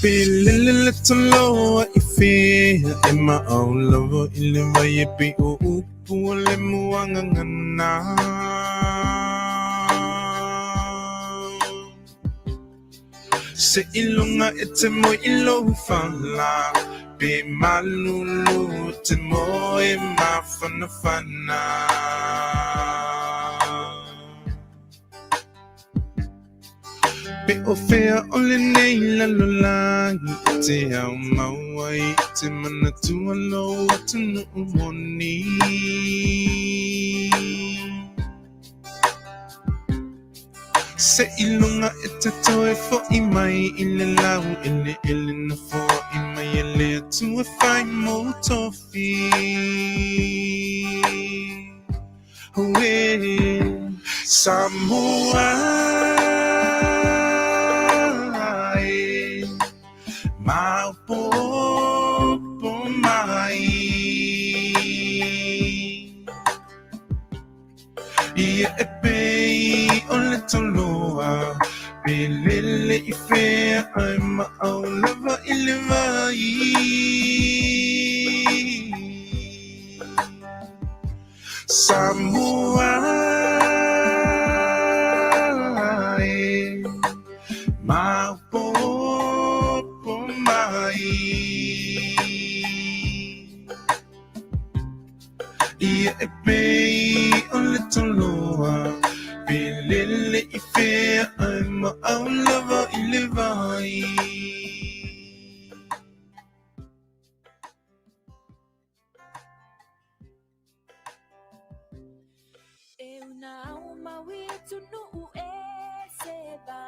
Feeling a little lower, I feel in my own love. Ilima yepi uupu ole muangangana. Se ilunga ete mo ilo fala, be malulu te mo e mafana fana. Be ofea ole nei la lolangi te au mawai te mana tua lo te no umoni. Se ilunga e te toe fo I mai ile lau ele na fo I mai ele atu e whai mo tofi. Oe Samoa Maupopo mai Ia e pei o le toloa Pelele I fea ai ma'aulava I le vai Samoa Maupopo mai Ia e pei o le toloa Pelele I fea ai ma'aulava I le vai Eu não mawito no seba.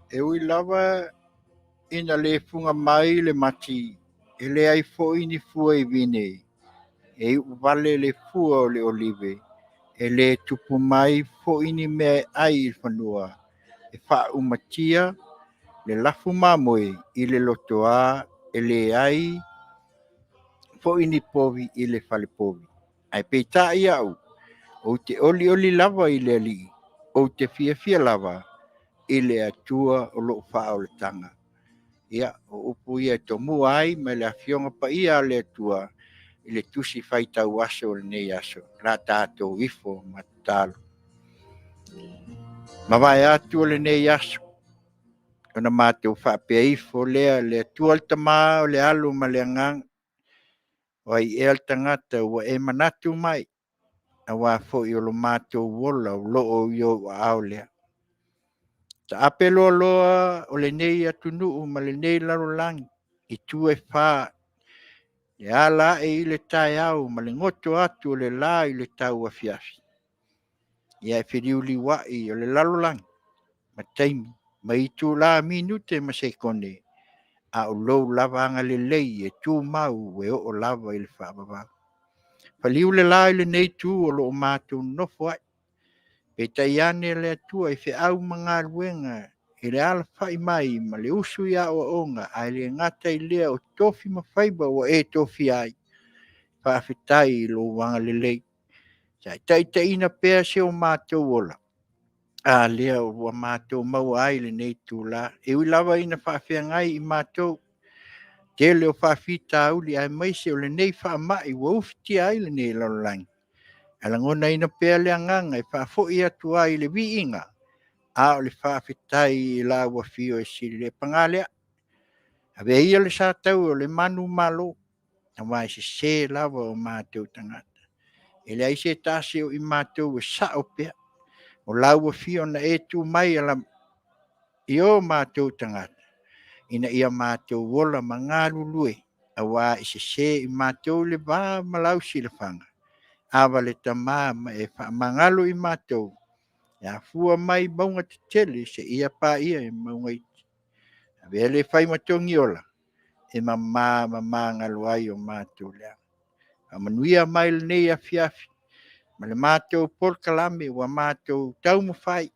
Eu I lava ina le funga mai le mati, e le ai fo ini fua I vine, e vale le fua o le olive, e le tupu mai fo ini mea ai I whanua, e wha umatia, le lafu mamoe I le lotoa, e le ai, fo ini povi I le fale povi. Ai peita I au, o te oli lava I le ali, o te fia lava, I le atua o lo wha o le tanga. ia o upu ia tomua ai ma le afioga paia le atua i le tusi faitau aso o lenei aso la tatou ifo ma tatalo ma vae atu o lenei aso ona matou faapea ifo lea le atua o le tamā o le alu ma le agaga o ai ea le tagata ua e manatu mai auā foʻi o lo matou ola o loo i ou aao lea taape loaloa o lenei atunuu ma lenei lalolagi i tue fā le ala e i le taeao ma le goto atu o le lā i le tau afiafi ia e filiuliuaʻi o le lalolagi ma taimi ma i tulā minute ma sekone a o lou lava agalelei e tumau e oo lava i le faavavau faliu le lā i lenei tu o loo matou nofo ai pe taiane le atua i feʻau ma galuega i le ala faʻi mai ma le usu ia oaʻoga ae le gata i lea o tofi ma Faiva ua e tofi ai faafetai i lou agalelei sa taʻitaʻina pea se o matou ola a lea ua matou maua ai lenei tulā e ui lava ina faafeagai i matou tele o faafitauli ae maise o lenei faamaʻi ua ufitia ai lenei lalolagi alagona ina pea le agaga e faafoʻi atu ai le viiga a o le faafetai i lauafio e sili le pagalea avea ia le sa tau o le manu malo auā sesē lava o matou tagata e leai se tasi o i matou e saʻo pea o lauafio na e tumai ala i o matou tagata ina ia matou ola ma galulue auā i sesē i matou le vā ma lausilafaga ava le tamā ma e faamagalo i matou e afua mai mauga tetele se ia paia e mauga iti avea le faimatogi ola e mamā mamagalo ai o matou lea amanuia mai lenei afiafi ma le matou polokalame ua matou taumafai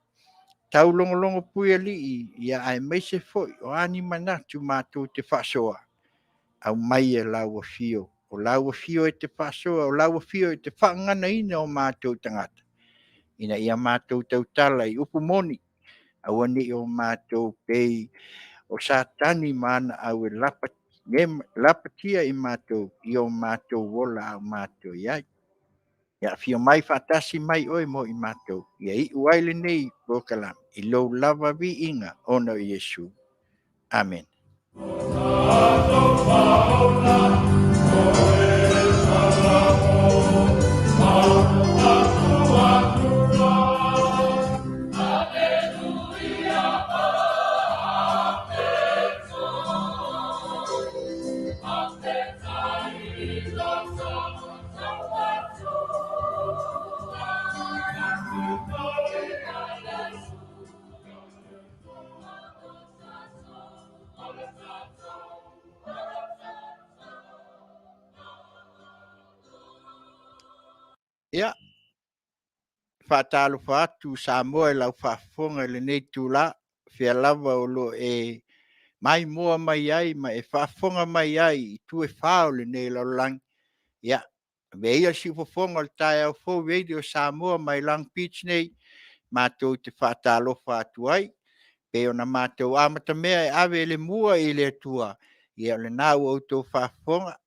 taulogologo pui alii ia ae maise foʻi o ani manatu matou te faasoa au mai e lauafio o lauafio e te faasoa o lauafio e te faaganaina o matou tagata ina ia matou tautala i upu moni aua nii o matou pei o satani ma ana au e lapatia i matou i o matou ola au matou iai ia afio mai faatasi mai oe mo i matou ia iʻu ai lenei polokalame i lou lava viiga ona o iesu amen ia faatalofa atu sa moa e lau faafofoga i lenei tulā fea lava o lo e mai moa mai ai ma e faafofoga mai ai i tue fā o lenei lalolagi ia vea ia si fofoga o le taeao fou veili o Samoa mai Long Beach nei matou te faatalofa atu ai pe ona matou amatamea e ave le mua i le atua ia o lenā ua outou faafofoga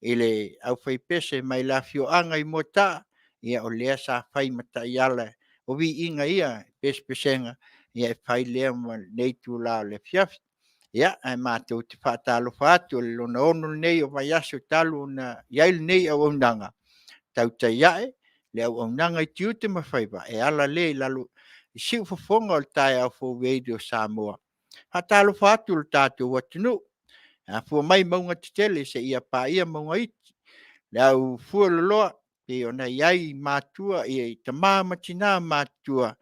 i le ʻaufaipese mai le afioʻaga i motaa ia o lea sa fai mataʻi ala o viiga ia pesepesega ia e fai lea ma lenei tulā o le afiafi ia ae matou te faatalofa atu o le lona ono lenei o vaiaso talu ona iai lenei auaunaga Tautai aʻe le auaunaga i Tiute ma Faiva e ala lē i lalo i siʻu fofoga o le taeao fou veili o Samoa faatalofa atu o le tatou atunuu afua mai mauga tetele se ia paia mauga iti le au fua loloa pe ona iai matua i tamā ma tinā matua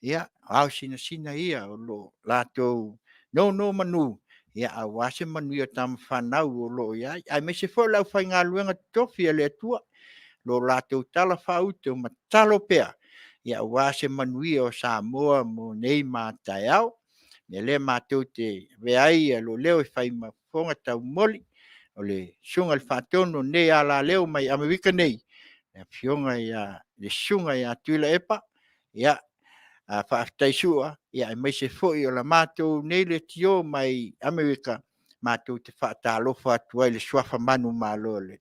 ia au sinasina ia o lo latou no manu ia auā se manuia tamafanau o loo iai ae maise foʻi lau faigaluega totofi a le atua lo latou tala faute o matalo pea ia auā se manuia o Samoa mo nei mataeao ia lea matou te veai a lo leo e fai mafofoga taumoli o le suga le faatonu nei a leo mai Amerika nei le afioga ia le suga iā tuila epa ia faafetaisua ia e maise foʻi o la matou nei le tio mai Amerika matou te whaatalofa atu ai le suafa manu malo le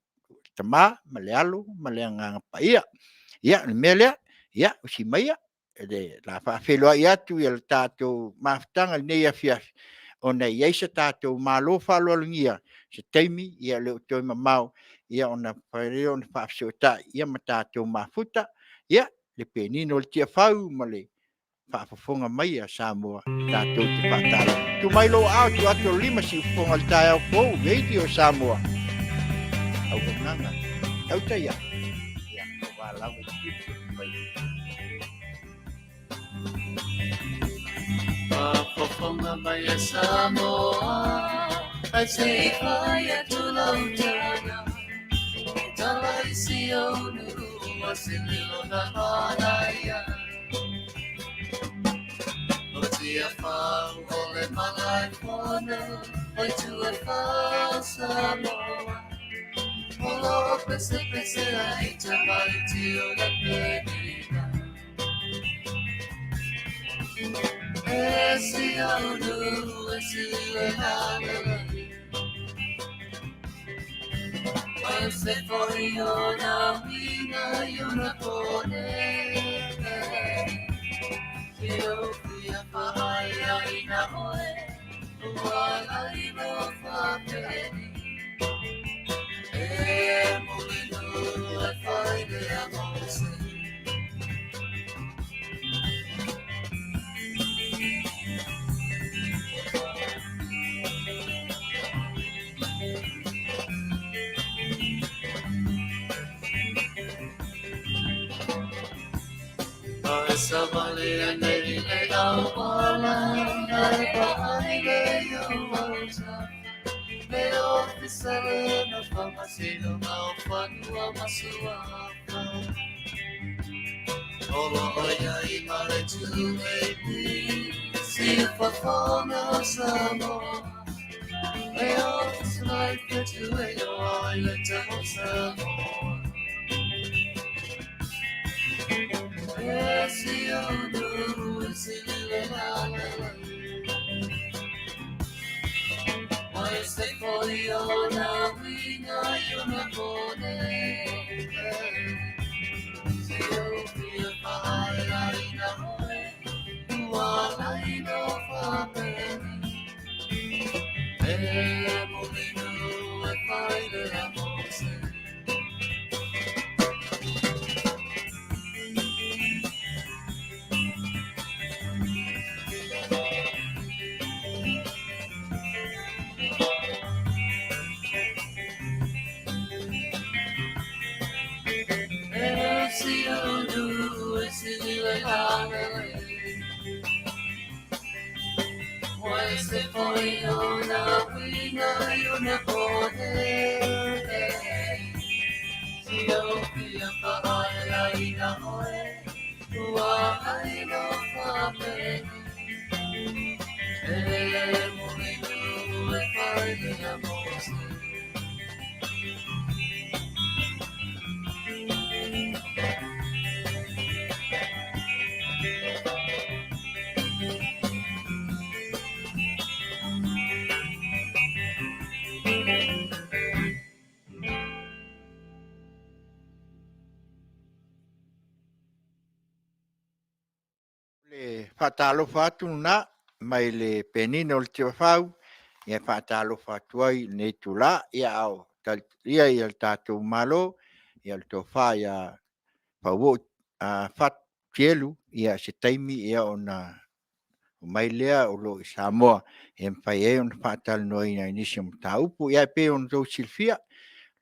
tamā ma le alu ma le agaga paia ia le mea lea ia o si maia le la faafelo ai atu ia le tatou mafutaga lenei afiafi ona iai se tatou malo faaloalogia se taimi ia le o toe mamao ia ona faileo ona faafesoataʻi ia ma tatou mafuta ia le penino o le tiafau ma le faafofoga mai a Samoa tatou te faatalo tumai lo ao tu atu lima si ufoga le taeao fou radio Samoa Auaunaga Tautai ia o valavu Tiute mai Faafofoga mai a Samoa ai se ifaia tulautana tala isi aunu a se lilo na hanaia o tia whau o le malai pona oi tua whau Samoa Olo o pese pese ai te mai tio na penina Esi aunu esi le hanalai Ese foi ona wina yona pone Io fui a paia ina oe Uala ino whapeni E mulinu e whaide a mose Esa valea neri le auala Nai paai le auala Le officere na Masina na Fatu masuapa Olo oia I mare tu baby Si fafona Samoa Le officere que tu e yo ai le temo Samoa Esi anu esi le halala Ese foi ona wina yona pone Si eu fia paia ina oe Uala ino whapeni E molinu e whaile a mose Si unu esi le halale Ese foi ona wina yona pone Si eu fia paia ina oe Uala ino whapeni E mulinu e whaile a mose le whaatalofa atu na mai le penina o le tiawhau ia whaatalofa atu ai nei tula ia au ia ia le tātou malo ia le tofa ia Fauoo Fatu Tielu ia se taimi ia ona o mai lea o lo I Samoa e mwhai e ona whaatalo noi na inisi o mtaupu ia pe ona tau silfia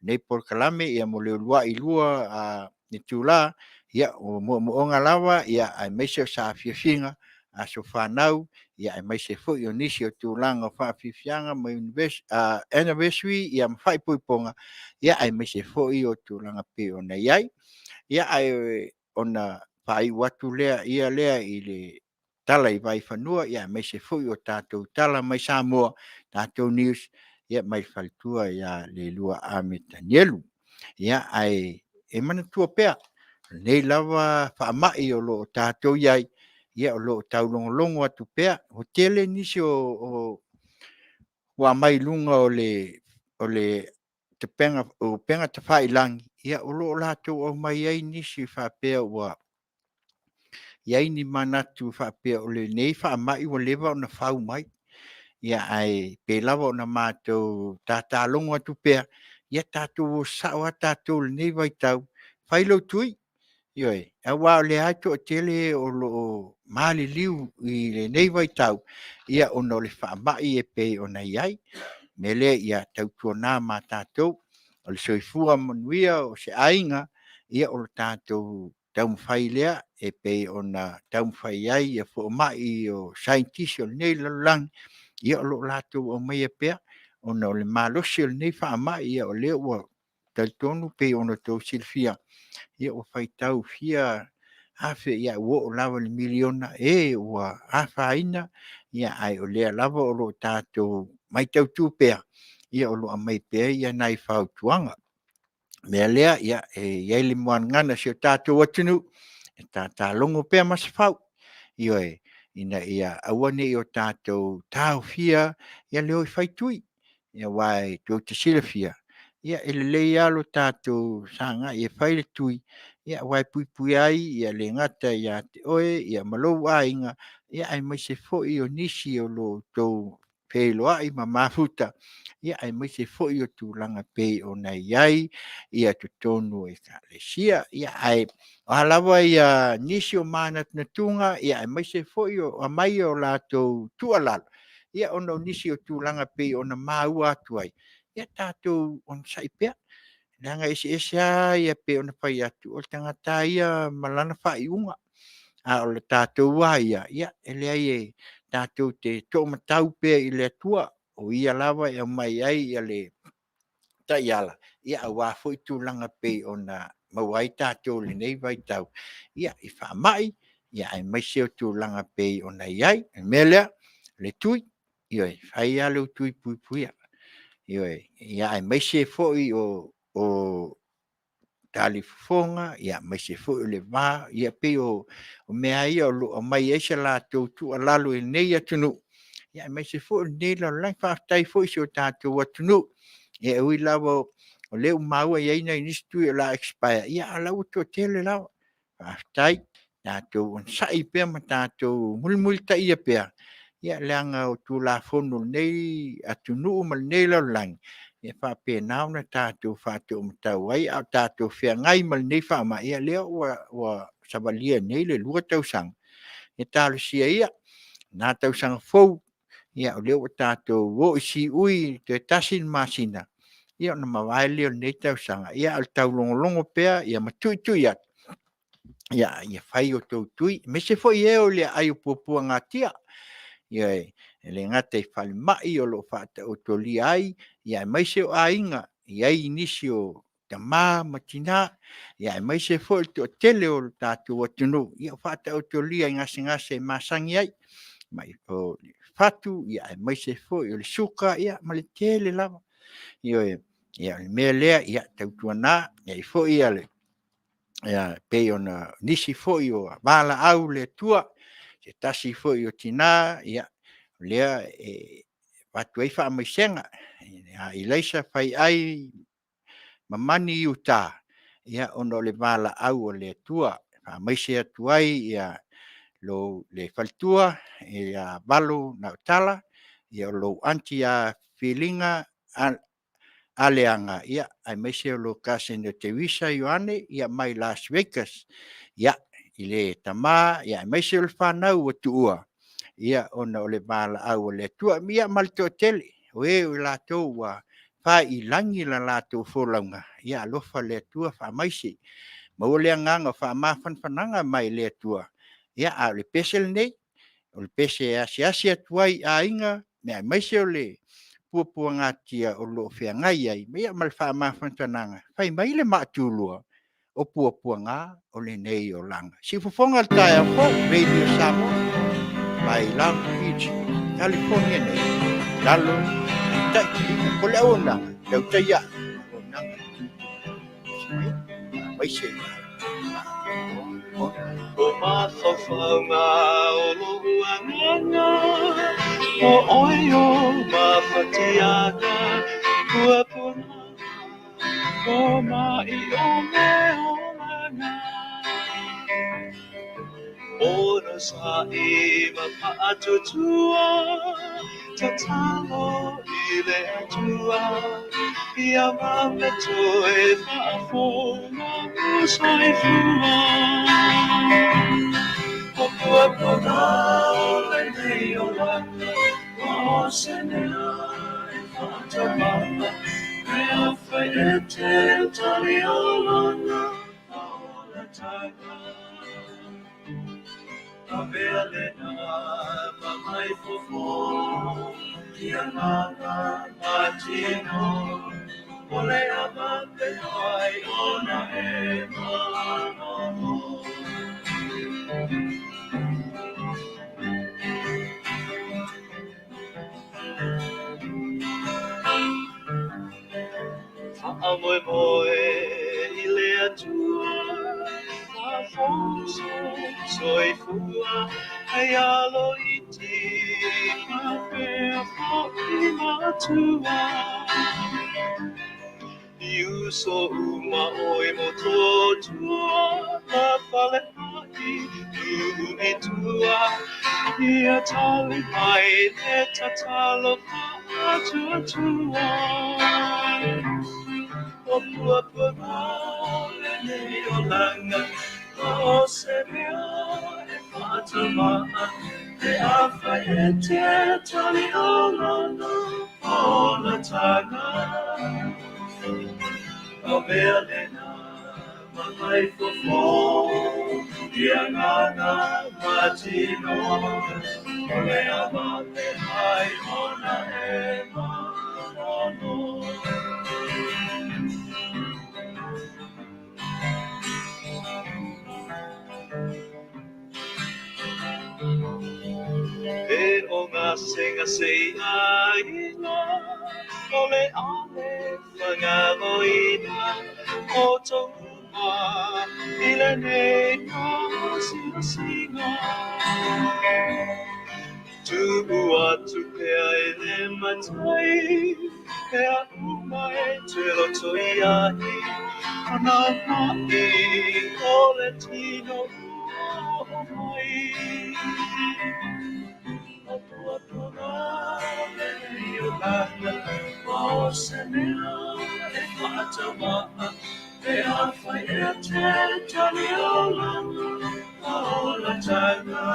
nei por kalame ia mo le lua I lua ni tula ia o moonga lawa ia ai meise o sa fiafinga a so whanau ia ai meise fo I o nisi o tūlanga whaafifianga ma anniversary ia mwhai puiponga ia ai meise fo I o tūlanga pe ona iai ia ai ona pai watu lea ia lea I le tala I vai whanua ia mai se fui o tātou tala mai Samoa tātou news ia mai whalitua ia le lua ame Tielu ia ai e mana tua pea nei lava whaamai o lo tātou iai ia o lo taulongolongo atu pea o tele nisi o ua mai lunga o le te penga te whailangi. Ia o loo lātou o mai ai nisi whapea ua iai ni manatu whapea o le nei whaamai ua lewa o na whau mai. Ia ai pe lava o na mātou tātālongo atu pea. Ia tātou o sawa tātou le nei vai tau. Whailo tui. Ioi, a wā le ato o tele o lo mali liu I le nei vai tau. Ia o no le whaamai e pe o na iai. Mele ia tautua nā mā tātou. O le soifua Manuia o se ainga. Ia o le tātou taumwhai lea e pe o na taumwhai ai. Ia fo mai o scientist o le nei lalang. Ia o lo lātou o mai e pea. O na o le mālosi o le nei whaamai. Ia o le ua tautonu pe o na tau silfia. Ia o whaitau fia afe ia ua o lava le miliona e ua awhaina ia ai o lea lava o lo tātou mai tautu pea ia o lo a mai pea ia nai whautuanga. Mea lea ia iai le moan ngana si o tātou atunu e tātālongo pea mas whau. Ioe ina ia awane I o tātou tāu fia ia leo I whaitui ia wai tau te sila fia. Ia ele lei alo tātou sanga ia whaile tui. Ia wai pui ai, ia le ngata ia te oe, ia malou ainga, ia ai mai se foi o nisi o lo tau pelo ai ma mafuta. Ia ai mai se foi o tu langa pe o nei ai, ia tu tonu e ka le sia, ia ai o halawa ia nisi o manat na tunga, ia ai mai se foi o amai o la tau tualalo. Ia ono nisi o tu langa pe o na maua atuai. Ia tātou on saipea. Langa ese ia pe ona pai atu o tangata ia malana whaiunga. A o le tātou waia, ia ele ai e tātou te tō matau pea I le atua o ia lava e mai ai ia le taiala. Ia a wāfo I tūlanga pe ona mawai tātou le nei vai tau. Ia I whaamai, ia ai mai seo tūlanga pe ona iai, melea, le tui, ioi, whai a leu tui puia. Ioi, ia ai mai se foi o tali fonga ia mai se foi le va ia pe o mea ia o mai ese la tu lalo I nei atunu ia mai se foi nei la la fa tai foi se o tatu atunu ia ui lavo o le mau ia ina inistu la expire ia la uto tele la fa tai tatu on sai pe ma tatu mul tai ia pe ia langa o tu la fono nei atunu mal nei la lang ia fa pe nau na tātou Fatu matau ai au tātou fia ngai mal nei fa ma ia leo wa sabalia nei le lua tau sang ia tālu sia ia na tau sang Fauoo ia o leo tātou wo isi ui te tasin Masina ia na mawai leo nei tau sanga ia al tau longo pea ia matui tui ia fai o tau tui me se foi e o le ai o pupua ngatia ia le ngata I whale mai o lo whata o toli ai, ia mai se o ainga, ia inisi o te mā matina, ia mai se fo o tele o tātou atunu, ia whata o toli ai ngase masangi ai, mai o Fatu, ia mai se fo o le suka, ia ma le tele lava, ia le mea lea, ia tautuana, ia fo ia le, ia pe ona nisi fo o wala au le tua, se tasi fo o tina, ia lea watu ai wha mai senga I leisa whai ai mamani uta ia ono le mala au o le tua wha mai se atu ai ia lo le faltua ia valo na utala ia lo anti a filinga aleanga ia ai mai se lo kasi no te visa Ioane ia mai Las Vegas ia I le tama ia mai se lo whanau o tuua ia ona o le mala au o le tua mia malto tele o la to wa fa I langi la to folaunga ia lofa le tua fa mai si ma o le nganga fa ma fananga mai le tua ia a le pesel nei o le pese asia tuai a inga me mai se o le pupua ngatia o lo fea ngai ai mea mal fa ma fananga fai mai le matulua o pupua nga o le nei o langa si fofonga tai a fo radio Samoa mai Long Beach, California nei, lalo Tiute, ko le Auaunaga, Tautai Auaunaga, mai se. O maso whaunga o lohu anganga, o oio mawhatiana kua puna ko mai o me olanga ora sa e mapa'atutua tatalo i le atua ia mameto e ma'afona usai fua Papua Pagale Neolanda, Osenea, Fatamama, Mea Fayette, Taliolana, Auaunaga, Avelena, Mamai Fofo, Tianaga, Matino, Ole Amate, Ona Emano. Amoe moe I le atua Afonso soi fua Ai alo iti Mawhea wha'i matua Iuso uma oi mo totua Ma whale hai Ui tua Ia tali mai Le tatalo Wha'atua Papua Pagale Neolanga, Osenea e Fatamama, e Afayette Taliolana, Auaunaga, Avelena, Mamai Fofo, Tianaga, Matino, Ole Amate Hai Ona Emano. E o ngā senga sei ina, o le ale whangamoina, o tō ua, I le nei ngā singa. Tubu atu pea I le matai, pea uma e te roto I ahi, ana mai o le tino ua o mai. Papua Pagale Neolanga, Osenea e Fatamama, e Afayette Taliolana, Auaunaga,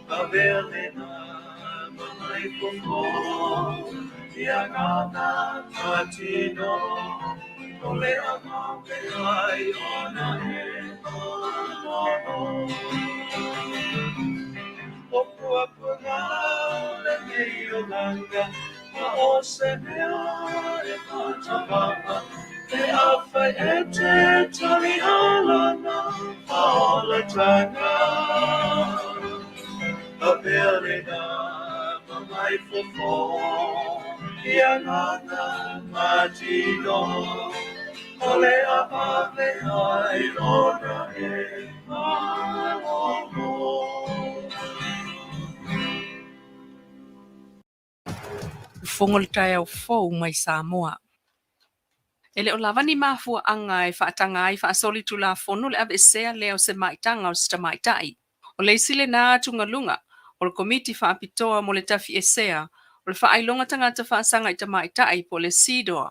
Avelena, Mamai Fofo, Tianaga, Matino, Ole Amate Ai Ona Emano. Papua Pagale Neolanga, Osenea e Fatamama, e Afayette Taliolana, Auaunaga, Avelena, Mamai Fofo, Tianaga, Matino, Ole Amate Ai Ona Emano. Fongol tai au Fauoo mai Samoa. Ele o lava ni mafua anga e whaatanga ai whaasoli tu la fono le ave sea leo se maitanga o sta maitai. O le sile na atunga lunga, o le komiti whaapitoa mo le tafi e sea, o le whaailonga tangata whaasanga I ta maitai po le CEDAW,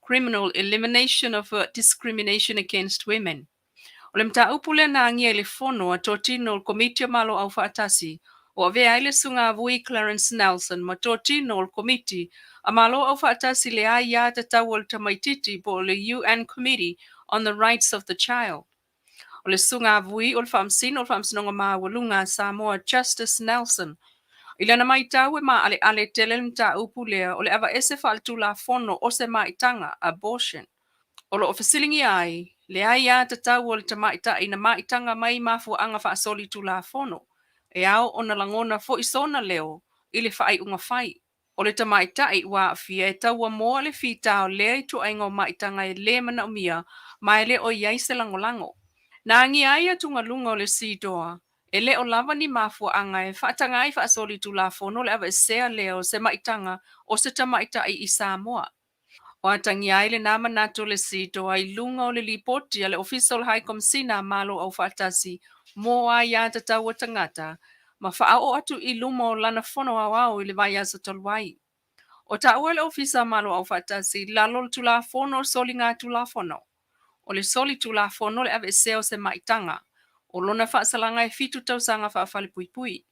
Criminal Elimination of Discrimination Against Women. O le mta upule na angia le fono a totino o komiti o malo au whaatasi, o ave aile sunga avui Clarence Nelson ma totino o komiti a malo au whaatasi le aia te tau ta maititi po le UN Committee on the Rights of the Child. O le sunga avui o le whaamsino o le whaamsinonga maa walunga Samoa Justice Nelson. Ilana mai tau e maa ale tele mta upulea o le ava ese whaaltu la fono o se maitanga abortion. O lo ofisilingi ai, le ai a te tau o le tamaita ina maitanga mai mafu anga whaasoli tu la fono. E au o na langona fo isona leo, ili whaai unga whai. O le tamaita I wa fia e taua moa le fita o lea I tu aingo maitanga e le mana o mia, mai le o iai se langolango. Na angi ai a tunga lunga o le CEDAW, E le o lava ni mafuaaga e faatagaʻi faasoli tulafono le avaesea lea o se maʻitaga o se tamaʻitaʻi i Samoa. O atangi ai le nama nato le sito ai lunga o le lipoti a le official high commissioner malo au faatasi mo a ia tatau o tangata ma faao atu i luma o lana fono au i le vai asa tolwai. O taua le ofisa malo au faatasi lalo le tulafono o soli ngā tulafono. O le soli tulafono le ave seo se maitanga. O lona faasalanga e fitu tausanga faafale pui pui.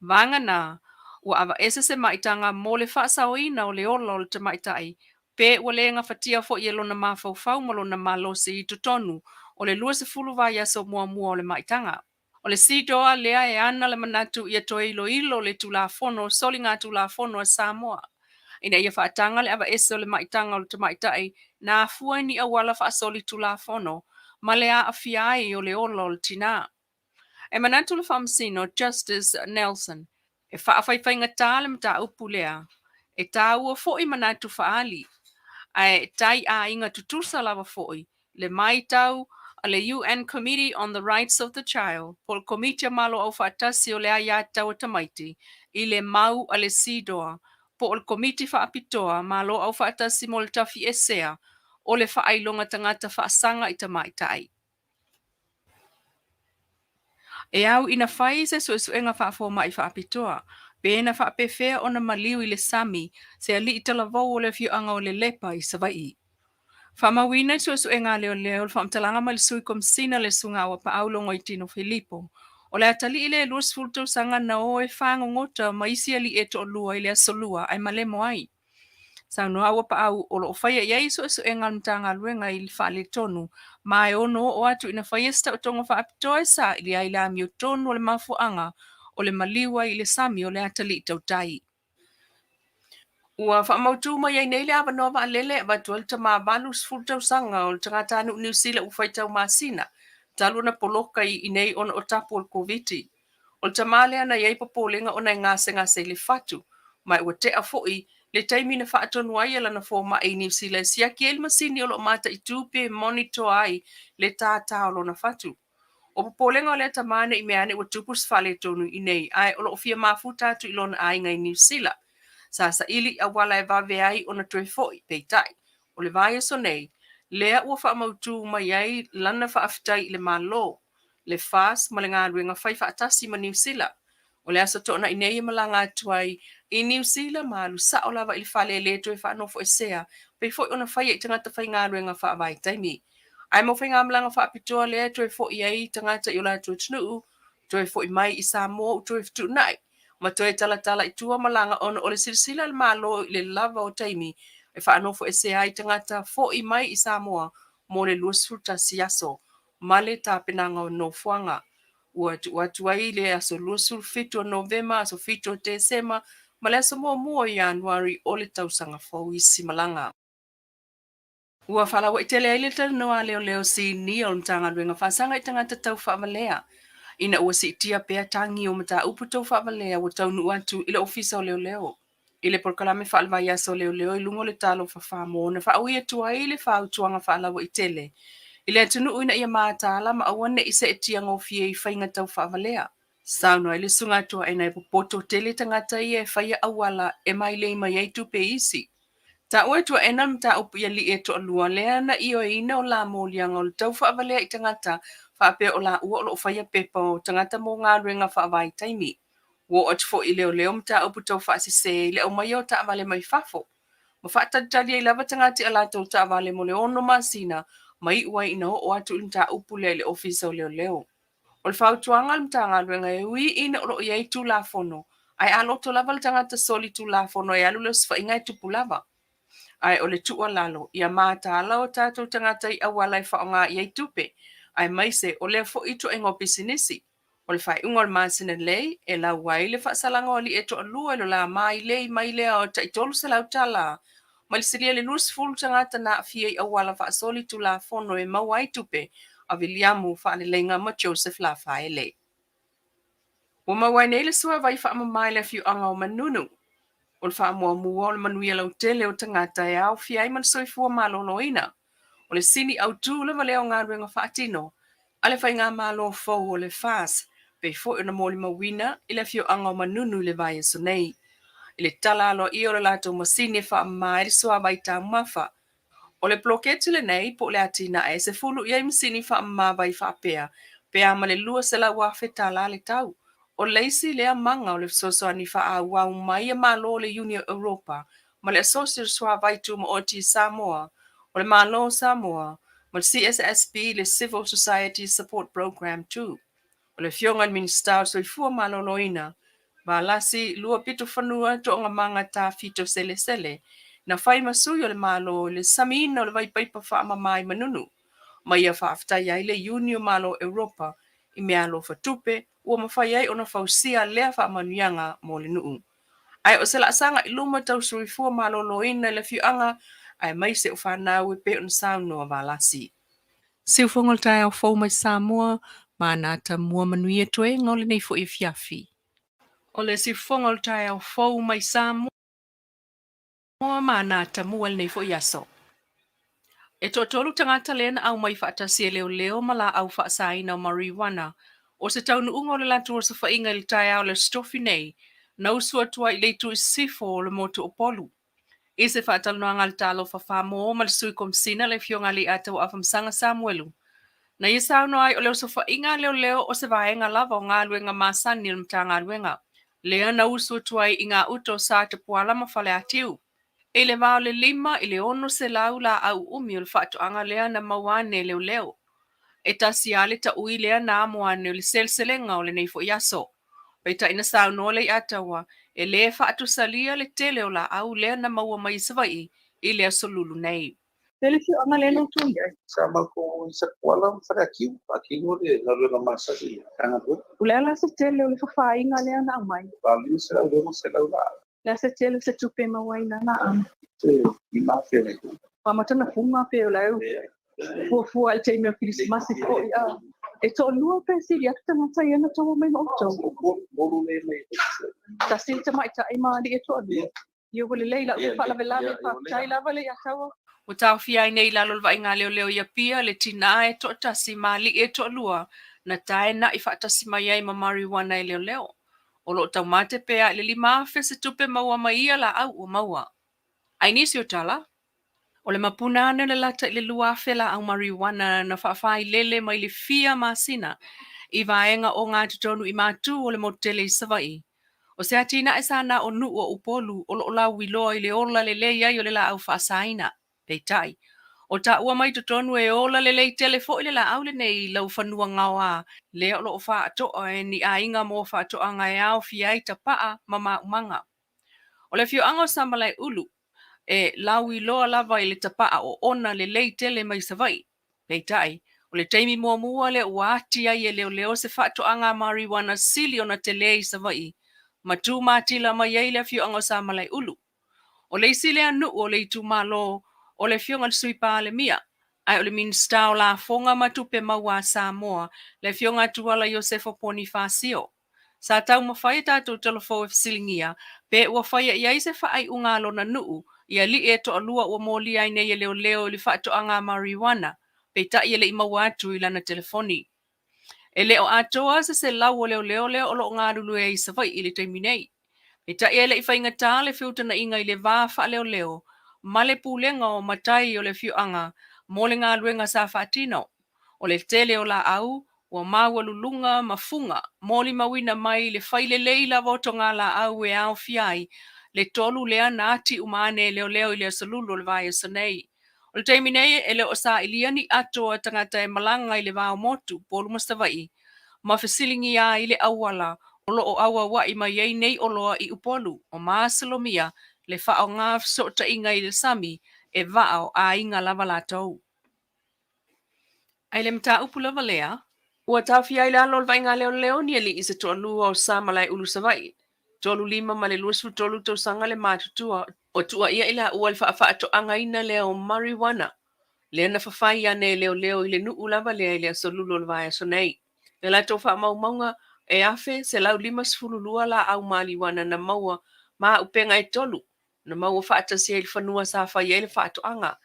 Vanga na, ua awa ese se maitanga mo le faasaoina o le ola o le tamaitai, pe ua le nga fatia fo i elona mafaufau mo lona malosi i tutonu o le 20 vai aso mua mua o le maitanga. O le sidoa lea e ana le manatu i atoe ilo le tulafono soli ngā tulafono a Samoa. Ina ia faatanga le awa ese o le maitanga o le tamaitai na afua ni awala faasoli tulafono ma le a afiai o le ola o le tina. E manatu le whamsino Justice Nelson, e whaawhaiwhainga tāle mta upulea, e tā ua fōi manatu whaali, ai tai a inga tutusa lava fōi, le mai tau a le UN Committee on the Rights of the Child, pol komitia malo au whaatasi o le aia tau tamaiti, i le mau a le sidoa, po el komiti whaapitoa malo au whaatasi mo le tafi esea, o le whaailonga tangata whaasanga i tamaitai. E au ina whai se suenga whaafoma i whaapitoa, pe na whaapewhea o na maliu i le sami, se ali i talavou o le whioanga o le lepa i savai. Whamawina suenga leo leo, whaamtalanga ma le sui komsina le sunga wa pa aulongo i tino Filipo. O le atali i le luas fulto sanga na o e whangongota ma isi ali e to lua i le asolua ai malemo ai. Sa no awa pa au o lo whaia iai suenga mtanga luenga i whaale tonu, mai ono o atu ina whaiesta o tonga whaapitoa sa ili ai la mi o tonu o le mafuanga o le maliwa i le sami o le atali i Tautai. Ua whaamautu mai ai nei le awa noa lele wa tual ta maa valus fultau sanga o le tangata anu New Zealand ufaitau Masina, talu na poloka i nei on o tapu o le COVID-19. O le tamale ana iai popolenga o na ngase le Fatu, mai ua te a foi le taimi na whaatonu ai ala na fōma i New Zealand sia ki el masini o lo mata i tupe monitor ai le tātā o lo na Fatu. O popolenga o le tamane i meane ua tupus whale tonu i nei ai o lo ofia mafuta atu i lona ai ngai New Zealand. Sa ili a wala e vave ai o na tue foi peitai. O le vai so nei, lea ua whaamautu mai ai lana whaafitai le malo, le fast ma le ngā ruenga whai whaatasi ma New Zealand. O le asa tōna i nei malanga atuai i New Zealand malu sa o lava ili whale le tue whaanofo e sea, pei foi ona whai e tangata whai ngā ruenga whaavai taimi. Ai mo whai ngā malanga whaapitoa le tue foi ai tangata i o la tue tunu, tue foi mai i Samoa u tue fitu nai. Ma toe tala i tua malanga ona o le silsila le malo le lava o taimi e whaanofo e se ai tangata fo i mai i Samoa mo le luasfuta siaso ma le tāpenanga o nofuanga. Ua tuai le aso luasul fitu o Novema aso fitu o Desema ma le aso mua i Januari o le tausanga fau i Simalanga. Ua whalawa i tele aile tanoa leo si ni o mtanga ruenga whasanga i tangata tau whaamalea. Ina ua si tia pea tangi o mata upu tau whaamalea o tau nu atu ila ofisa o leo. Ile porkalame whaalawai aso leo i lungo le talo whawhamo na whaui atua ile whautuanga whaalawa i tele. Ile atunu uina ia maatala ma awane isa e tia ngofie i whainga tau whaamalea. Sauno ile sunga atua ina e popoto tele tangata ia e whaia awala e maile ima iaitu pe isi. Ta ua tua ena mta upu ia li e to alua lea na iyo ina o la molianga o le tau whaamalea i tangata whaape o la ua o lo whaia pepa o tangata mō ngā ruenga whaavai taimi. Wo atu fo i leo mta upu tau whaasise i leo mai o ta avale mai whafo. Ma whaataditali ai lava tangati ala tau ta avale mo le ono Masina mai ua ina o atu mta upu le ofisa o leo. O le whautuanga mta ngā ruenga e ui ina o lo iai tu la fono. Ai alo to lava le tangata soli tu la fono e alu le sfa ingai tupu lava. Ai o le tua lalo, ia mata ala o tātou tangata i awala i whaonga i tupe. Ai maise o le fo ito e ngō pisinisi. O le whai ungol Masina lei, e la wai le whaasalanga o li e to alua lo la mai le o ta itolu se lau tala. Ma le siria le lus fulu tangata na fia i awala whaasoli tu la fono e mau ai tupe, a Williamu whaane lenga ma Joseph la whae le. O mawai nei le sua vai whaamamai le fiu anga o manunu. O le whaamua o le Manuia lau tele o tangata e au fiai man soifua maloloina. O le sini au tū le valeo ngā ruenga whaatino. Ale whai ngā malo Fauoo o le fas. Pe fo na moli mawina ile fio anga manunu le vai so nei. Ile tala lo i o le lato masine fa mai so vai ta mafa. O le ploketi le nei po le atina e se fulu ia masini fa ma vai fa pea. Pea ma le lua se la wafe tala le tau. O leisi le manga o le sosoani fa a wau mai e malo le Union Europa. Ma le associate swa vai tu ma oti Samoa. O le malo Samoa. Ma le CSSP le Civil Society Support Program too. O le fionga minister so i fua maloloina. Ba lasi lua pitu fanua to nga manga ta fito sele sele. Na fai masui o le malo le samina o le vai paipa fa mai manunu. Ma ia fa afta ia le Union malo Europa. I mea lo fatupe, ua mawhai ai ona fausia lea fa manuianga mo le nuu. Ai o se la sanga i luma tau surifua malolo ina le fianga, ai mai se o whanau e pe on sound noa valasi. Siu fongol tai au fau mai Samoa, ma na ta mua manuia toe ngole nei fo i fiafi. O le siu fongol tai au fau mai Samoa, ma na ta mua nei fo i aso. E to tolu tangata lena au mai whaatasi e leo ma la au whaasaina o marijuana, o se tau nuunga o le latu o se whainga le tai au le stofi nei, na usua tua i leitu i sifo o le motu o polu. I se whaatal noanga le talo whawhamo o ma le sui komsina le fionga li atau awhamsanga Samuelu. Na i sao no ai o leo se whainga leo o se vaenga lava o ngā luenga masani o mta ngā luenga. Lea na usua tua i ngā uto sa te puala ma whale atiu. E le vao le lima i le ono se lau la au umi o le whaatoanga lea na mawane leo. E tasi ale ta ui lea na amoane o le selselenga o le neifo iaso. Pei ta ina sao no le atawa e le whaatu salia le tele o la au lea na maua mai savai i lea solulu nei. Tele si anga le no tu ia. Sama ko sa kuala sa kiu aki no le la la masa si kanga tu. Ule la se tele o le whawhainga lea na mai. Palu se la demo se la la. La se tele se tupe mawaina na am. I mafe le ku. Pamatana funga pe o lau. Fua al te mea Christmas ko ia. E to lua pe si ia tanga tai ana to mai mo to. Bolu le me. Ta sin te mai tai ma di e to lua. Io vole leila u fa la vela pa tai la vale ia tawa. O tau fia nei la lo vai nga leo ia pia le tina e to ta si mali e to lua. Na tai na i fa ta si mai ai ma marijuana e leo. O lo tau mate pe a le lima fe se tupe maua mai ia la au o maua. Ai nisi o tala? O le mapuna ane le lata i le lua fela au marijuana na whaafai lele mai le fia Masina i vaenga o ngā tutonu i mātu o le motele i savai. O se atina e sana o nu o upolu o lo la wiloa i le ola le lei ai o le la au whaasaina. Peitai. O ta ua mai tutonu e ola le lei telefo i le la au le nei lau whanua ngawa. Le o lo wha atoa e ni a inga mo wha atoa ngai au fiai ta paa mama umanga. O le fio ango sambalai ulu. E lawi loa lava i le tapaa o ona le lei tele mai savai. Peitai, o le teimi mua le uati ai e leo se whato anga marijuana sili ona te lei savai. Matu matila mai ei le fio ango samalai ulu. O le sile anu o le tu malo o le fio ngal sui pa le mia. Ai o le minsta o la fonga matupe maua Samoa le fio ngatuala Josefo Bonifacio. Sa tau mawhai tātou telefo e fisilingia, pe ua whai iai se whaai unga lona nuu, ia li e to alua ua mōli ai nei e leo li whaato anga marijuana, pe ta ia le i maua atu i lana telefoni. E leo atoa se lau o leo o lo ngā rulu e i savai i le taimi nei. Pe ta ia le i whainga tā le whiuta na inga i le vā wha leo, ma le pūlenga o matai o le whiu anga, mō le ngā luenga sa whaatino. O le tele o la au, ua maua lulunga mafunga, moli mawina mai le whaile leila voto ngā la au e au fiai, le tolu lea na ati umane leo i lea salulu le vai o nei. O le teimi nei e leo sa iliani atoa tangata e malanga i le vāo motu, polu mastavai, ma fesilingi a i le awala, o lo o awa wa i mai ei nei oloa i upolu, o maasalomia le whao ngā fsota inga i le sami, e vao a inga lava la tau. Ai le mta upu lava lea, ua tawhi ai la lol vai ngā leo ni ali i se toa lua o sa malai ulu savai. Tolu lima ma le luasu tolu tau sanga le mātutua o tua ia ila ua le whaato anga ina leo marijuana. Lea na whawhai ane leo i le nuu lava lea i lea solulo le vai aso nei. Le la tau wha maunga e afe se lau lima sfululua la au marijuana na maua maa upenga e tolu. Na maua whaatasi e le whanua sa whai e le whaato anga.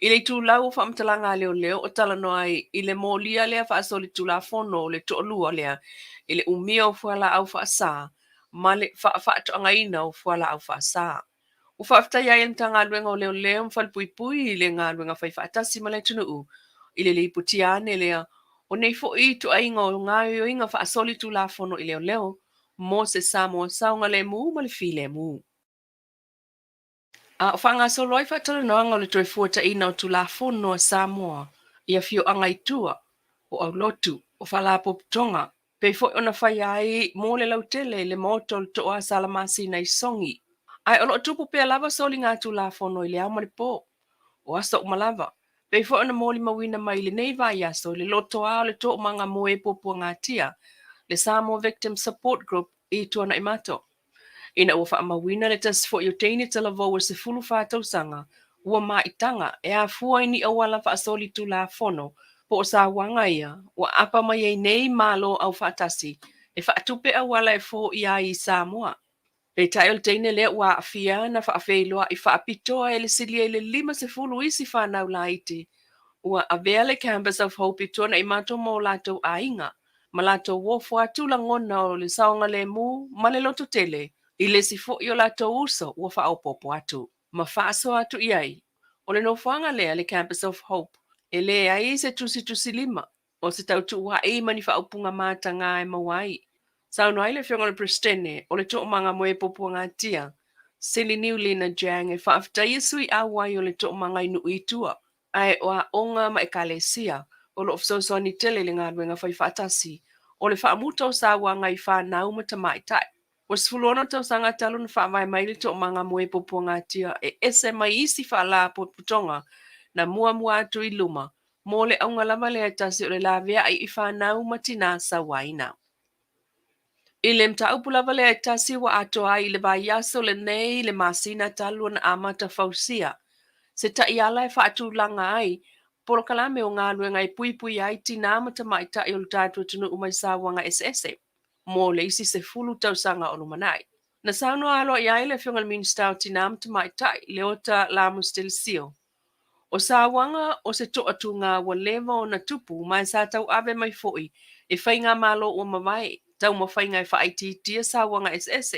I le tūlau whaamtalanga leo o tala noai i le mōlia lea whaasoli tūlafono o le to'olua lea i le umia o fuala au whaasā ma le whaatoangaina o fuala au whaasā. O whaaftai ai anta ngā luenga o leo mwhalpuipui i le ngā luenga whaiwhaatasi ma le tunuu i le liputiane lea o nei fo i tu ainga o ngā ioinga whaasoli tūlafono i leo mo se Samoa saunga le mū ma le file mū. O whanga so roi whatara noanga o le toi fuata ina o tūlafono a Samoa ia fio anga i tua o au lotu o whalapo tonga. Pei fo ona whai ai mō le lautele le moto le toa sala Masina i songi. Ai o lo tupu pia lava soli ngā tūlafono i le au maripo o asa o malava. Pei fo ona mōli mawina mai le nei vai aso le loto a le to manga moe popo ngā tia le Samoa Victim Support Group i tuana i mato. Ina ua whaamawina le tas fo iuteini tala vau se fulu whātau sanga, ua maitanga e a fua ini awala whaasoli tūlafono po o sa wanga ia, ua apa mai ei nei malo au whaatasi, e whaatupe awala e fo ia i Samoa. Pei tai o le teine lea ua afia na whaafeiloa i whaapitoa e le silia i le 5 se fulu isi whanau la iti, ua avea le campus of hope i tuana i mato mo latou ainga, ma latou wofu atu langona o le saonga le mu, ma le loto tele, i le sifo i o latou uso ua whaopopo atu. Ma whaaso atu iai, o le nofanga lea le campus of hope, e le ai se tusi 5, o se tautu ua ei mani whaopunga mata ngā e mawai. Sauno ai le whionga le prestene, o le toa manga moe popo ngā tia, Sili Niulina Jang e whaaftai sui awai o le toa manga inu i tua, ai o a onga ma e kalesia, o lo ofsoso ni tele le ngā ruenga whai whaatasi, o le whaamuta o sa wanga i whanau ma tamaitai. O sfulona tau sanga talo na whaamai mai le toa manga moe popo ngā tia, e ese mai isi whaala po putonga, na mua atu i luma, mo le aunga lama le atasi o le lavea ai i whanau ma tina sa waina. I le mta upulava le atasi wa ato ai le vai aso le nei le Masina talu na amata fausia. Se ta iala e whaatu langa ai, poro kalame o ngā luenga i pui ai tina amata maita i o tātua tunu umai sa wanga SS. Mo le isi se fulu tau sanga o lumanai. Na sauno alo i ai le whionga minsta o tina amata maita i le ota la mustelcio. O sa wanga o se toa tu ngā wa lewa o na tupu mai sa tau ave mai foi e whai ngā malo o mawai. Tau ma whai ngai whaiti tia sa wanga SS.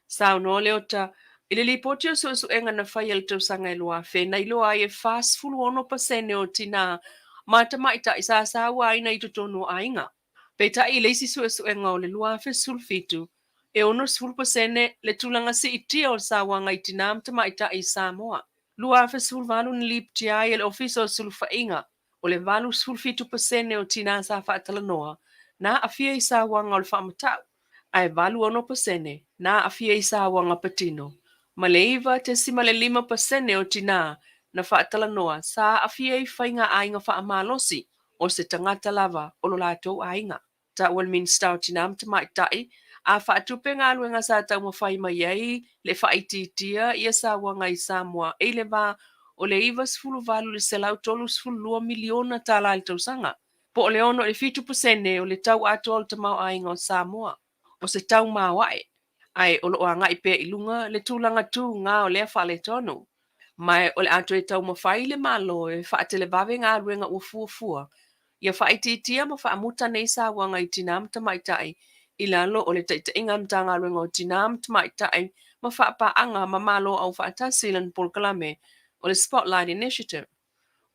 Sao no le ota, i le lipoti o su enga na whai el tau sanga ilua, whenei loa e fast fulu ono pasene o tina, mata maita i sa wa ina i tutono ainga. Peta i leisi su enga o le lua fe sulfitu, e ono sfulu pasene le tulanga si i tia o sa wanga i tina mata maita i Samoa. Lua fe sulvalu ni lipti ai el ofiso sulfa inga, o le valu sulfitu pasene o tina sa whaatalanoa, na afia i sa wanga o le whaamatau. Ai valu ono pasene, na afia i sa wanga patino. Ma le iwa te sima le 5% o tina na whaatalanoa sa afia i whainga ainga whaamalosi o se tangata lava o lo latou ainga. Ta wan min stau tina amta maitai, a whaatupe ngā luenga sa tau mawhai mai ai le whaititia ia sa wanga i Samoa e le wā o le iwa sfulu valu le selau tolu sfulu 2 miliona tala i tau sanga. Po o le ono le 50% o le tau ato o le tamau ainga o Samoa. O se tau mawai, ai o lo anga i pe ilunga le tūlanga tū ngā o lea whale tonu. Mai o le ato e tau mawhai le malo e whaatele bawe ngā ruenga ua fuafua. Ia whaititia ma whaamuta nei sa wanga i tinam tamaitai, i lalo o le taita inga mta ngā ruenga o tinam tamaitai, ma whaapaanga ma malo au whaatasilan polkalame o le Spotlight Initiative,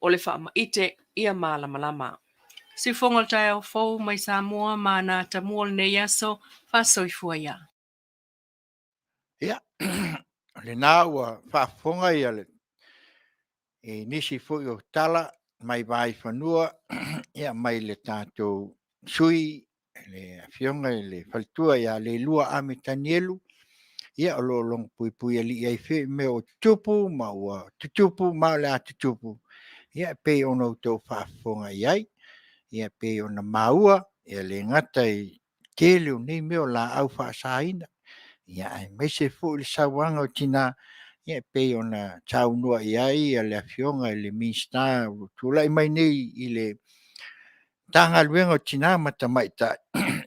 o le whaamaite ia malama. Si fongal tai au Fauoo mai Samoa mana tamuol nei aso whasoifua ia. Ia, le nā ua whaafonga ia le e nisi fui o tala mai vai whanua ia mai le tātou sui le whionga le whaltua ia le lua ame Tielu ia o lo long pui ali ai whi me o tupu ma ua tutupu ma le a tutupu ia pe ono tau whaafonga iai ia pe ona maua ia le ngata i Tielu nei meo la au whaasaina ia ai mai se fu le sawanga o tina ia pe ona tau noa iai ia le afionga le minsta tula mai nei i le tanga luenga o tina mata maita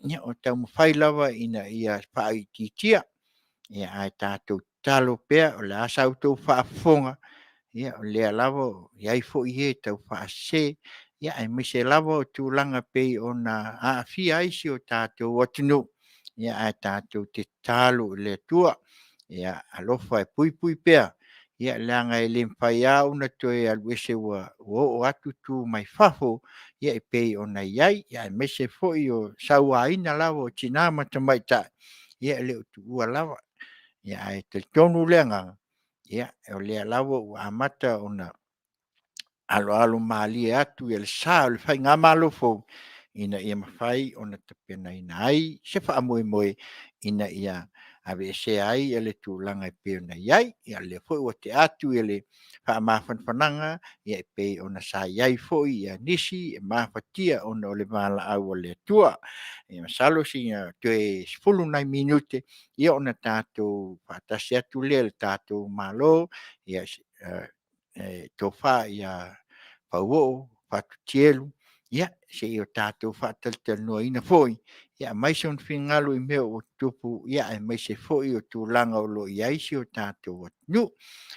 ia o tau mawhai lava ina ia whaai titia ia ai tātou talo pea o le asau tau whaafonga ia o lea lava iai foʻi e tau faasē ia e mise lava o tulaga pei ona aafia aisi o tatou atunuu ia ae tatou te talo i le atua ia alofa e puipui pea ia leaga e lē mafaiā una toe alu ese ua oo atu tu mai fafo ia e pei ona iai ia e mise foʻi o sauāina lava o tinā ma tamaitaʻi ia e lē o tuua lava ia ae talitonu leagaga ia o lea lava ua amata ona aloalo malie atu ia le sa o le faiga malofou ina ia mafai ona tapenaina ai se faamoemoe ina ia ave esea ai ia le tulaga e pei ona iai ia lea foʻi ua te atu ia le faamafanafanaga ia e pei ona sa iai foʻi ia nisi e mafatia ona o le valaau o le atua ia masalo siga toe 19 minute ia ona tatou faatasi atu lea le tatou malo ia tofā ia Fauoo Fatu Tielu ia seʻi o tatou faatalitalinuaina foʻi ia maise ona finagalo i mea ua tupu ia e maise foʻi o tulaga o loo i aisi o tatou atunuu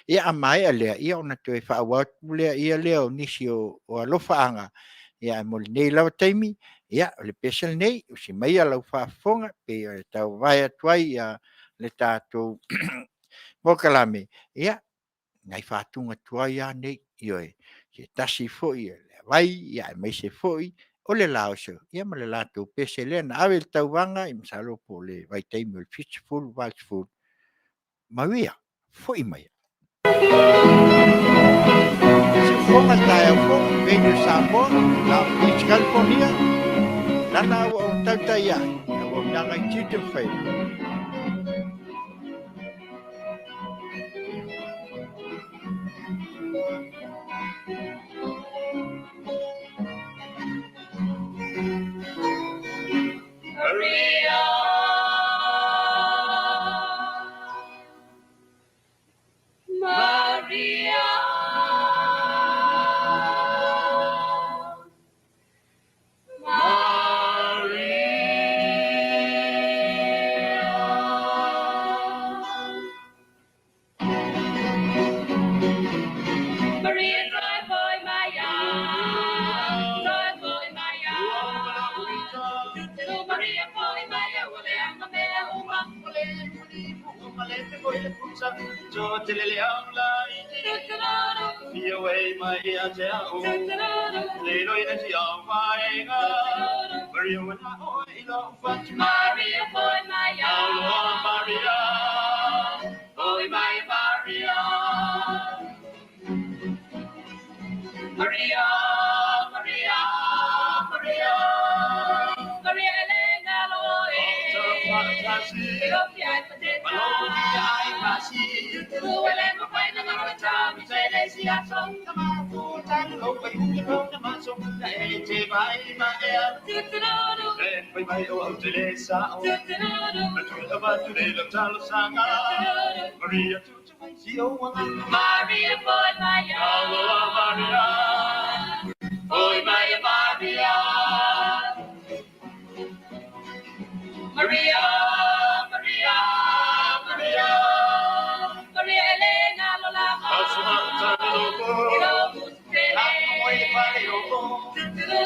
ia amaea lea ia ona toe faauau atu lea ia lea o nisi o alofaaga ia e molinei lava taimi ia o le pesa lenei o se maia lau faafofoga pe o tauvae atu ai ia le tatou mokalame ia ngai fatuga tuai ia nei ioe se tasi foʻi e le avai ia e maise foʻi o le laoso ia ma le latou pese lea na ave le tauvaga i masalo po le vaitaimi o le fisifulu valsifulu mauia foʻi mai se foga taeau foʻi radio samoa na o East California lana ua o Tautai ai auaunaga i Tiute ma Faiva Maria, Maria, Maria, drive by my yard, drive by my yard. Maria, boy, my yard, I'm a man, away my Lelo in the Alvaega, Maria, when Maria, boy, my yard, Maria, boy, my Maria, Maria, Maria, Maria, Maria, Elena, Maria, Maria, boy, my Maria, boy, my Maria, Maria, Maria, Maria, Maria Elena Lola,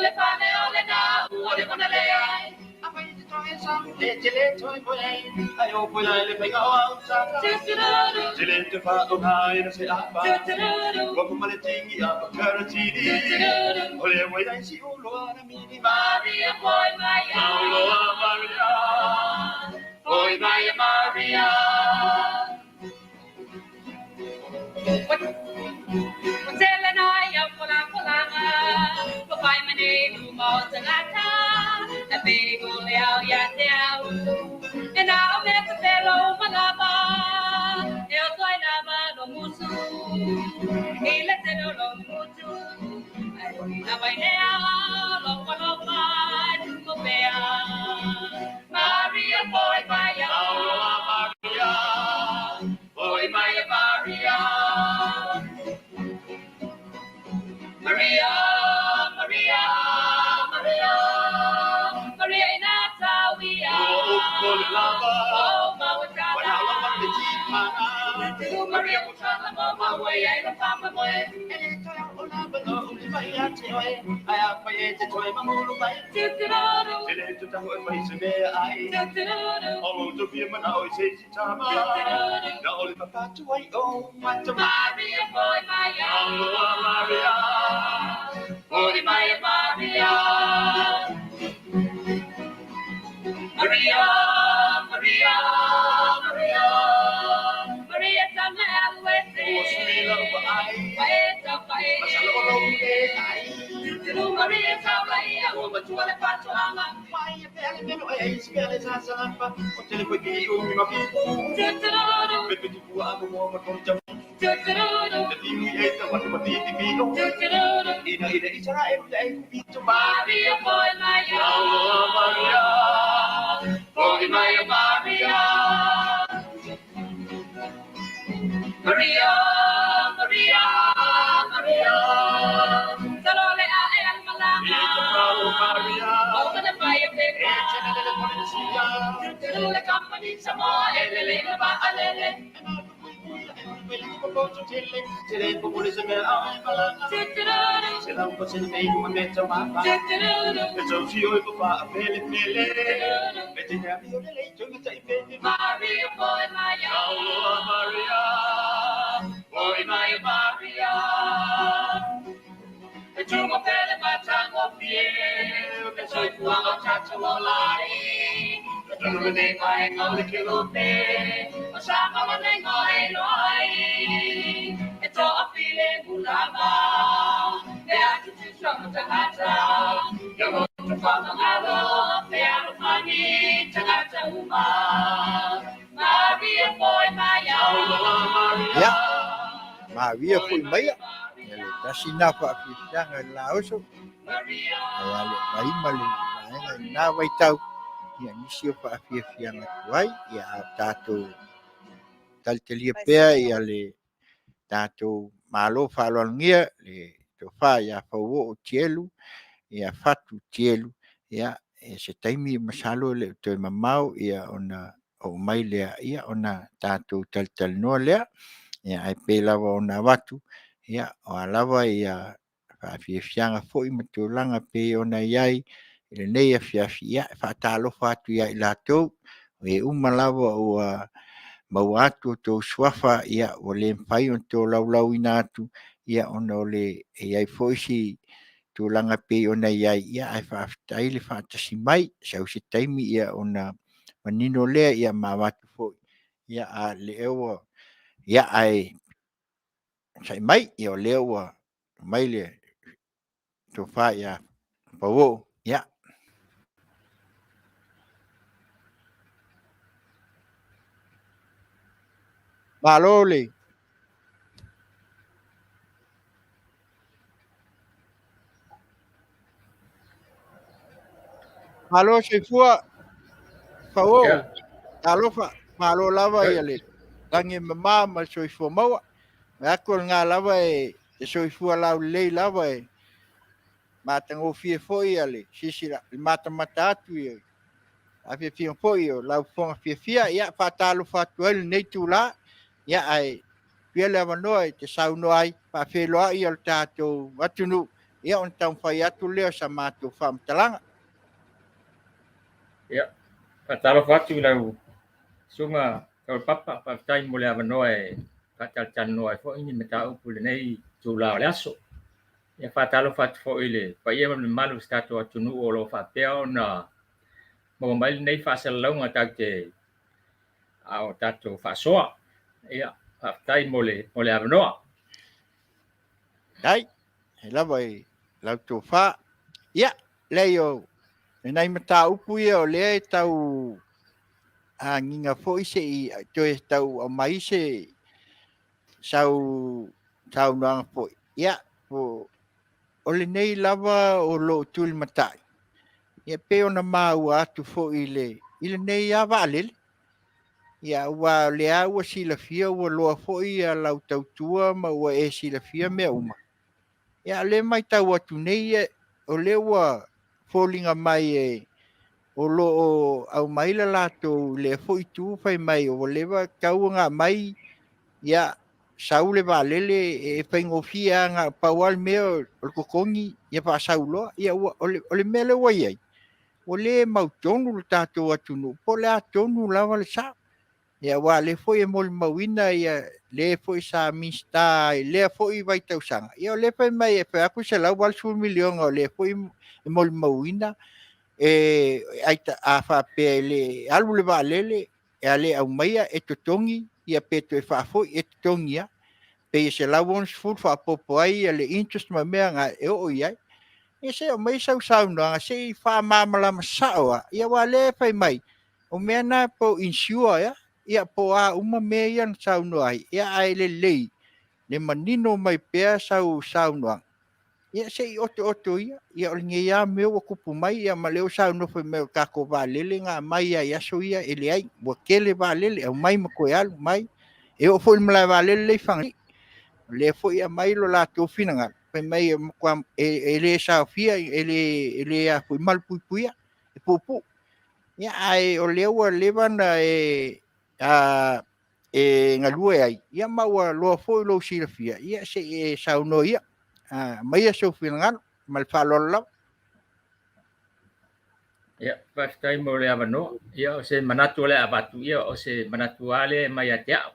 le pane olena, ole konalea. Maria, boy, Maria, boy, Maria. Selena, ya pola pola, papai mane du mo tangata, a big ole au ya teo, and I'll make a fellow malaba, el toy lava no musu, ele te no musu, I don't know by now, lopa, to bea, Maria, boy, Maria, boy, Maria, Maria, Maria, Maria, Maria Natawia. Oh, Mawatawa. Maria Mutana Mama Way, I the Papa Boy, Maria Boy, Maria, Boy, Maria, Maria, Maria, Maria, Maria, Tamel, Maria, Tautai, I will go to the Patuanga. Maria, boy, Maria, boy, Maria, Maria, Maria, Maria, Salole El Malama, over the fire, the company, some more, Maria, boy, Maria, Maria. The Juma Pele Batango Fiel, the Soifuanga Chatawalai, the Jumane Mai Molikilope, Osama Manengo Eloi, it's all a feeling Gulaba, the attitude from Tagata, the road to Famagalo, the Alfani, Tagata Uma, Maria Boy Maya, Ya, Maria foi meia. Ele Masina whaafianga la oso. Ale mai malu na vai tau. Ia nisi o whaafianga tuai. Ia a tātou talitelia pea. Ia le tātou malo whaalongia. Le to wha ia Fauoo o Tielu. Ia Fatu Tielu. Ia se taimi masalo le toi mamau. Ia ona o mai lea. Ia ona tātou talital noa lea. Ia ai pe lava ona watu. Ia o alawa ia whaafiafianga fo i matulanga pe ona iai ile nei afiafi ia whaatalofa atu ia i lātou o e umalawa o mau atu o tō suafa ia o le mwhai o tō laulau ina atu ia ona o le iai fo isi tūlanga pe ona iai ia ai whaafitai le whaatasi mai sau se taimi ia ona manino lea ia mawatu fo ia a le ewa ia ai sai mai ia o leo mai le to fa ia Fauoo ia malole malo se fua Fauoo alofa malo lava ia le tangi mama ma so fua mau ma ko nga lava e so fua lau le lava e matango fie foi ale sisira mata mata atu ia a fie foi o lau fonga fie ia fatalo fatuel nei tula ia ai pia le vanoi te sauno ai pa feloa ia o tatou atunu ia on tau fai atu leo sa matou famtalanga ia fatalo fatu lau sunga Taulapapa pa tai mo le avanoe fatal noe fo ini meta upu le nei tula le aso ia fatalo fatu fo ile pa ia me malu stato atunu o lo fateo na mo mai nei fasal longa takte au tato fasoa ia tai mo le avanoa dai lava i lau tō wha ia leo nei mata upu ia o lea e tau nginga fo ise i to e tau o mai se sau noanga fo ia o le nei lava o lo tuli matai ia pe ona mau atu fo ile nei ava alele ia ua lea ua silafia ua loa fo ia lau tautua ma ua e silafia mea uma ia le mai tau atu nei o le ua fōlinga mai e o lo au mai la lato le foi tu fai mai o lewa kau nga mai ia saule valele e faigofia ga pauale mea o le kokogi ia faasauloa ia ua o le mea le ua iai o lē mautonu le tatou atunuu po le a tonu lava le sao ia ua le foi e mo le mauina ia lē foi sa mista e lea foi vaitausaga ia o lē fai mai e fai aku se lau 8 milioga o lē foi e mo le mauina e aita a faapea e le alu le vaalele e a lē aumaia e totogi ia pe toe faafoʻi e totogi ia pe se lau 11 faapopo ai ia le interest ma mea ga e oo i ai ia se o mai sausaunoaga seʻi faamamalama saʻo a ia ua lē fai mai o mea na po insure ia po a uma mea ia na saunoa ai ia ae lelei le manino mai pea saunoaga ia seʻi oto ia o le geia mea ua kupu mai ia ma le o saunofa mea o kako valele ga mai ai aso ia e leai ua kele valele au mai ma koe alu mai e o foʻi le malae valele lei fagai le foʻi a mai lo latou finagalo fai mai e lē saofia e lē a foʻi ma le puipuia e puʻupuʻu ia ae o lea ua leva na e galua e ai ia ma ua loa foʻi lou silafia ia seʻi e saunoa ia maia soufinagalo ma le faaloalo lava ia pastai mo le avanoa ia o se manatu le avatu ia o se manatu ale mai ate ao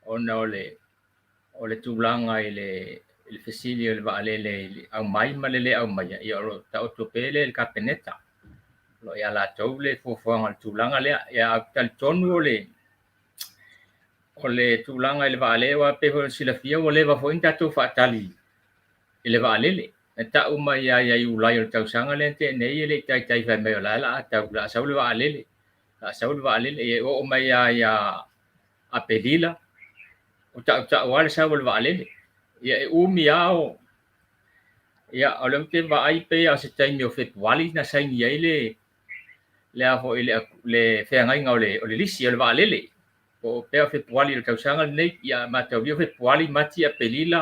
ona o le tulaga i le fesili o le vaalele au mai ma le au mai ia o taoto pele le kapeneta lo ia latou le fofoaga le tulaga lea ia talitonu o le tulaga i le vaale ua pe ho silafia ua leva foʻi tatou faatali i le vaalele e ta'u mai ia ulai o le tausaga le te'enei e le'i taitai fai mai o la atau la asau le va'alele e o'o mai ia a pelila o ta'uta'u a le sau o le va'alele ia e umi ao ia o le te va'ai pea o se taimi o fepuali na saini ai le a fo'i le feagaiga o le lisi o le va'alele o pea fepuali o le tausaga lenei ia mataulia fepuali mati a pelila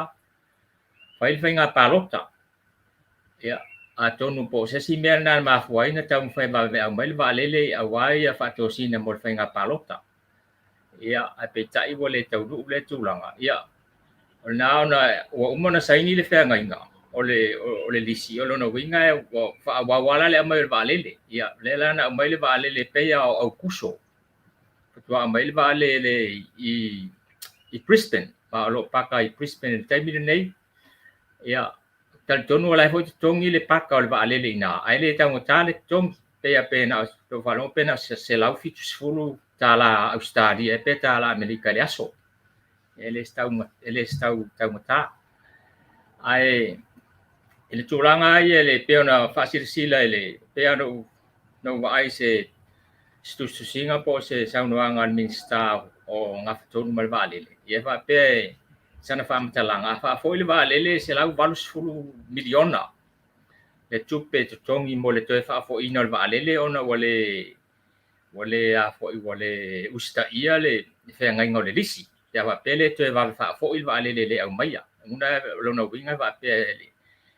fai le faiga palota ia a tonu po se si mea na mafuai na tau fai ma au mai le va'alele i auai a fa'atosina mo le faiga palota ia a peita'i ua le taunu'u le tulaga ia ona ona ua uma na saini le feagaiga o le lisi o lona uiga e ua fa'auauala le amai o le va'alele ia le lana au mai le va'alele pei au kuso fatua mai le va'alele i Brisbane ma o lo paka i Brisbane le taimi lenei ia talitonu o lai foi totongi le paka o le va'alele ina ai le taugatā le totongi pea pena o fa'alogo pena se lau fitu sefulu tala Australia pe tala Amerika le aso e le taugatā ae i le tulaga ai e le pea ona fa'asilasila e le pea nou va'ai se tusiga po se saunoaga le minista o gafatonu ma le va'alele ia fa'apea e sana fa'amatalaga fa'afo'i le va'alele se lau 80 miliona le tupe totogi mo le toe fa'afo'ina o le va'alele ona ua le a fo'i ua le usita'ia le feagaiga o le lisi ia fa'apea le toe vave fa'afo'i le va'alele le aumaia una lona uiga fa'apea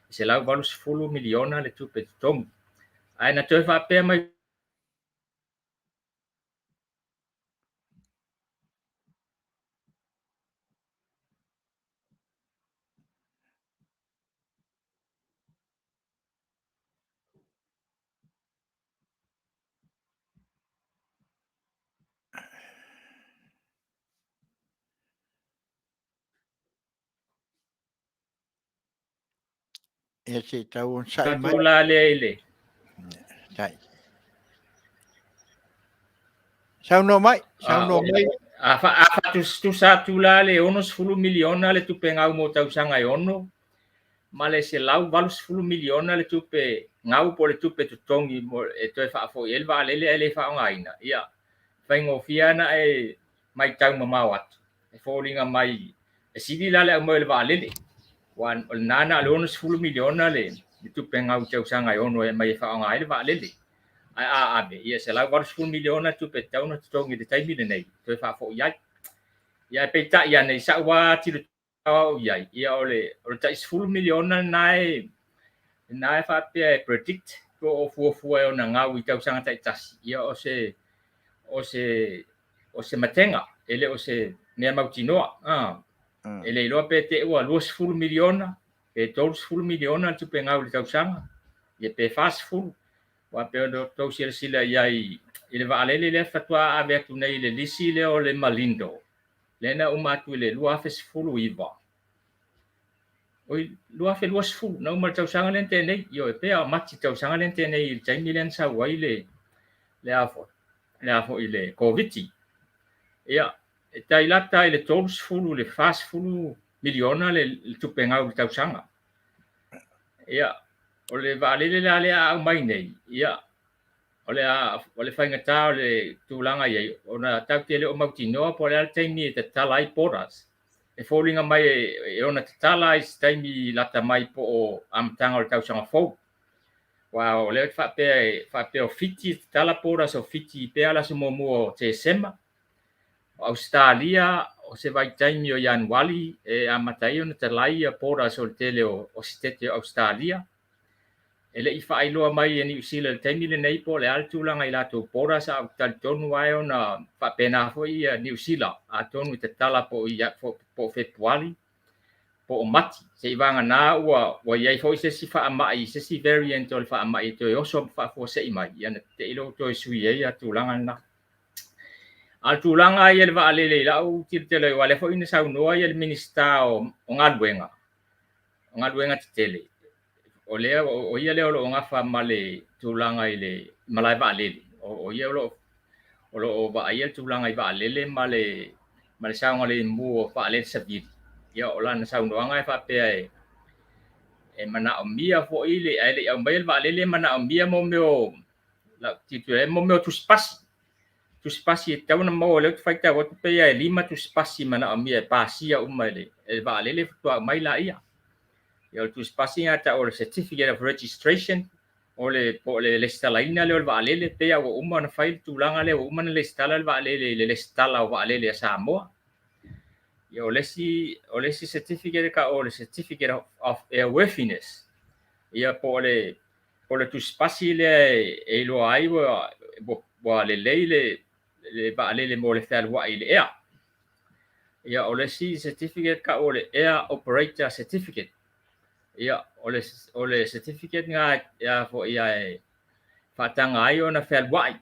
se lau 80 miliona le tupe totogi ae na toe fa'apea mai ia se tau on sa'i mai tula le ile sa'i saunoa mai a tu satu la le ono 10 miliona le tupe ngau mo tausaga e ono ma le se lau 80 miliona le tupe ngau po le tupe totogi mo e toe fa'afo'i ai le va'alele ai le fa'aogāina ia faigofia na e mai tau mamao atu e foliga mai e sili la le aumai le va'alele ua o le nana le ono 10 miliona le tupe ngau tausaga e ono e mai e fa'aogā ai le va'alele ai ave ia se lau 80 miliona tupe tauna totogi le taimi lenei toe fa'afo'i ai ia peita'i ana i sa'ua tilo au iai ia o le ta'i 10 miliona nae fa'apea e predict ko o fuafua e ona ngau i tausaga ta'itasi ia o se matenga ele o se ne mautinoa ele loa pe te ua 20 miliona pe 30 miliona tu pe ngau le tausanga ia pe fast food wa pe do tau sila iai ile va ale le fatua ave tu nei le lisi le o le malindo lena uma tu le lua fes fulu iva oi lua fe luas fu na uma tausanga le te nei yo pe a mati tausanga le te nei tai milen sa wai le afo ile covid ia tai lata ile tolus fulu le fast fulu miliona le tu pe ngau tausanga ia o le va ale le ale a mai nei ia o le whainga tau le tūlanga iei, o na tau te le o mautinoa po le al taimi te talai poras. E fōringa mai e ona te talai si taimi lata mai po o amtanga o le tausanga fōu. Wa o le whape o fiti te tala poras o fiti pe ala su momu o te sema. O Australia o se vai taimi o Januari e amatai o na talai a poras o le tele o sitete o Australia. Ele I whaailoa mai e New Zealand taimi le nei po le altulanga I lato pora sa au tali tonu ai o na whapena hoi a New Zealand a tonu te tala po po Februari po o mati se iwanga na ua iai hoi se si whaamai se si variant o le whaamai to e oso whaafua se imai iana te ilo to e sui e a tulanga na altulanga I le waalele lau tiri le wale hoi na sau noa I le minista o ngaluenga te tele o lea o ia leo lo ngafa male tulanga I le malai va lele o ia lo o va ia tulanga I va lele male saunga le mu va lele sabiri ia o lana saunga nga fa pe e mana o mia fo ile ai au mai va lele mana o mia mo meo la Tiute mo meo tu spasi tau na mo le fai ta o pe ia lima tu spasi mana o mia pasia umale e va lele tu mai la ia ia tu spasi ata o certificate of registration o le po le stalaina le va lele pe o uma na fai tulanga le uma na le stala va lele le stala o va lele sa mo ia o lesi certificate ka o le certificate of airworthiness ia po le tu spasi le e lo ai wa le va lele mo le fal wa ile ia o lesi certificate ka o le air operator certificate ia o le certificate nga ia fo ia fatanga ai ona fel wai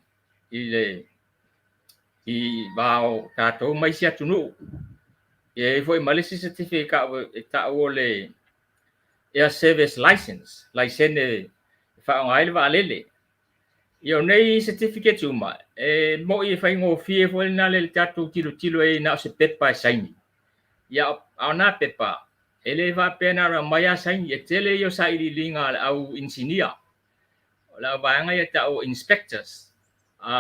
I bao tato mai sia tunu e foi malisi certificate ka o le air service license fa ngai le valele ia nei certificate uma e mo I fai ngo fie fo na le tato tilo e na se pepa saini ia ana pepa ele va pena ra maya sain e tele yo sai linga au engineer la vanga ya ta o inspectors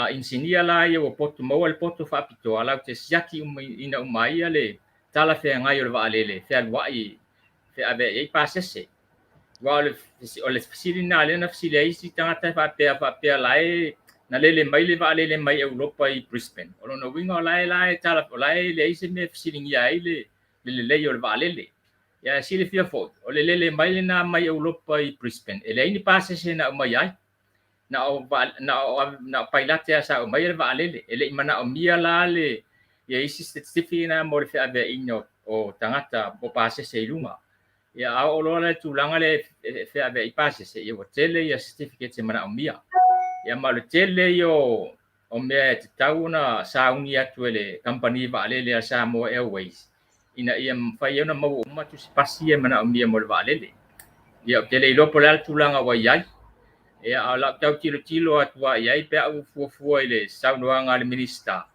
engineer la yo poto mo el poto fa pito ala te siaki ina umai ale tala fe nga yo va lele fe wai fe ave e pasese wa le fasili na le na fasili ai si tanga fa pe lai na lele mai le va lele mai Europa I Brisbane ono no winga lai tala lai le isi me fasili ia le yo va lele ya sile fia fo o le lele mai le na mai Europa I Brisbane ele ini pase se na mai ai na pailate sa mai le va lele ele mana o mia la le ya isi certificate na mo le fia be ino o tangata po pase se lunga ya o lo le tulanga le fia be I pase se yo tele ya certificate se mana o mia ya ma le tele yo o me te tauna sa unia tuele company va lele sa mo airways ina ia fai ona mau uma tu spasi mana o mia mo va lele ia tele lo pola tulanga wa iai ia ala tau tilo atua iai pe au fu ile saunoanga le minista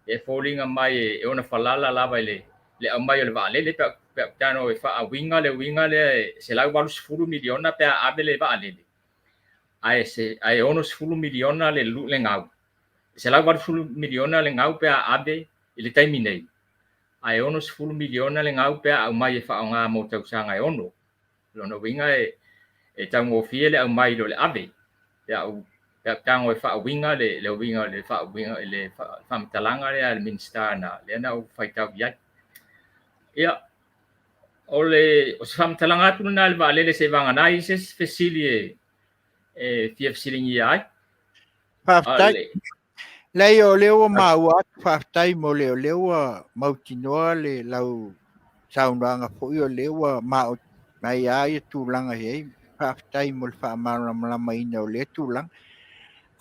e fallinga mai e ona falala lava ile le au mai le va lele pe tano e fa winga le se la valu 10 miliona pe abele va lele ai ono 10 miliona le ngau se la valu 10 miliona le ngau pe abe ile taimi nei ai ono 10 miliona le ngau pe au mai fa nga mo tau sanga e ono lo no winga e tango fiele au mai lo le ave ya u tango fa winga le fa winga le fa mtalanga le minsta na le na u fai tau ya ole o fa mtalanga tu na le vale le se vanga nai se facili e fia facili ai Paftai Lei o leo maua whaftai mo leo mautinoa le lau saunanga po i o leo mai ai tūlanga hei whaftai mo le whaamara ina o le tūlanga.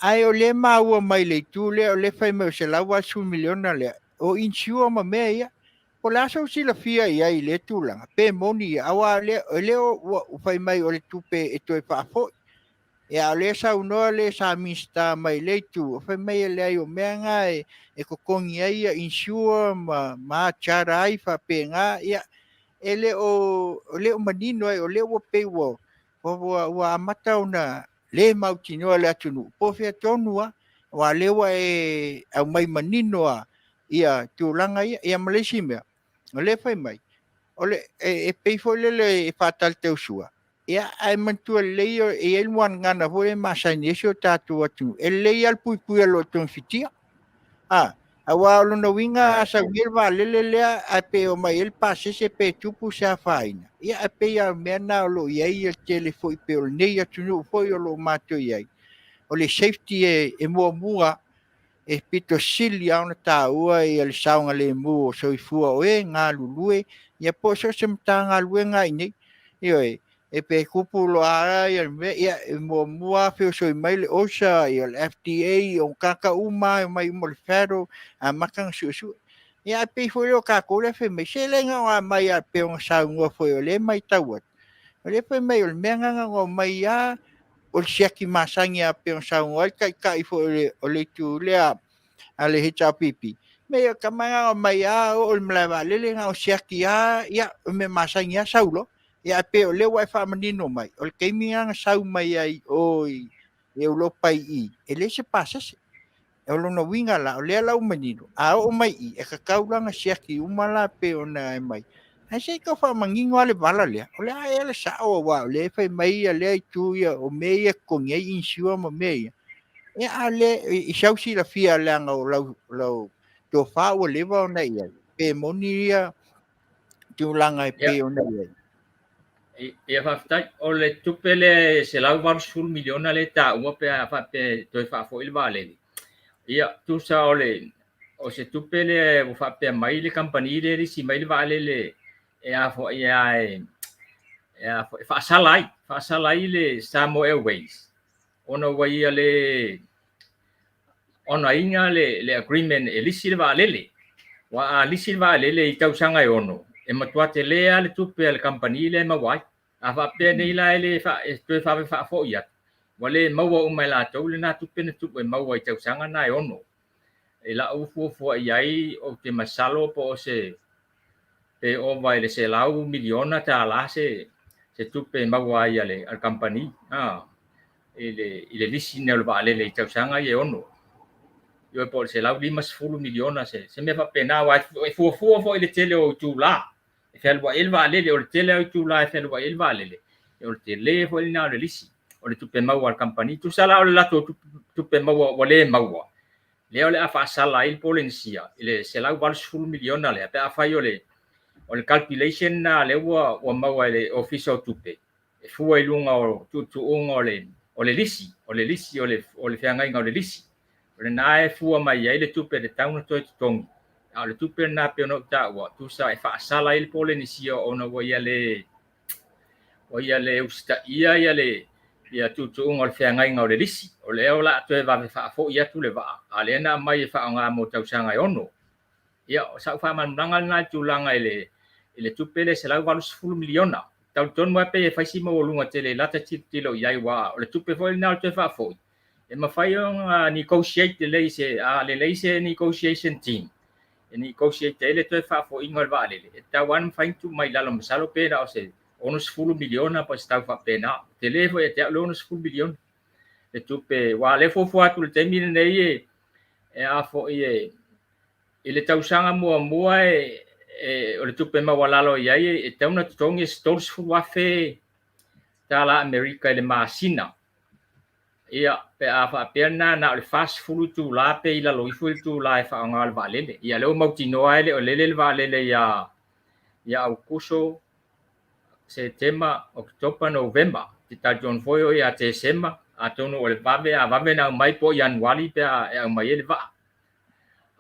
Ai o le maua mai le tūle o le whai mau se lau asu miliona le o insiua ma mea ia. O le asa usila fia ia i le tūlanga. Pe moni awa leo whai mai o le tupe e toi whaafoi. Ya le sa uno le sa mista mai le tu fa mai le ai o menga e ko kongi ai insure ma chara ai fa penga ya ele o le o manino o le o pe wo wa mata una le mautino le atunu po fe tonua wa le wa e au mai manino ia tu langa ia malesime le fa mai ole e pe fo le fatal te usua ia ai mantua leio e el wan ngana ho e masani so tatu atu e lei al pui lo ton fitia awa lo no winga asa girva le a pe o mai el passe se pe tupu sa faina ia a pe ia mena lo ia il telefo i pe o nei atu no foi o lo mato ia o le safety e mo mua e pito sili au na taua i al saunga le mu o soifua o e ngā lulue ia po so se mta ngā lue ngā ini e pe kupu lo ara i al me ia e mo mua feo so i mai le osa i al FDA o kaka uma i mai mo le fero a makang susu ia pe foi o kako le fe me se le ngā mai a pe o saunga foi o le mai tauat o le fe mai o le mea ngā mai a o le siaki masangi a pe o saunga kai foi o le tu lea ale hita pipi me kamanga mai a o mlava lele nga o siaki a ia me masangi a saulo ia pe o le wifi manino mai o ke minga sau mai ai oi e lo pai i ele se pasa se e lo no winga la o le la manino a o mai i e ka kaulanga siaki umala pe ona mai ai se ko fa mangingo ale bala le o le a ele sa o wa le fa mai le tu ia o me ko ngai insua mo me e ale i sausi la fia langa o lau to fa o leva o nei pe monia tu langa pe o nei ia whaftai o le tupele se lau varsful miliona le ta ua pe a whape toi whafo il vale ia tu sa o se tupele o whape mai le kampani le risi mai le vale le e a fo ia e a fo whaasalai le Samo Airways ona wai le ona inga le agreement e lisi le vale wa a lisi le vale le i tausanga e ono e matua te lea le tupe al company le mawai a fa pe nei la le fa e to fa fo ia wale mawa o mai la to le na tupe na tupe mawa i tau sanga na e ono e la u fu ai o te masalo po se e o vai le se lau miliona ta la se tupe mawa ia le al company ile lisi ne le vale le tau sanga e ono yo po se lau 5 miliona se me fa pena wa fu fo ile tele o tu la fel wa el vale le o tele o tu la fel wa el vale le o tele fo ina le lisi o le tupe mau al company tu sala o la tupe mau wa le mau le o le afa sala il polencia ile se lau val 5 miliona le pa fa yo le o le calculation na le wa mau le official tupe e fu ai lunga o tu o le lisi o le fianga o le lisi le nae fua mai ai le tupe le tauna toi tongi a le tupe na pe no ta wa tu sa e fa sala il pole ni sia ona wa ia le usta ia le ia tu ngol fe ngai ngol le lisi o le ola to va fa fo ia tu le va ale na mai fa nga mo tau sanga ono ia sa fa man nangal na tu langa ile tupe le se la va 10 miliona tau ton mo pe fa si mo lunga tele la ta ti lo ia wa le tupe fo na to fa fo e mawhai o negotiate le se negotiation team e negotiate ele toi whafo ingoa vale e tau anu whaintu mai lalo masalo pēna o se onus 10 miliona pa se tau whapena te lefo e te au onus 10 miliona e tupe wa le fofo atu le temine nei e a fo i le tausanga mua o le tupe mawalalo iai e tauna tutongi e stores fu wafe tala Amerika le Masina ia pe a fa perna na le fast food tu la pe ila lo fu tu la fa ngal valele ia lo mau tino ai le le valele ia au kuso September October November kita John Foyo ia Desember atau no le vabe a vabe na mai po Januari pe a mai le va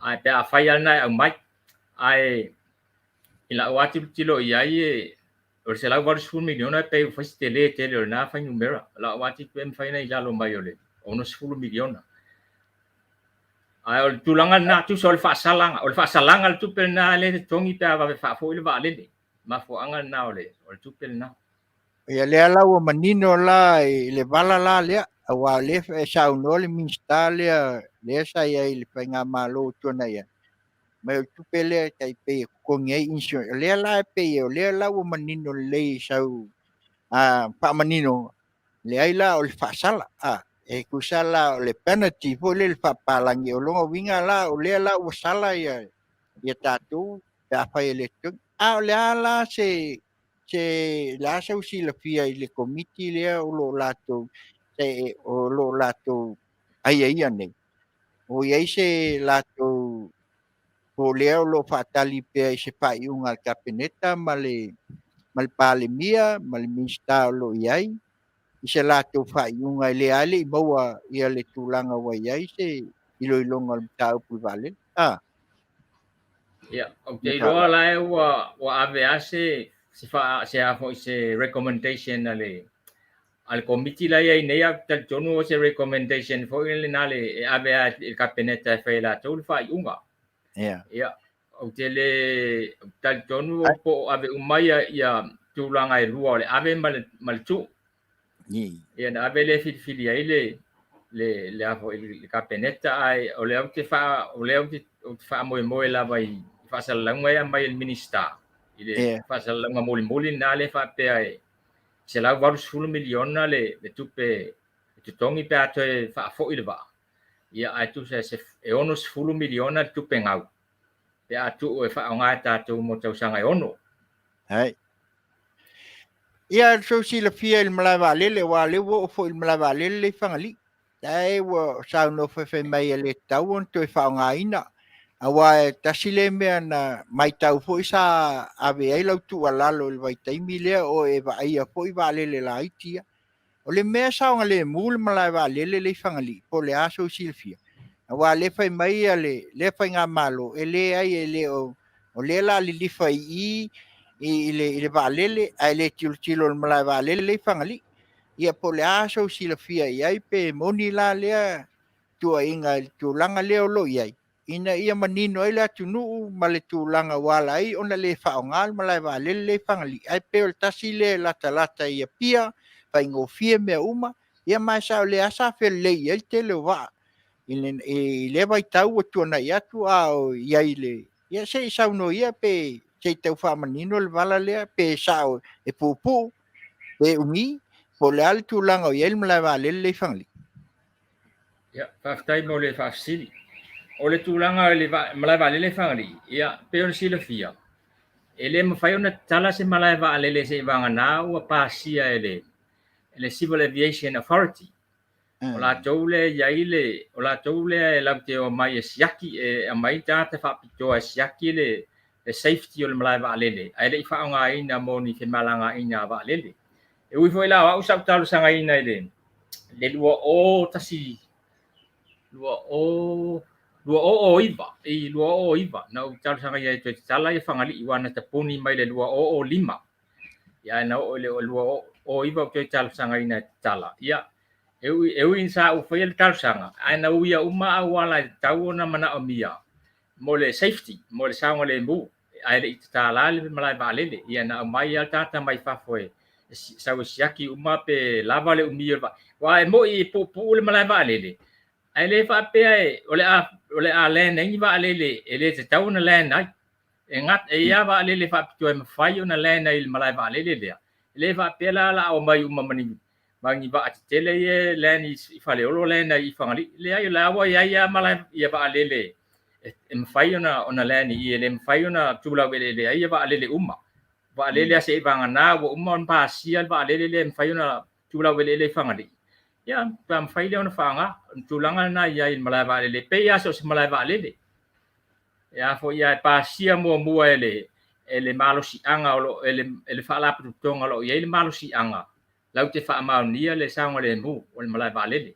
ai pe a fai ana au mai ai ila wati tilo iai o se la var sul miliona pe fai tele na fai numero la wati pe fai na ila lo mai ole ono 10 miliona ai o tulanga na tu sol fa salanga tu pe na le tongi pe va fa fo ile va le ma fo anga na ole o tu pe na ia le ala ua manino la i le vala la lea aua le e saunoa le minista lea sa ia i le faiga malo tuana ia mai o tupe lea taipei e kokogi ai insurance o lea la e pei o lea la ua manino lelei sau faamanino leai la o le faasala e kusala o le penalty foi le faapalagi o loga uiga la o lea la ua sala ia tatou pe a fai le togi o lea la se la sau silafia i le komiti lea o lo latou o lo latou aiaia nei o iai se latou po lea o lo faatali pea i se faaiʻuga le kapeneta ma le palemia ma le minista o lo iai i se latou faaiʻuga i lea leʻi maua ia le tulaga ua iai se iloiloga o le mataupu i vaalele ya okay lo la wa ave ase se a fo se recommendation al committee la ia nei a tal tonu se recommendation fo le nale ave il capeneta fa la tul fa iunga ya o tele tal tonu po ave umaya ya tulanga i lua le ave mal tu ya na ave le filia ile le avo il capeneta ai o le fa mo la vai fasalanga ia mai il minista ile fasalanga moli na le fa pe ai se la varu 10 miliona le tupe tongi pe ato fa fo ile va ia ai tu se e ono 10 miliona tupe ngau pe atu e fa nga ta tu mo tau sanga ono ai ia so si la fia il malava lele wa le wo fo il malava lele fangali dai wo sa no fe mai le tau on to fa nga ina awa tasile me na mai tau fo isa ave ai lo tu ala lo vai tai mile o e va ai fo i va lele la itia o le me sa nga le mul malava lele le fangali po le aso silfia awa le fai mai le fai nga malo ele ai ele o le la li fai i le valele ai le tilo mala valele fangali ia po le aso silafia iai pe moni la lea tua inga tulanga leo lo iai ina ia manino ai la tunu ma le tulanga wala ai ona le faongal mala valele fangali ai pe o tasi le lata ia pia fa ingofie me uma ia mai sa le asa fe le iai te le wa le vai tau tuana ia tu ao iai le ia se sa no ia pe se tau fa manino le vala lea pe sao e pupu pe ungi po le al tulanga ia le mala vale le fangali ya fa tai mo le fa sili o le tulanga le mala vale le fangali ia pe on sila fia ele ma fai ona tala se mala vale le se vanga na o pasia ele civil aviation authority o la toule ya ile o la toule la te o mai siaki e mai ta te fa pito siaki le safety o le mala vale le ai le fa nga ina mo ni ke malanga ina vale le e ui foi la wa usap talu sanga ina ile le lua o tasi lua o iva na talu sanga ia te tala ia fangali iwana te puni mai le lua o lima ya na o le lua o iva ke talu sanga ina tala ia eu insa u foi el talu sanga ana uia uma awala tau na mana o mia mo le safety mo le sanga le mu ai le tala le malai valele ia na mai al tata mai fa foi sa siaki uma pe lava le umia wa mo i pu le malai valele ai le fa pe ai o le a le nei valele ele te tau na le nai e ngat e ia valele fa tu e fai ona le nei le malai valele le fa pe la o mai uma mani mangi va tele ye le ni fa le o le nei fangali le ai la wa ia malai ia valele e fai ona le ni le fai ona tula vele le ai valele uma va lele se vanga na wo umon pa sia va lele fai ona tula vele le fangadi ya pam fai le ona fanga tulanga na ya in mala va lele pe ya so se mala va lele ya fo ya pa sia mo ele malo si anga o ele fa la pu tonga lo ya ele malo si anga lau te fa ma nia le sanga le mu o mala va lele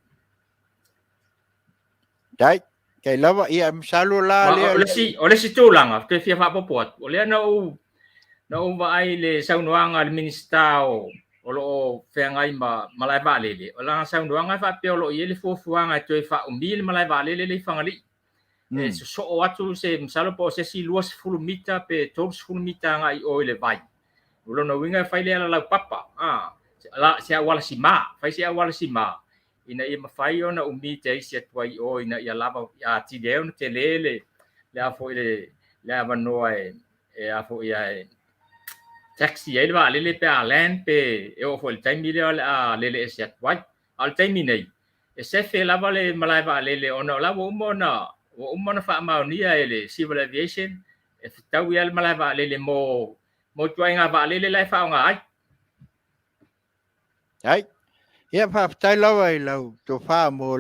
dai Kai lava ia msalo la le. Ole si tulanga te fia fa popot. Ole na o vai le saunoanga le ministao o lo whengai malai vālele. O langa saunoanga fa pe o lo i le fuafuanga toi fa umbil malai vālele le whangali. E so o atu se msalo po se si luas fulumita pe tos fulumita ngai o le vai. Ulo na winga fai le ala lau papa. La se awala si ma. Fai se awala si ma. Ina ia mawhai o na umi te isi atuai o ina ia lava a ti leo na te lele. Le afo i le avanoa e afo i a taxi ai va lele pe alen pe e o fo le taimi le a lele isi atuai. Al taimi nei. E se fe lava le malai va lele ona lava umona wha amaunia e le civil aviation. E fitau ia le malai va lele mo tuai ngā va lele lai wha o ngā ai. Ai. Ia whaafitai lawa i lau tō whaa mō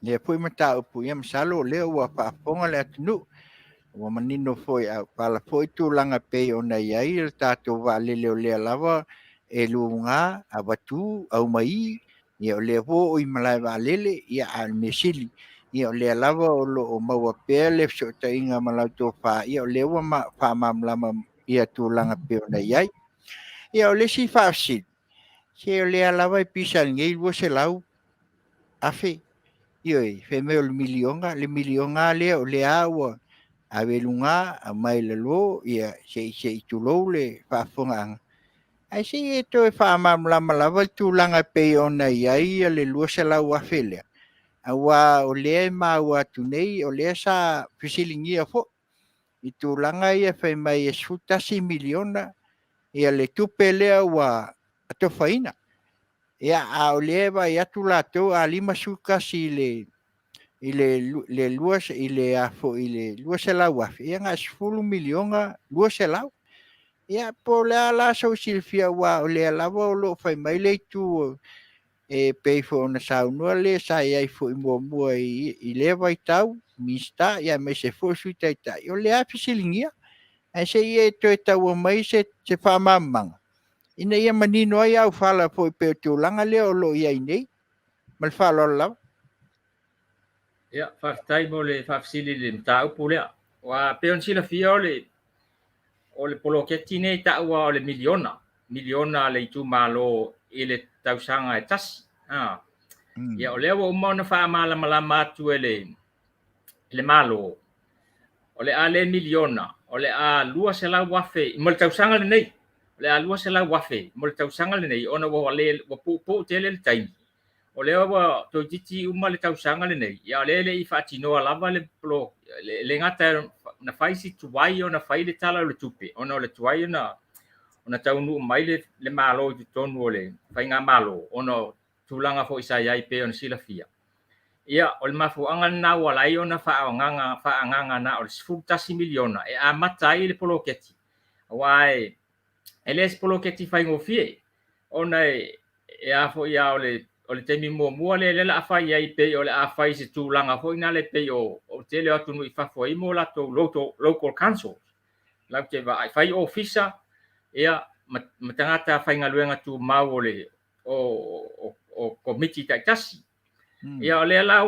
le pui mata upu ia msalo leo ua whaafonga le atunu. Ua manino foi au pala foi tūlanga pei o nei ai le tātou wā lele o lea lawa e luunga a watu au mai ia o lea wo o i malai wā lele ia al mesili. Ia o lea lawa o lo o maua pēr le fso ta inga malau tō whaa ia o lea ua whaa mamlama ia tūlanga pei o nei ai. Ia o le si whaafsili. Se o lea lawa i pisa ngei lua se lau afe. Ioi, fe meo le milionga lea o lea ua a velunga a mai le lo ia se i tulou le whaafonga anga. Ai se e to e whaamamlama lawa i tūlanga pei ona iai le lua se lau afe lea. Awa o lea ma ua tunei o lea sa fisilingia fo. I tūlanga ia whai mai e sutasi miliona ia le tupe lea ua ato whaina. Ia a o lea wa i atu lātou a lima sukasi le lua se i le afo i le lua se lau afe. Ia ngā 10 milionga lua se lau. Ia po lea la sau silfia wa o lea lawa o lo whai mai le tu e peifo o na saunua le sa iai fo i mua i lewa i tau mista ia me se fo sui taitai. O lea fisilingia. Ai se ia to e tau o mai se whamamanga. Ina ia manino ai au whala po i peo tūlanga lea o lo ia nei. Mal whala o lau. Ia, whaftai mo le whafsili le mta upu lea. Wa peon sila fia o le poloketi nei ta ua o le miliona le itu malo i le tausanga e tasi. Ia o lea wa umona wha malama atu e le malo. O le a le miliona. O le a lua se lau wafe. Mo le tausanga le nei. O le a lua se lau wafe. Mo le tausanga le nei. Ona wa po te le taimi. O lea wa to jiti uma le tausanga le nei. Ia o le i whaatinoa lava le polo. Le ngata na whaisi tuwai o na whai le tala o le tupe. Ona o le tuwai o na taunu mai le malo i tonu o le whai ngā malo. Ona tūlanga fo isa iai pe o na sila fia. Ia o le mafuanga na walai o na whaanganga na o le 10 miliona. E a matai le poloketi. Wai e le poloketi whai ngofie. Ona e a fo ia o le temi mua le la afai ai pe o le afai se tūlanga fo ina le pe o tele atu nui whafo i mo la to local council. Lau te whai ofisa ia matangata whai ngaluenga tu mau o le o komiti taitasi. Ia o le la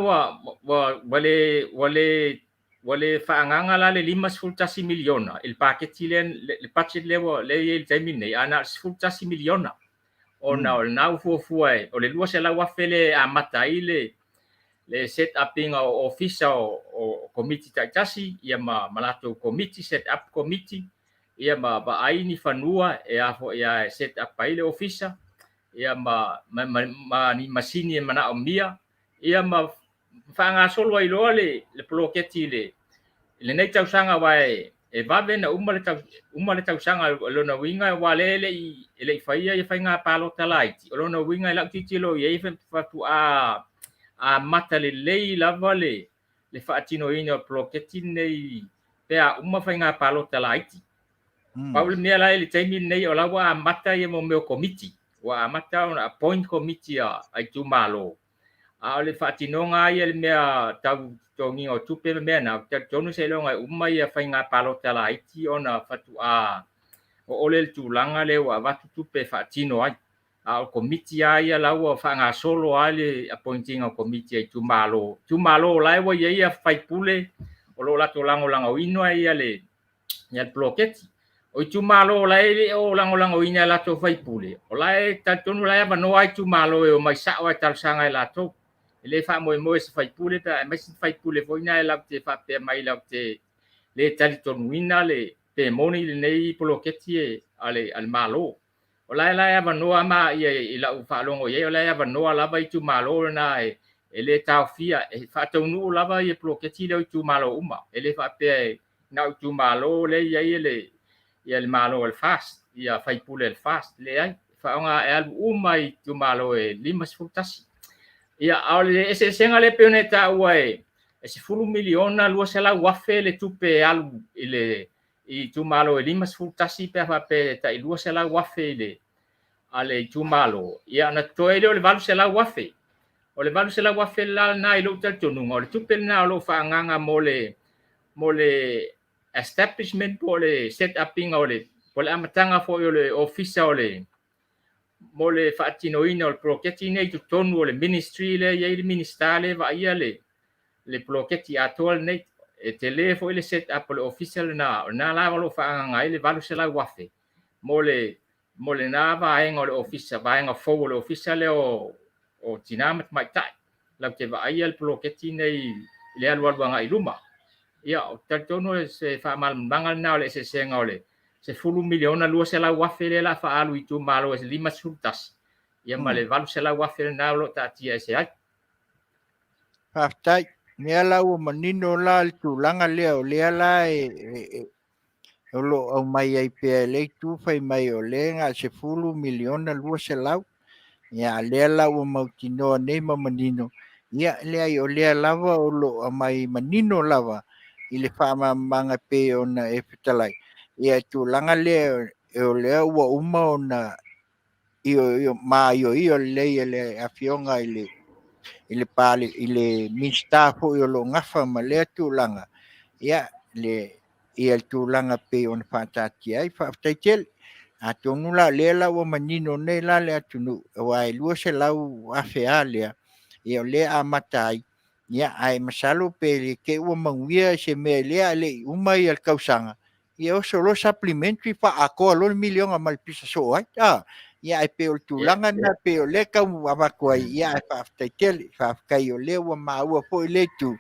wale whaanganga la le 5 miliona. Il paketi le budget le il temi nei ana 10 miliona. Ona o nau fuafua o le lua se lau afele a matai le set upping o ofisa o committee taitasi ia malato committee set up committee ia ba aini fanua e afo ia set up ai le ofisa ia ni masini mana o mia ia fanga solo ai lo le poloketi le nei tausanga wae e vave na uma le tausanga lona winga wale le faia ia fainga palo talaiti lona winga la titilo ia fatu a mata le lava le fatino ina poloketi nei pe a uma fainga palo talaiti Paul mea la le taimi nei o lawa mata ia mo meu committee wa mata ona point committee ai tu malo a le fatinonga ia le mea tau tongi o tupe mea na tonu se longa uma ia fainga palo talaiti ona fatu o ole tulanga le wa watu tupe fatino ai a komiti ia lau fa nga solo ale appointing o komiti ai tumalo lai wa ia fai pule o lo la to lango ino ia le ia bloketi o tumalo lai o lango ina la to fai pule o lai ta tonu lai ba no ai tumalo e o mai sa wa tal sanga la to le fa mo se fai pule ta mai se fai pule foi na la te fa pe mai la te le tali tonu ina le pe moni le nei bloketi ale al malo o lai manoa ma ia i la fa longo ia lai manoa lava i tu malo na e le tafia e fa tonu lava i bloketi le tu malo uma ele fa pe na tu malo le ia le malo el fast ia fai pule el fast le ai fa nga el uma i tu malo e limas futas ia ale ese senga le peoneta uai ese fulu miliona lua sela wafe le tupe alu ile i tu malo e limas futasi pe fa pe ta i lua sela wafe le ale tu malo ia na toele o le valu sela wafe o le valu sela wafe la na i lo tel tonu o le tupe na lo fa nganga mo le establishment po le set uping o le amatanga fo o le office o le mo le fa tino ina o proketi nei tu tonu o le ministry le ia le ministale va ia le proketi atol nei e telefo ile set up le official na la lo fa nganga le valu sela wafe mo le na va en o le office va en o fo le official o tinamat mai tai la ke va ia le proketi nei le alwa nga iluma ia o tatono se fa mal mangal na le se senga ole se fulu miliona lua se la wafe le la fa alu i tu malo e lima sultas ia ma le valu se la wafe na lo ta tia se ai Haftai, mea lau manino la tu langa leo lea la o lo au mai ai pea le tu fai mai o lenga se fulu miliona lua se lau ia lea lau mautinoa nei ma manino ia lea i o lea lava o lo a mai manino lava i le wha manga pe o na e fitalai ia tu langa lea e o lea ua uma o na io ma io lei le afionga ile pale ile minsta fo yo lo ngafa ma le tulanga ya le ia tulanga pe on fatati ai fa taitel a tonu la le la o manino ne la le tunu wa lu se la u afe ale ia le a matai ya ai masalo pe ke o manguia se me le uma ia kausanga ia o solo supplementary fa a ko lo milion a mal pisa so ai ia e pe o tulanga na pe o le ka wa ko ia fa taitel fa kai o le o ma o po le tu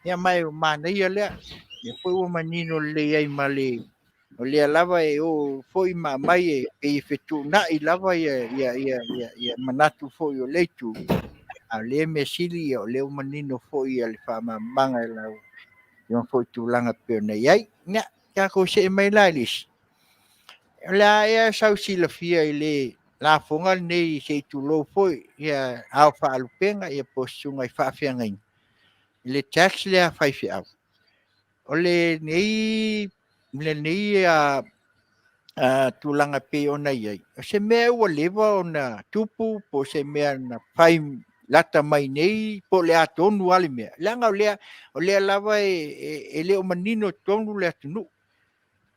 ia mai o mana ia le ia po o manino le ai male o le lava e o foi ma mai e fetu na i lava ia manatu foi o le tu a le mesili o le o manino foi al fa manga la yo foi tulanga pe na ia na ka ko se mai la lis la ia sau si la fia ile la fonga nei se tu lo foi ia au fa alupenga ia posunga fa fianga ile tax le fa fia ole nei tulanga pe ona ia se me o leva ona tupu po se me na fai lata mai nei po le atonu ale me langa o le lava e le o manino tonu le atunu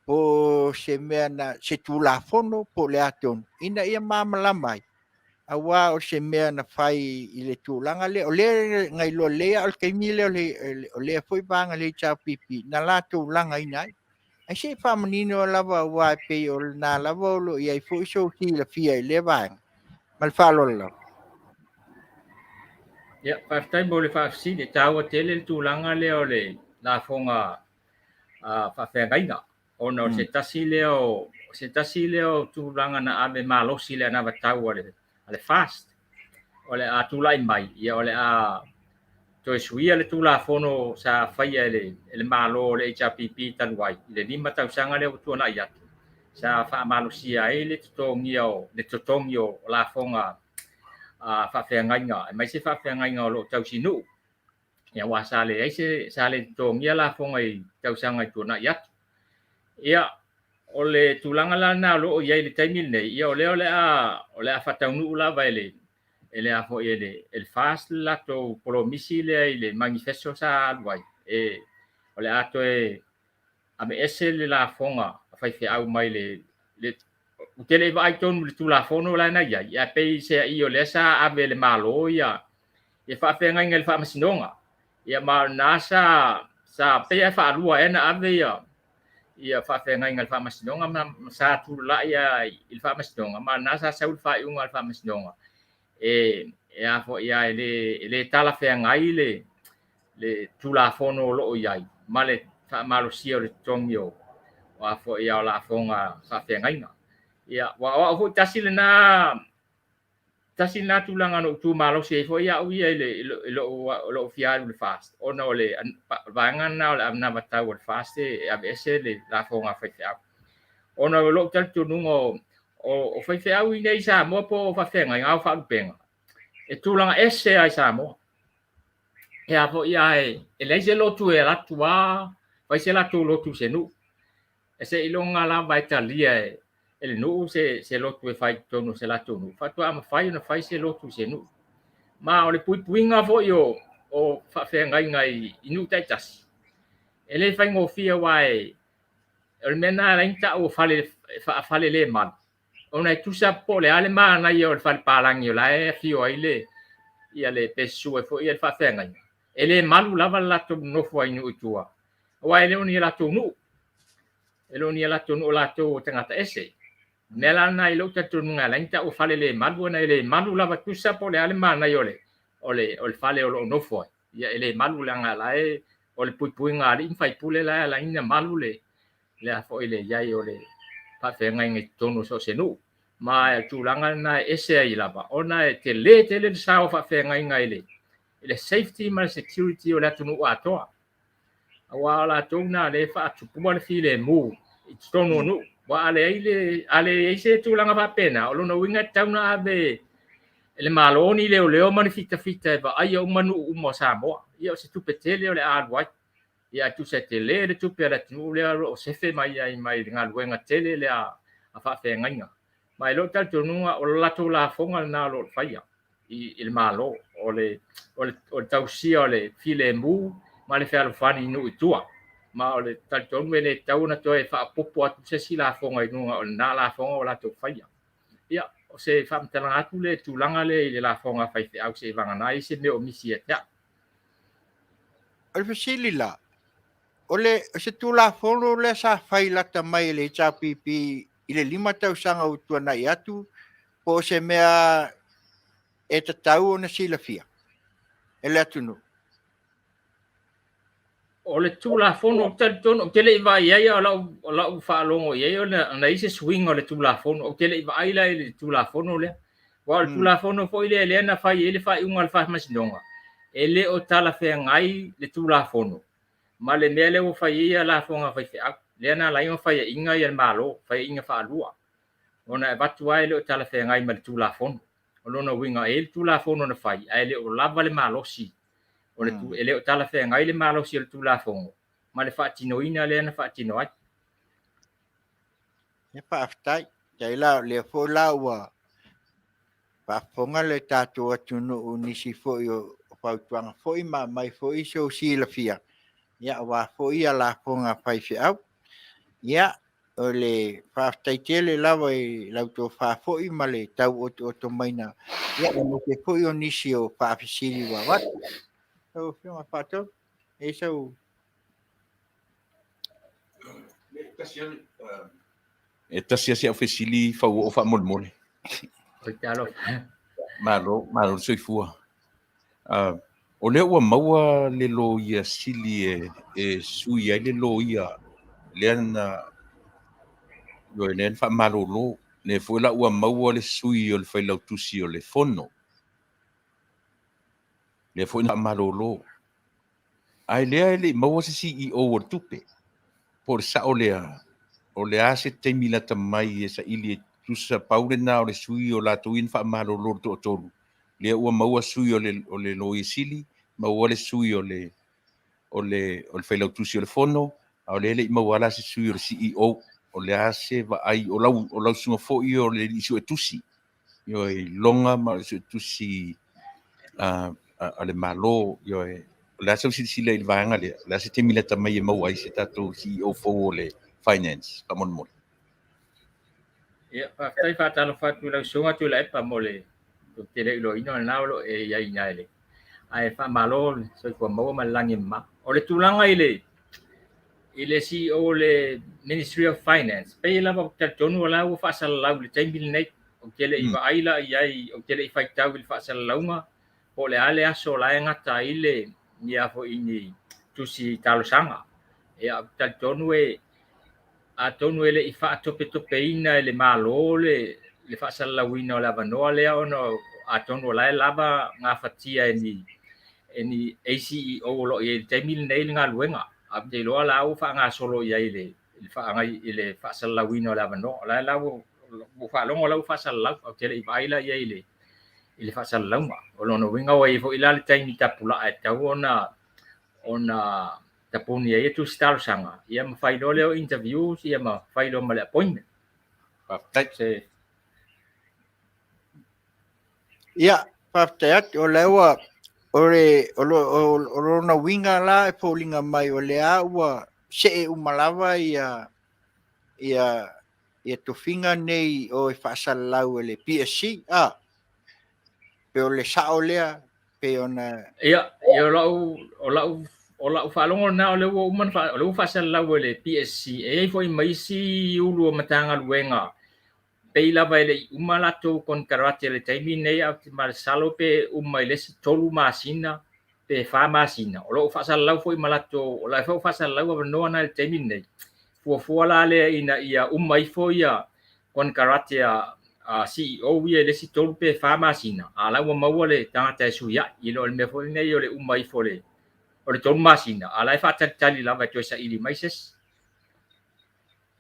po se me na se tu la fono po le atonu ina ia mama mai awa o se me na fai ile tulanga le o le ngai lo le al kaimi le o le foi banga le cha pipi na la tulanga ina ai se fa manino lava wa pe o na lava lo ia foi so ki la fia le va mal fa lo ia fa tai mo le fa si de tawa tele tu langa le ole la fonga a fa fe gaina ono se tasi leo tu langa na ave malo si le na va tawa le fast ole a tu lai mai ia ole a to suia le tu la fono sa faia le malo le HPP tan wai le lima tau sanga le tu na ia sa fa malo si ai le totongio la fonga a fa fe ngainga mai se fa fe ngainga lo tau sinu ia wa sa le ai se sa le tongia la fonga i tau sanga tu na ia ia ole tulanga la na lo ia le taimil nei ia ole a fa tau nu la vai ele a fo el fast la to promisi le manifesto sa alwai ole a to a me ese le la fonga fai fe au mai le Tele vai ton le tulafono la na ia pe se io le sa ave le malo ia e fa fe ngai ngel fa masinonga ia ma nasa sa pe fa lua ena ave ia fa fe ngai ngel fa masinonga ma sa tu la ia il fa masinonga ma nasa sa ul fa unga fa masinonga e a fo ia le tala fe ngai le tulafono lo ia ma le fa malo sio le tongio wa fo ia la fonga fa fe ngai ia wa fo tasile na tulanga no tu malo se fo ia u ia lo fia le fast ona ole vangan na bata le fast e avese le la fonga fa fe ona lo tal tu nungo o fa fe au nei sa mo po fa fe ngai au fa penga e tulanga ese ai sa mo e a fo ia e le se lo tu e la tua vai se la tu lo tu se nu e se ilonga la vai talia ele no se lo tu fai tonu se la tonu fa tu ama fai na fai se lo tu se nu ma ole puinga fo yo o fa fe ngai inu tai tas ele fai ngo fia wai el mena renta o fale le man ona tu sa po le ale ma na yo fa palang yo la e fio ile ia le pesu e fo ia fa fe ngai ele malu lava la to no fo inu tua wa ele oni la tonu ele oni la tonu la to tangata ese Nela na ilo tatu nga la inta o fale le malu na le malu lava tu sa po le ale mana yole ole fale o no foi ya ele malu la nga la e ole pui nga ri fai pule la ina malu le a fo ile ya ole pa fe nga ngi tonu so se nu ma tu langa na ese ai lava ona te le sa o fa fe nga ile safety ma security o la tunu a toa wa la tona le fa tu pu le file mu it's tonu nu wa ale se tu langa pa pena o no winga tauna ave ele maloni leo mani fita va ai o manu mo sa mo ia se tu petele le a wa ia tu se tele le tu pera tu le o se fe mai nga luenga tele le a fa fe nganga mai lo tal tu nunga o la tu la fonga na lo faia il malo o tau si ole file mu ma le fe al fani nu tua ma ole tal ton mele tauna to e fa popo atu se sila fonga i nunga o na la fonga o la to faia ia o se fa mtala atu le tulanga le la fonga fai te au se vanga nai se me o misi ya Al fasili la. Ole se tula folo le sa fai lata mai le chapipi ile 5 tausanga utua na atu po se mea e tatau na silafia. Ele atunu. o le tula fono tal ton o tele va ia la fa longo ia na ise swing o le tula fono o tele va ia le tula fono le wa le tula fono fo ile na fa ile fa unga fa masinonga ele o tala fe ngai le tula fono ma le mele o fa ia la fonga fa fe le na la inga fa inga ia malo fa inga fa lua ona e batu ai le o tala fe ngai ma le tula fono o lona winga e le tula fono na fa ai le o lava le malo si o le tu ele o tala fe ngai le malo si le tula fongo ma le fatino ina le na fatino ai E pa aftai. Dai la le fo la wa. Pa fonga le tatu atunu unisi fo yo pa tuanga fo ma mai fo iso silafia. Ya wa fo ia la fonga fai fi au. Ya ole fa aftai tele la wa la to fa fo i male tau o maina. Ya mo ke fo yo nisi o pa afisili wa wat. So fiona pato. Eso e tasi se ofisili Fauoo fa molmole o talo malo soifua o le ua maua le lo ia sili e sui ai le lo ia le ana yo le fa malolo le foi la ua maua le sui o le failau tusi o le fono le foi na malolo ai le maua se CEO o tupe por sa o le ase te mila tamai e sa ili tusa paule na o le sui o la tuin fa malolo to tolu le ua maua sui o le lo isili maua le sui o le failau tusi o le fono a le maua la se sui o le CEO o le ase va ai o lau sunga foi o le isu e tusi yo e longa ma isu e tusi a le malo yo e la se si le vanga le la se te mila tamai e maua i se tato CEO fo le finance pa mon ia tai fa talo fatu la songa tu la pa mole tu tele lo ino na lo e ia ina ele ai fa malo so ko mo malangi ma o le tulanga ile si o le Ministry of Finance pe la ba ta tonu la u fa sal la le tai bil nei o tele i va aila ia o tele i fa tau il fa sal la uma o le ale aso la ngata ile ia fo ini tu si talo sanga ia ta tonu a tonu ele i fa tope ina le malo le fa sal la wina la vanoa le ono a tonu la lava nga fatia ni ACEO lo ye temil nei nga luenga a te lo la u fa nga solo ia ile fa nga ile fa sal la wina la vanoa la bu fa longo la fa sal la o tele i baila ia ile fa sal la ma o lo no winga wa i fo ila le taimi tapula e tau ona tapuni ia tu star sanga ia ma fai lo le interview ia ma fai lo ma le appointment Patai. se Ia, paafetai o lewa o lo na winga la e polinga mai o le a ua se e umalava ia tofinga nei o e whaasalau e le PSC pe o le sao lea pe ona ia o la fa longo na o le wo man fa o le fa sal la le PSC e foi mai si ulu matanga luenga pe la vai le umala to kon karate le taimi nei a mal salo pe umai le tolu masina pe fa masina o lo fa sal la foi malato o la fa sal la no na le taimi nei fo la le ina ia umai foi ia kon karate a CEO ia le si tolu pe fa masina ala wa mawale tanga su ya ilo le me foi nei o le umai fole o le tolu masina ala fa tali la va to sa ili maises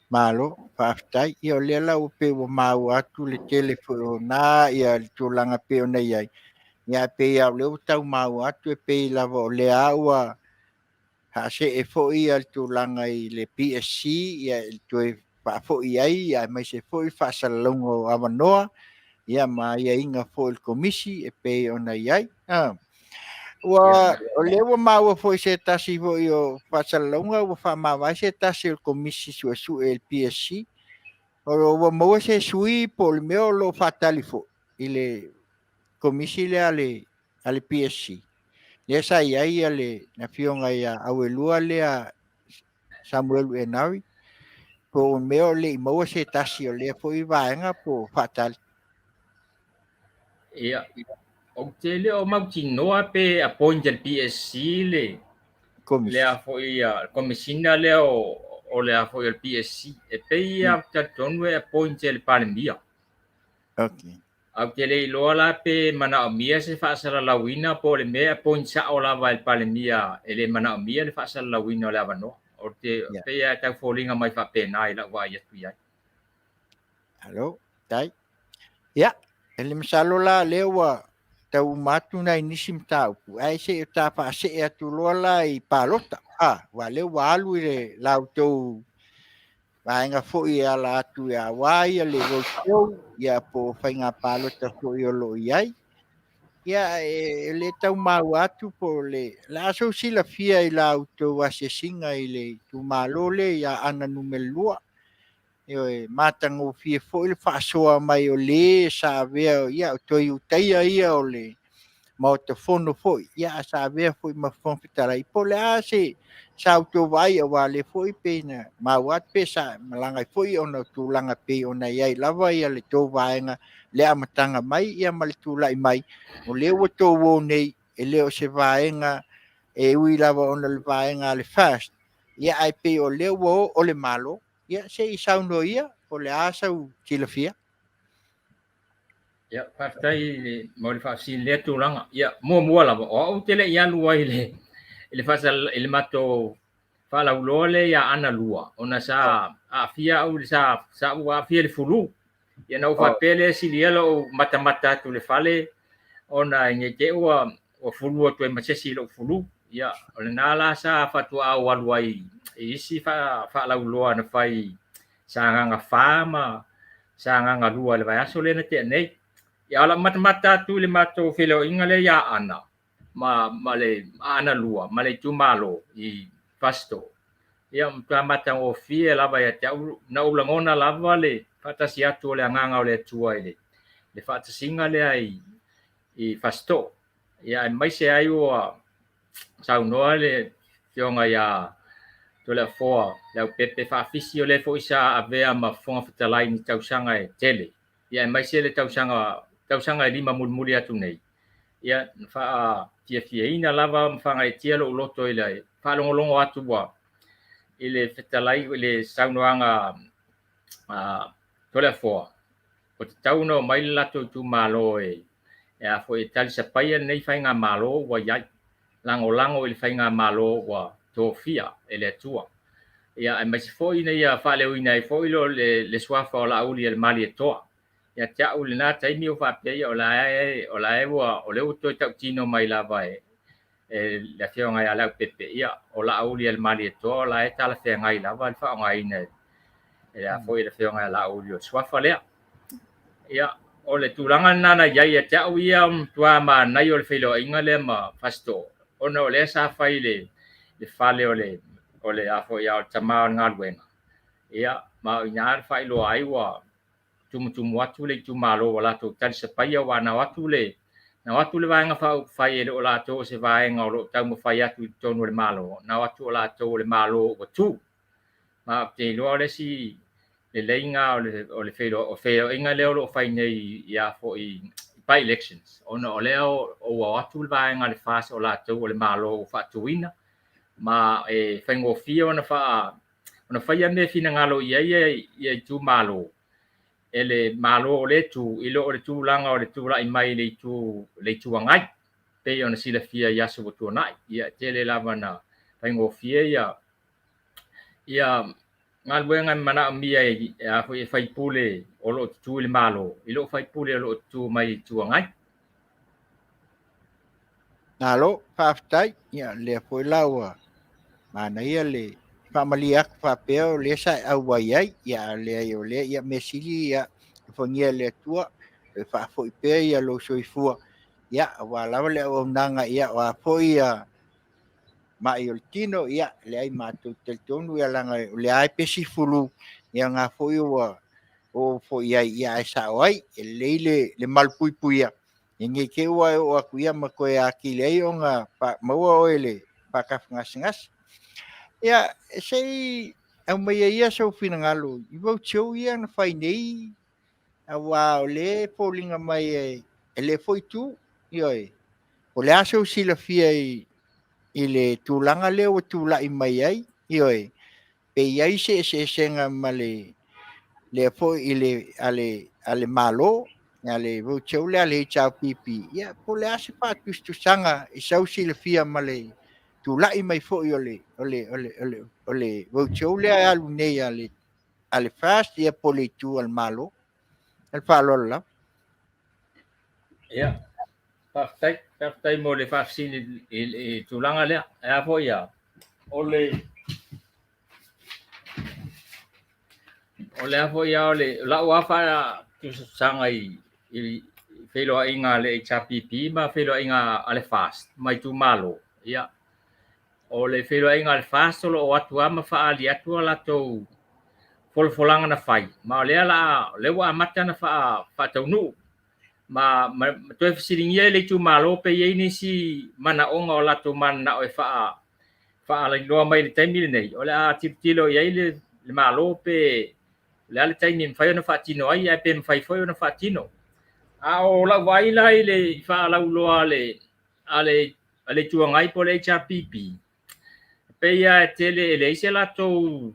malo paafetai ia o lea lau pe ua mau atu le telefona ia le tulaga pe ona iai ia pe ia o le ua tau mau atu e pei lava o le a ua hase e fo'i ia le tulaga i le PSC ia le toe fa'afo'i ai ia mai se fo'i fa'asalalauga o avanoa ia ma ia inga fo'i le komisi e pei ona iai ua o le ua maua fo'i se tasi fo'i o fa'asalalauga ua fa'amavai se tasi o le komisi su'esu'e le PSC o ua maua se sui po le mea o lo fa'atali fo'i i le komisi lea a le PSC lea sa iai ia le na fioga ia auelua lea Samuel Enawi po mea o le i maua se tasi o lea fo'i vaenga po fa'atali ia o tele o mautinoa pe appoint el PSC le komisi a foi a commisina le o le a foi el PSC e pe ia ta tonwe appoint el palemia okay au tele lo la pe mana mia se fa sala la wina po le me appoint sa o la va el palemia ele mana mia le fa sala la wina le avano o te pe ia ta folinga mai fa pe nai la wa ia tu ia Hello, tai. Ya, ele masalo la lewa tau matu na inisi mtau. Ai se ta pa se e tu lola i palota. Wa le wa alu le lau tau wa nga fo i ala atu ya wai le ro tau ya po fainga palota fo i lo iai. Ya le tau mau atu po le la so si la fia i lau tau ase singa i le tu malole ya ana numelua. E matango fie foi le fa'asoa mai o le sa vea ia o toi utaia ia o le ma o te fono foi ia sa vea foi ma fon fitarai po le ase sa auto vai a wale foi pena ma wat pe sa malanga foi ona tulanga pe ona ia lava ia le to vaenga le amatanga mai ia mal tulai mai o le o to wo nei e le o se vaenga e ui lava ona le vaenga le fast ia ai pe o le wo o le malo ia se i sauno ia o le asau tilafia ia pastai mo le fa si le tu langa ia mo la o tele ia lu ai le fa sal ele mato fa la ulole ya ana lua ona sa a fia o sa wa fia le fulu ia no fa pele si lielo mata tu le fale ona nge te o fulu o tu e masesi lo fulu ia ole nala sa fa tu a waluai isi fa la uloa na fai sa nga fama sa nga lua le vai aso le na te nei ia ala mata tu le mato filo ingale ya ana ma le ana lua ma le tu malo i fasto ia mata o fie lava ia te na ulangona lava le fatasi atu o le agaga o le atua i le faatasiga lea i fasto ia e maise ai ua saunoa le fioga ia tole afoa le au pepe faafisi o le foʻi sa avea ma foga fetalai ni tausaga e tele ia e maise le tausaga e lima mulimuli atu nei ia faafiafiaina lava ma fagaetia loʻu loto i le faalogologo atu ua i le fetalai i le saunoaga tole afoa o te tauna o mai le latou i tumālō e a foʻi e talisa paia lenei faigā mālō ua iai lagolago i le faigā mālō ua tofia e le atua ia e maise foʻi na ia faaleʻuina ai foʻi lo le suafa o laauli e le mali etoa ia te aʻu lenā taimi o faapeaia o lae ua o le ua toe taʻutino mai lava e le afioga ia le au pepe ia o laauli e le mali etoa o lae talafeagai lava le faaogāina e le a foʻi le afioga ia laauli o le suafa lea ia o le tulaga nana iai e te aʻu ia tuā manai o le feiloaʻiga lea ma fasto ona o lea sa fai le fale o le a foʻi ia o le tamā o le galuega ia ma o ina le faailoa ai ua tumutumu atu le itumālō ua latou talisa paia ua nao atu le vaega faaupufai e le o latou o se vaega o loo taumafai atu i totonu o le mālō nao atu o latou o le mālō ua tu ma te iloa o lesi le leiga o le feiloaʻiga lea o loo fai nei ia foʻi by elections ona o lea o ua atu le vaega le fas o latou o le mālō ua faatuuina ma e faigofia ona faia mea finagalo i ai ia i tumālō e le mālō o le tu i loo o le tulaga o le tulaʻi mai le ituagai pei ona silafia i aso ua tuanaʻi ia tele lava na faigofia ia galuega manaʻomia e a foʻi e faipule o loo tutū i le mālō i loo faipule o loo tutū mai i tuagai Nalo faafetai ia lea foi laua mana ia le faamalia aku faapea o lea sa e auai ai ia lea o lea ia mesili ia fogia le atua e faafoʻi pea ia lou soifua ia ua lava le auaunaga ia ua foʻi ia maʻi o le tino ia leai matou talitonu ia laga o le ae pesifulu ia ga foʻi ua o foʻi ai ia e saʻo ai e lelei le malupuipui ia inge ke ua o aku ia ma koe akile ai o nga maua o ele pakafgasgas ia sei au mai ia so finagalo i vau tio ia na fai nei awa o le polinga mai e le foi tu ioi o le aso silafia i le tulaga le o tulaʻi mai ai ioi pe iai se senga male le foi i le ale malo ale vau tio le ale chau pipi ia po le ase faatustusaga i sau silafia male tulaʻi mai foʻi ole vau tio le alu nei ale fast ia po le tu al malo al faalola ia faafetai mo le faafesili i tulaga lea e a foʻi ia o le a foʻi ia o le laʻu a faatusaga i feiloaʻiga le HRPP ma feiloaʻiga a le fast mai tumālō ia o le feiloaʻiga a le fast o loo atu ama faaali atu a latou folofolaga na fai ma o lea le ua amata na faataunuu ma toe fesiligia i le itumālō pe iai nisi manaʻoga o latou mananaʻo e faalailoa mai le taimi lenei o le a tilotilo i ai le mālō pe le ale taimi mafai ona faatino ai ae pe mafai foi ona faatino a o lau ai la i le faalauloa a le tuagai po le HRPP pe ia e tele e leisi latou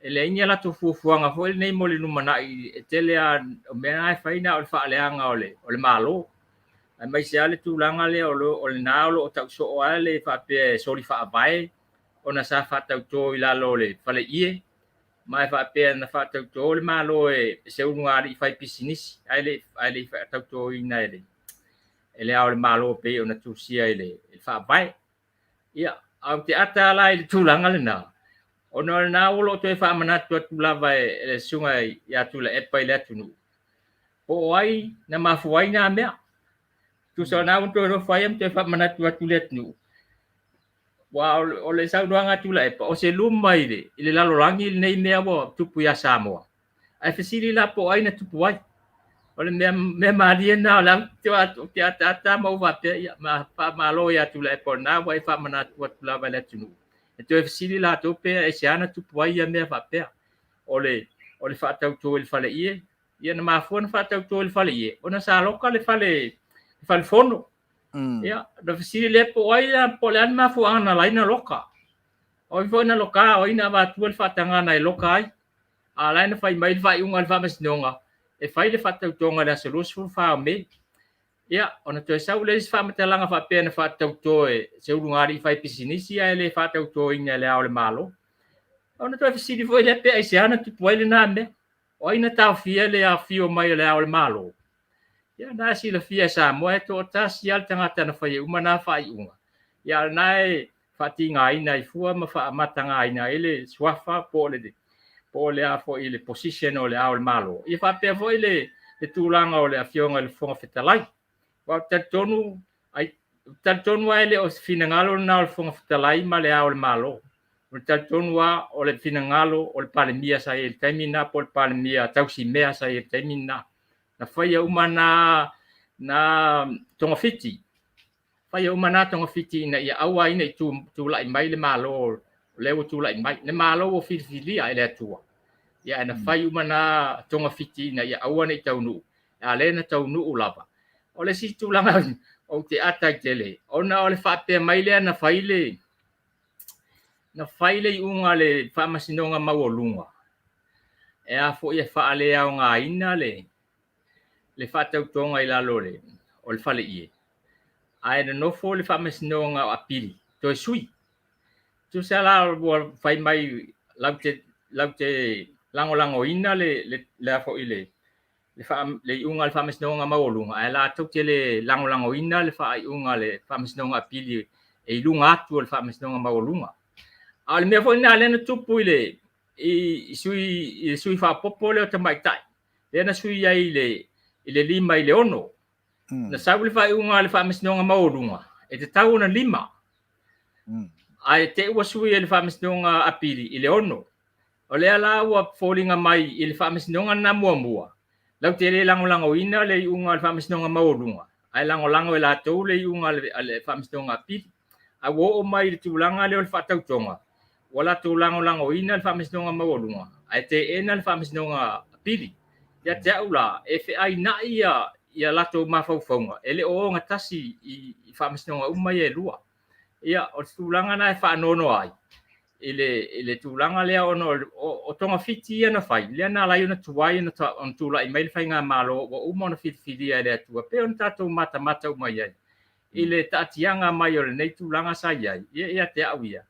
e leini latou fuafuaga foi lenei mo le numanaʻi e tele a o mea e faina o le faaleaga o le mālō ae maise a le tulaga lea o lenā o loo taʻusoo a le faapea e soli faavae ona sa faatautō i lalo le faleʻie ma e faapea na faatautō le mālō e seunuga alii fai pisinisi ae leʻi faatautōina e le a o le mālō pei ona tusia i le faavae ia au te ata la i le tulaga lenā ona o lenā ua loo toe faamanatu atu lava e le suga iā tulaʻepa i le atunuu po o ai na mafuai na mea tusaona una toe nofa ai ma toe faamanatu atu le atunuu ua o le saunoaga tulaʻepa o se luma i le lalolagi i lenei mea ua tupu iā Samoa ai fesili la po ai na tupu ai o le mea maria na la te ata mau vape ia ma fa malo ia tu le po na wai fa mana tu la va le tunu e te fesili la to pe e se ana tupu ai ia mea vape o le fa tau to il fale ia na mafua na fa tau to il fale ie ona sa loka le fale fono ia da fesili le po ai la po le an mafua ana la ina loka o fo na loka o ina va tu il fa tanga na loka ai a la na fai mai vai unga va mas nonga e fai le fa tau tonga la solus fu fa me ia ona to sa le fa mata langa fa pe na fa tau to e se ulunga ri fai pisinisi ai le fa tau to ina le au le malo ona to fesili foi le pe ai se ana tu poile na me o ina tau fia le a fio mai le au le malo ia na si le fia sa mo e to tasi al tanga tana fai uma na fai unga ia nai fatinga ina i fua ma fa matanga ina ele swafa po le a fo ile position o le au le malo ia fa pe fo ile le tulanga o le a fionga le fonga fetalai wa tatonu ai tatonu ai le o finangalo na le fonga fetalai ma le au le malo o tatonu wa o le finangalo o le palemia sa il termina po le palemia tausi mea sa il termina na fai uma na tonga fiti fai uma na tonga fiti na ia aua ina tu lai mai le malo le o tu lai mai le malo o filia ele atua ia na fai uma na tonga fiti na ia aua nei taunu a le na taunu ulava o le si tu langa o te ata tele ona o le fa pe mai le na fai le unga le fa masinonga mawolunga e a fo ia fa ale au nga ina le fa tau tonga i lalo le o le fale ie ai no fo le fa masinonga apili to sui tu sa la fai mai laute lango ina le fo ile le unga le fa masinonga mawolunga ai la tau tele lango ina le fa unga le fa masinonga apili e lunga atu le fa masinonga mawolunga al me fo ina le na tupu ile i sui fa popo le o tamai tai le na sui ai ile lima ile ono na sabu le fa unga le fa masinonga mawolunga e te tau na lima ai te ua sui le fa masinonga apili ile ono o le ala ua folinga mai ile fa masinonga na mua lau te le lango ina le unga le fa masinonga mawolunga ai lango la tau le unga le fa masinonga apili a wo o mai le tulanga le fa tau tonga wala tu lango ina le fa masinonga mawolunga ai te ena le fa masinonga apili ya te ula e fe ai na ia lato mafaufaunga ele o ngatasi i fa masinonga uma ye lua ia o tulanga na fa nono ai ile tulanga le ono o tonga fiti na fai le na la yona tuai na on tula email fai nga malo o uma na fiti le tua pe on tato mata uma ye ile tatianga mai o nei tulanga sa ye ia te awia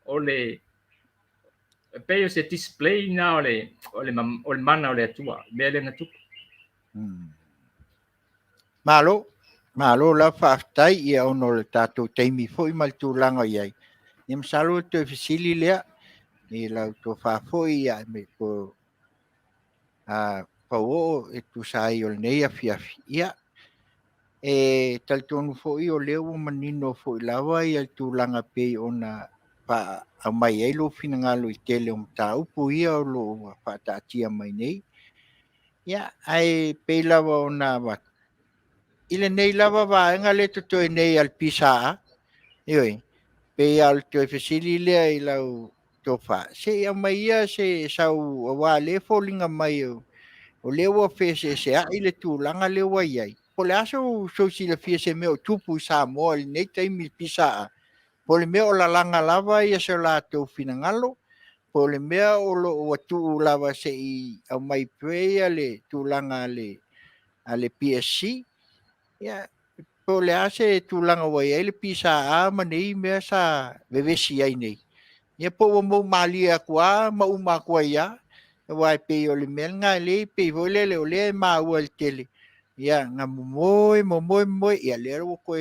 o le pe o se display na o le mana o le tua me le na tu malo la faftai ia ono le tato teimi foi mal tulanga ye nem salo to fisili le ni la to fa foi ia me ko Fauoo e tu sai o nei a ia e tal tonu foi o leo manino foi lava ia tu langa pe ona pa a mai e lo finangalo i tele tau pu ia o lo fa ta tia mai nei ia ai pe lava ona va ile nei lava va nga le to nei al pisa ioi pe al to fesili le ai lau to fa se a mai ia se sau wa le folinga mai o lewa fese se a ile tu langa lewa iai po le aso so si le fese me o tupu sa mo le nei tai mi pisa po le me o la langa lava ia se la to finangalo po le me o lo o tu lava se i au mai pre ale tu langa ale PSC ia po le ase tu langa wa iai le pisa a ma nei me sa vevesi ai nei ia po mo malia kwa ma uma kwa ia wai pe o le melnga le pe vole le ole ma o el tele ya nga mo ia le ro ko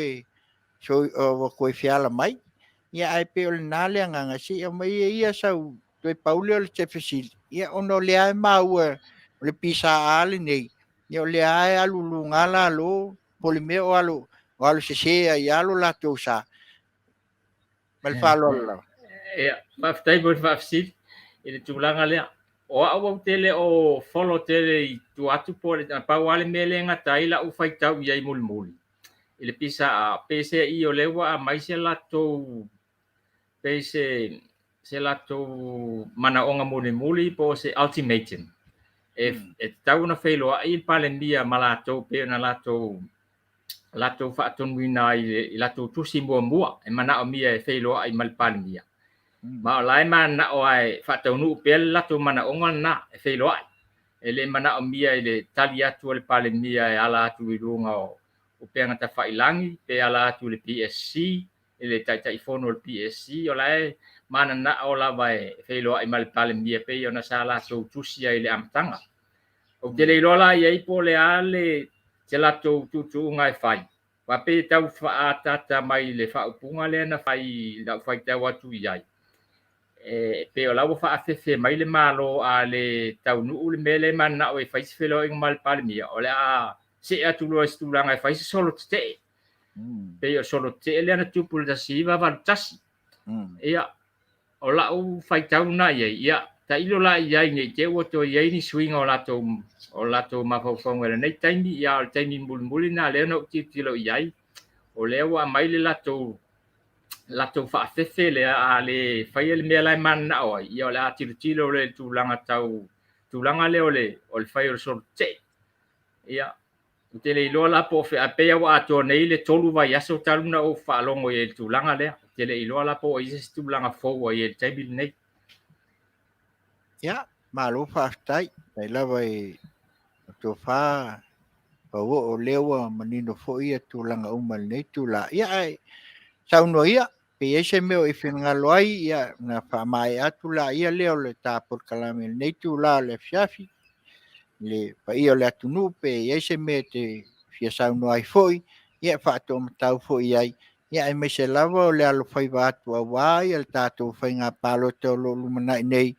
so o ko fiala mai ya ai pe o na le nga si mai ia sa to paulo le chefisil ya ono le ai ma o le pisa ale nei ya le ai alu ngala lo pole me o alu se ya lo la to sa mal falo la ia faftai mo fafsil ile tulanga le o au tele o follow tele tu atu po le pa wale mele ngatai la u fai tau ia mul ile pisa a pese I o lewa a mai se lato pese se lato mana onga muli po se ultimatum e tau na felo I pale ndia malato pe na lato fa tonwina I lato tusi mua e mana o mia e felo ai mal pale ndia ma lai mana o ai fa tonu pe lato mana onga na e felo ai ele mana o mia ile tali atu le pale mia e ala atu I runga o pe ngata failangi pe ala atu le PSC ele tai fono le PSC o lai mana na o la vai felo ai mal pale mia pe ona sala so tusia ile amtanga o tele lola ia po le ale te lato tutu ngai fai wa pe tau fa ata mai le fa upunga le na fai la fai tau atu iai pe o lawa fa afefe mai le malo a le tau nu le mele mana o e fai felo ing mal palmia o le a se atu lo estulanga e fai solo te pe o solo te le na tupu da siva va tasi ia o la u fai tau na ia ta ilo la ia ni te o to ia ni swing o lato ma fo fo ngere nei taimi ia o taimi mul na le no ti lo ia o le wa mai le lato fa fefe le a le fai le mea lai man na o ia le tilo le tulanga le o le fai o so te ia te le lola po fe a pe wa to nei le tolu vai aso taluna o fa longo e tulanga le te le lola po i se tulanga fo o e te bil nei Ya, malo fa stai, dai lava e to fa pa o lewa manino fo ia tulanga umal nei tula. Ya ai sauno ia pe ese meu e finga loai ia na fa mai atula ia leo le tapor kalame nei tula le fiafi le pa ia le atunu pe ese me te fia sauno ai foi ia fa to tau foi ai ia ai me se lava le alo Faiva atu awai el tato fai nga palo te lo lumana nei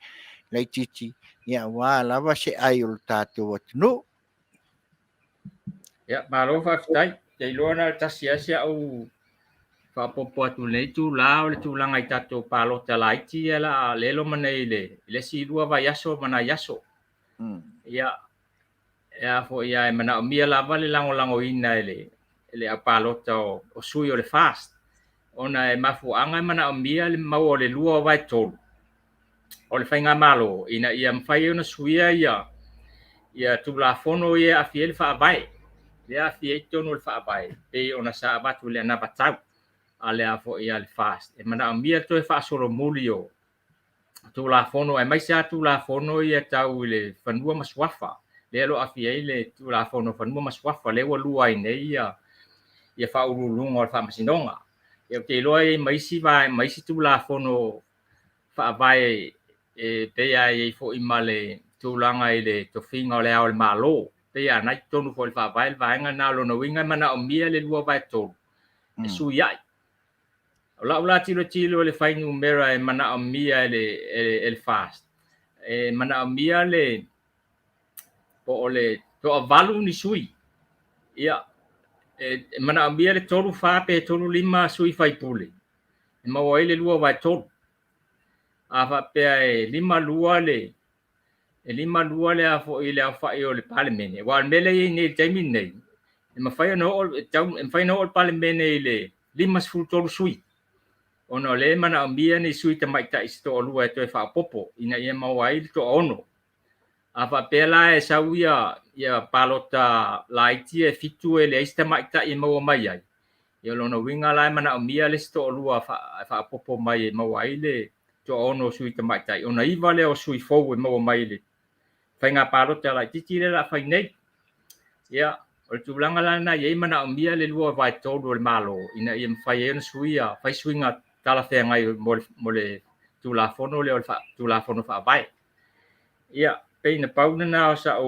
le titi ia wa lava se ai o tato atunu ia malo fa tai te lona tasia sia o fa popo atu nei tula o le tulanga i tato palo te laiti la lelo manei le si lua vai aso mana yaso ia ia fo ia mana o mia lava le lango ina ele a palota o sui o le fast ona e mafu anga mana o mia le mau o le lua vai tolu o le fainga malo ina ia mfai ona suia ia tu la fono ia a fiel fa vai le a fiel tono le fa vai pe ona sa batu le na batau ale a fo ia le fast e mana o mia to e fa solo mulio tu la fono e mai sa tu la fono ia tau le fanua maswafa le lo afia ile tu la fono fanua maswafa le wa lua nei ia fa ululunga o fa masinonga ia te loi mai si tu la fono fa vai e pe ai fo i male tu langa ile to finga o le ao le malo pe ia nai tonu fo le fa vai nga na lo no winga mana o mia le lua vai to e su ia la tilo le fai numera e mana o mia el fast e mana o mia le po ole to avalu ni sui ia e mana o mia le tolu fa pe tolu lima sui fai pule e ma le lua vai tolu a fa pe e lima lua le a fo ile a fa o le parliament wa mele ni temi nei e ma fai no e fai no o parliament ile lima fu tolu sui ono le mana o mia ni sui te mai ta isto lua e to fa popo ina ia ma wai to ono a fa pe la e sauia ia palota laiti e fitu e le ista mai ta i mo mai ai ia lona winga la mana o mia le sto lua fa popo mai ma wai le to ono sui te mai tai ona iva le o sui fo e mo mai le fai nga palota laiti le la fai nei ia o tu langa la na ia mana o mia le lua vai todo le malo ina ia fai en suia fai swinga tala fe ngai mo le tu la fono le tu la fono fa vai ia pe na pauna na sa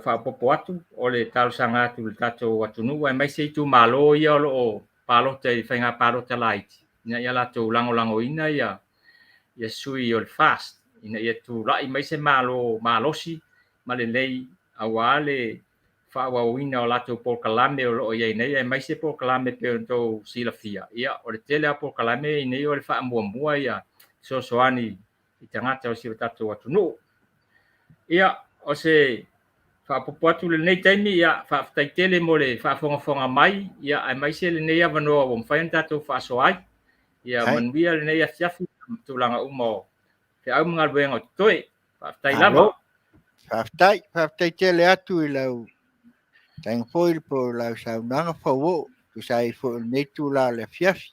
fa popo atu o le tal sanga tu le tato atu nu mai se tu malo ia o palo te fai nga palo te light ina ia la tu lango ina ia sui o fast ina ia tu lai mai se malosi ma le lei awale fa wa wina o lato por kalame o ia nei mai se por kalame pe to silafia ia o le tele por kalame nei o le fa mua ia so ani i tangata o si tato atu nu ia o se whaapopuatu le nei taimi ia whaaftaitele mo le whaafongafonga mai ia ai mai se le nei avanoa o mwhain tātou whaaso ai ia Manuia le nei afiafi tūlanga umo te au mga luenga o toi whaaftai lava whaaftai tele atu I lau tainga foil po lau Auaunaga Fauoo tu sai fo nei tūla le afiafi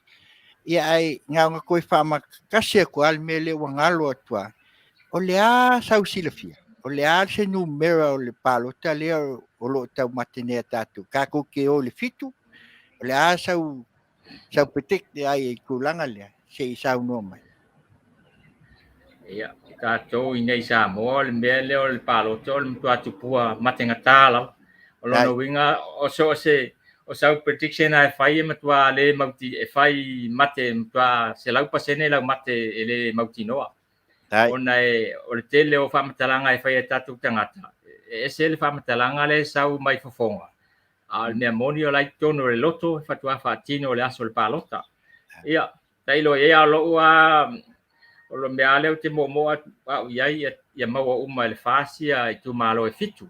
ia ai ngā koe whaamakasi ko al me le wangalo atua o le a sau silafia o le a se numera o le palota lea o lo tau matenea tātou kako ke o le fitu o le a sau petek ai kulanga lea se sau no mai ia tātou I nei Samoa le mea leo le palota o le mtua tupua matenga tālau o lono winga o so se o sau prediction ai fai matua le mauti e fai mate mtua se lau pasene lau mate ele mauti noa ona o le tele o whamatalanga e whai tātou tangata e se le whamatalanga le sau mai fofonga a le mea moni o lai tono le loto fatua whaatino le aso le palota ia tailo e a lo o lo mea leo te mo au iai ia maua uma le whasia I tu malo e fitu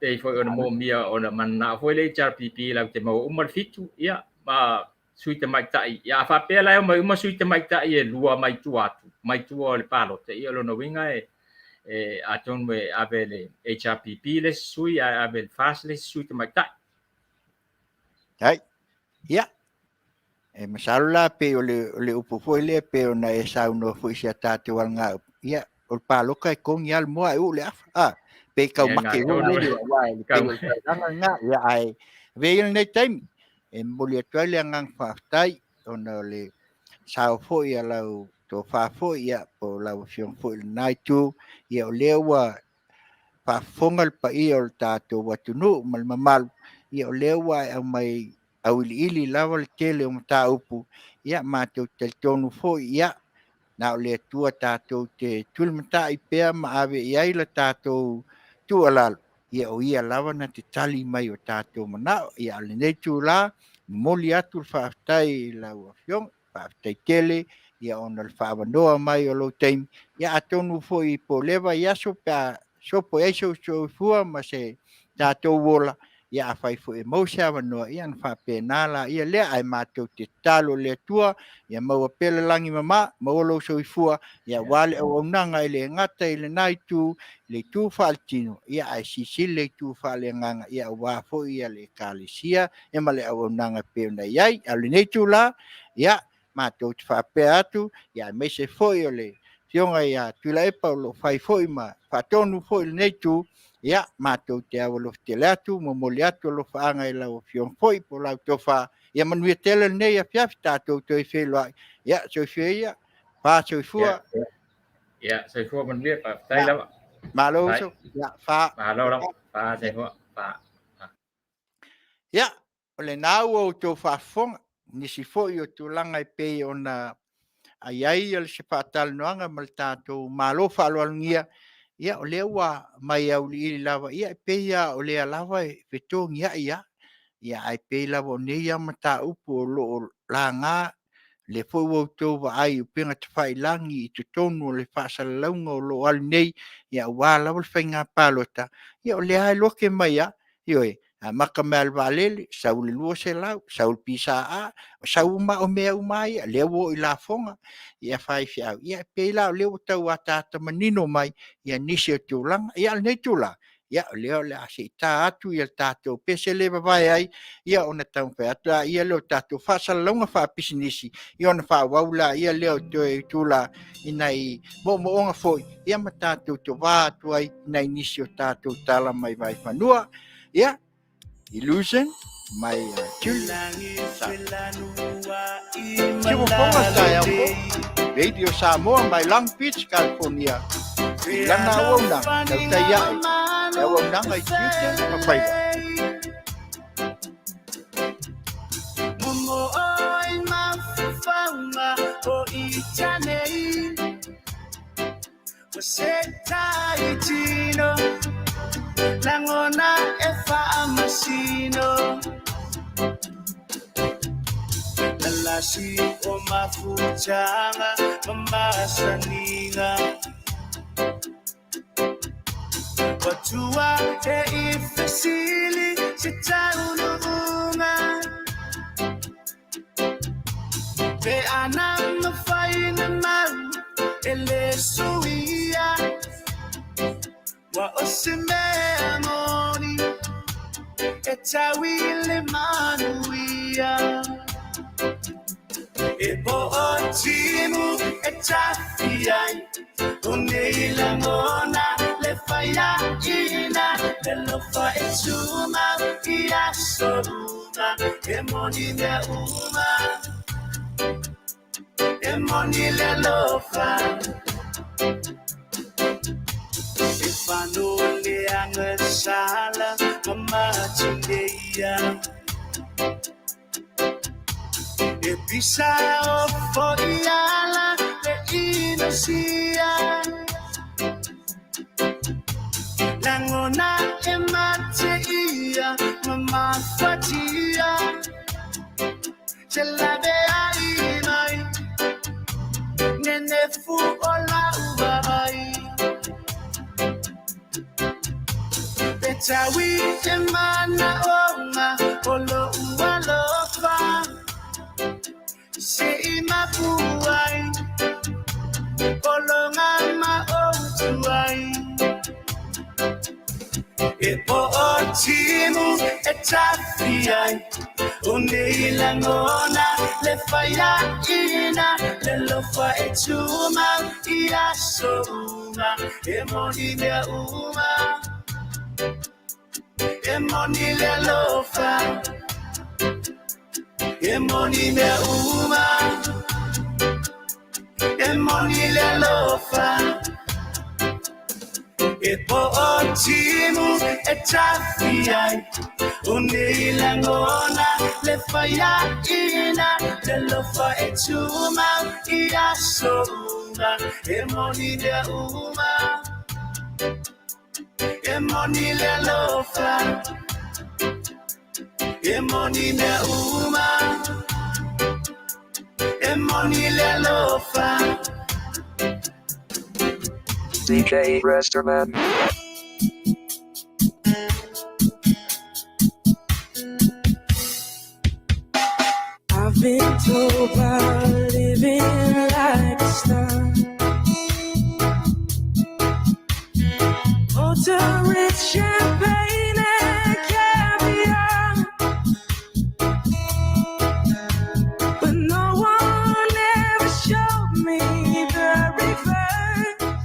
te foi ona mo mia ona mana foi le HRPP la te mau uma fitu ia ma suite mai tai ia fa pela mai uma suite mai tai e lua mai tu atu mai tu o le palo te ia lo no winga e aton me avele HRPP le sui avele fast le suite mai tai ia e masala pe o le upo foi le pe ona e sa no foi sia tate wanga ia o palo kai con ia mo ai u le pe kau make o le wai kau nga ia ai veil nei time e moli atuale ngang faftai ona le sao foi ala to fa foi ia po la fion foi nai tu ia o lewa fa fongal pa ia o tato watunu mal mamal ia o lewa au mai au ili lava le tele o ta upu ia ma to tel tonu foi ia na o le tua tato te tulmata I pea ma ave ia la tato tu alal ia o ia lava na te tali mai o tato mana ia le nei tu la moli atu whaaftai la wafiong whaaftai tele ia ona le whaavanoa mai o lo teim ia atonu foi po leva ia so po so fua ma se tato wola ia fai fo e mo sa vanoa ia na whaapena la ia lea ai mātou te talo le tua ia maua pele langi mama maolo so fua ia wale o Auaunaga le ngata le nai tu le tu faltino ia ai sisi le tu fale nganga ia wa fo ia le kalisia e male Auaunaga pe na iai ale nei tu la ia mātou te whaape atu ia me se fo o le fionga ia tula e paulo fai fo ma fatonu fo le nei tu ia mātou te awalo te leatu mo moliatu lo whaanga la o fion foi po lau tofa ia Manuia tele nei a fiafi tātou te whelo ia so ia wha so fua ia so fua Manuia pa tai lava malo so ia wha malo lava pa se fua pa ia o le nau o tō whafonga nisi foi o tō langa I pei ona ai le se whātalanoanga mal tātou malo whaloalungia ia o lewa mai au li lava ia pe ia o le lava e tongi ia ai pe lava ne ia mata upo lo langa le foi o to va ai pinga te fai langi te tonu le fasa launga o lo al nei ia wa lava le fainga palota ia o le ai lo ke mai ia a maka mal valele saul lu se lau saul pisa sau ma o me mai le wo I la fonga ia fai fia ia pe la le o tau ata manino mai ia nisi tu lang ia nei tu la ia le asi ta atu ia tato pese le vai ai ia ona tau pe ata ia le tato fa salonga fa pisinisi ia ona fa waula ia le tu la inai mo onga foi ia mata tu va tu ai nai nisi o tato tala mai vai fanua ia illusion my children Chivo Fonga saya po Radio Samoa my Long Beach California Lana Auaunaga Tautai Auaunaga Tiute Faiva Momo oi mafanga o itanei Você tá itino Langona e fa masino Lalasi o mafuchanga Mamasaninga Tua e ifesili se taununga Pe anam faina mau ele suia Wa osime amoni e tawile Manuia E bo otimu e tafiai Uneila ngona le faya ina le lofa e tuma ia soruma e moni le uma e moni le lofa e fano le angasala mama tindeia e pisa o foiala le inosia Langona e mateia, mama fatia Ce l'avea mai, nene fu ola ubai Betawi e mana oma, olo ualofa Se ima puai, olo ngama otuai E po otimu e tafiai Uneila ngona le faya ina Le lofa e tuma ia souma E moni le uma E moni le lofa E moni le uma E moni le lofa E po otimu e tafiai Uneila ngona le faya ina Le lofa e tuma ia souma E moni le uma E moni le lofa E moni le uma E moni le lofa DJ Resterman. I've been told about living like a star. Motor-rich champagne and caviar. But no one ever showed me the reverse.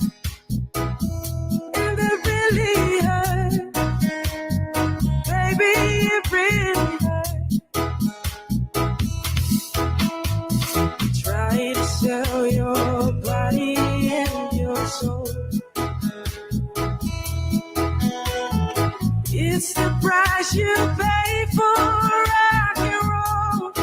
And it really hurt. Baby, it really hurt. You try to sell your body and your soul. It's the price you pay for rock and roll.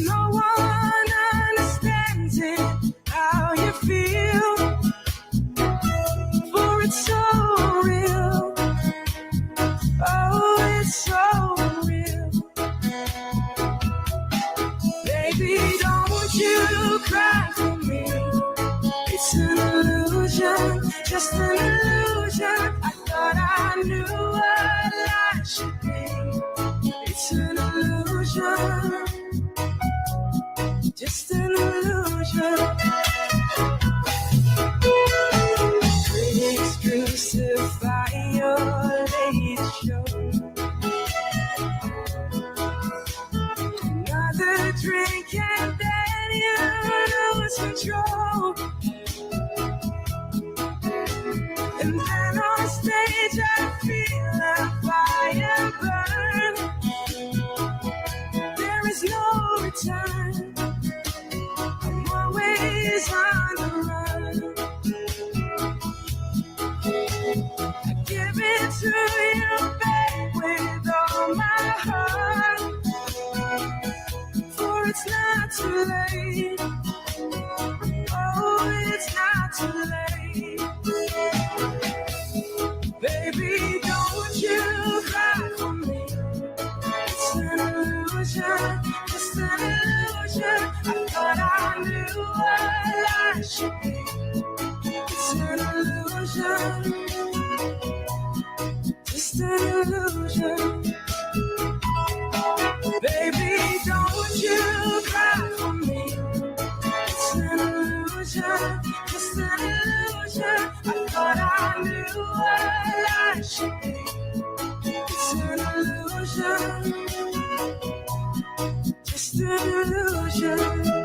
No one understands it, how you feel. For it's so real. Oh, it's so real. Baby, don't you cry for me. It's an illusion, just an illusion. I thought I knew what life should be. It's an illusion, just an illusion. Critics crucify your latest show. Another drink and then you lose control. And then on stage I feel a fire burn. There is no return. I'm always on the run. I give it to you, babe, with all my heart. For it's not too late. Oh, it's not too late. illusion, just an illusion. Baby, don't you cry for me. It's an illusion, just an illusion. I thought I knew what I should be. It's an illusion, just an illusion.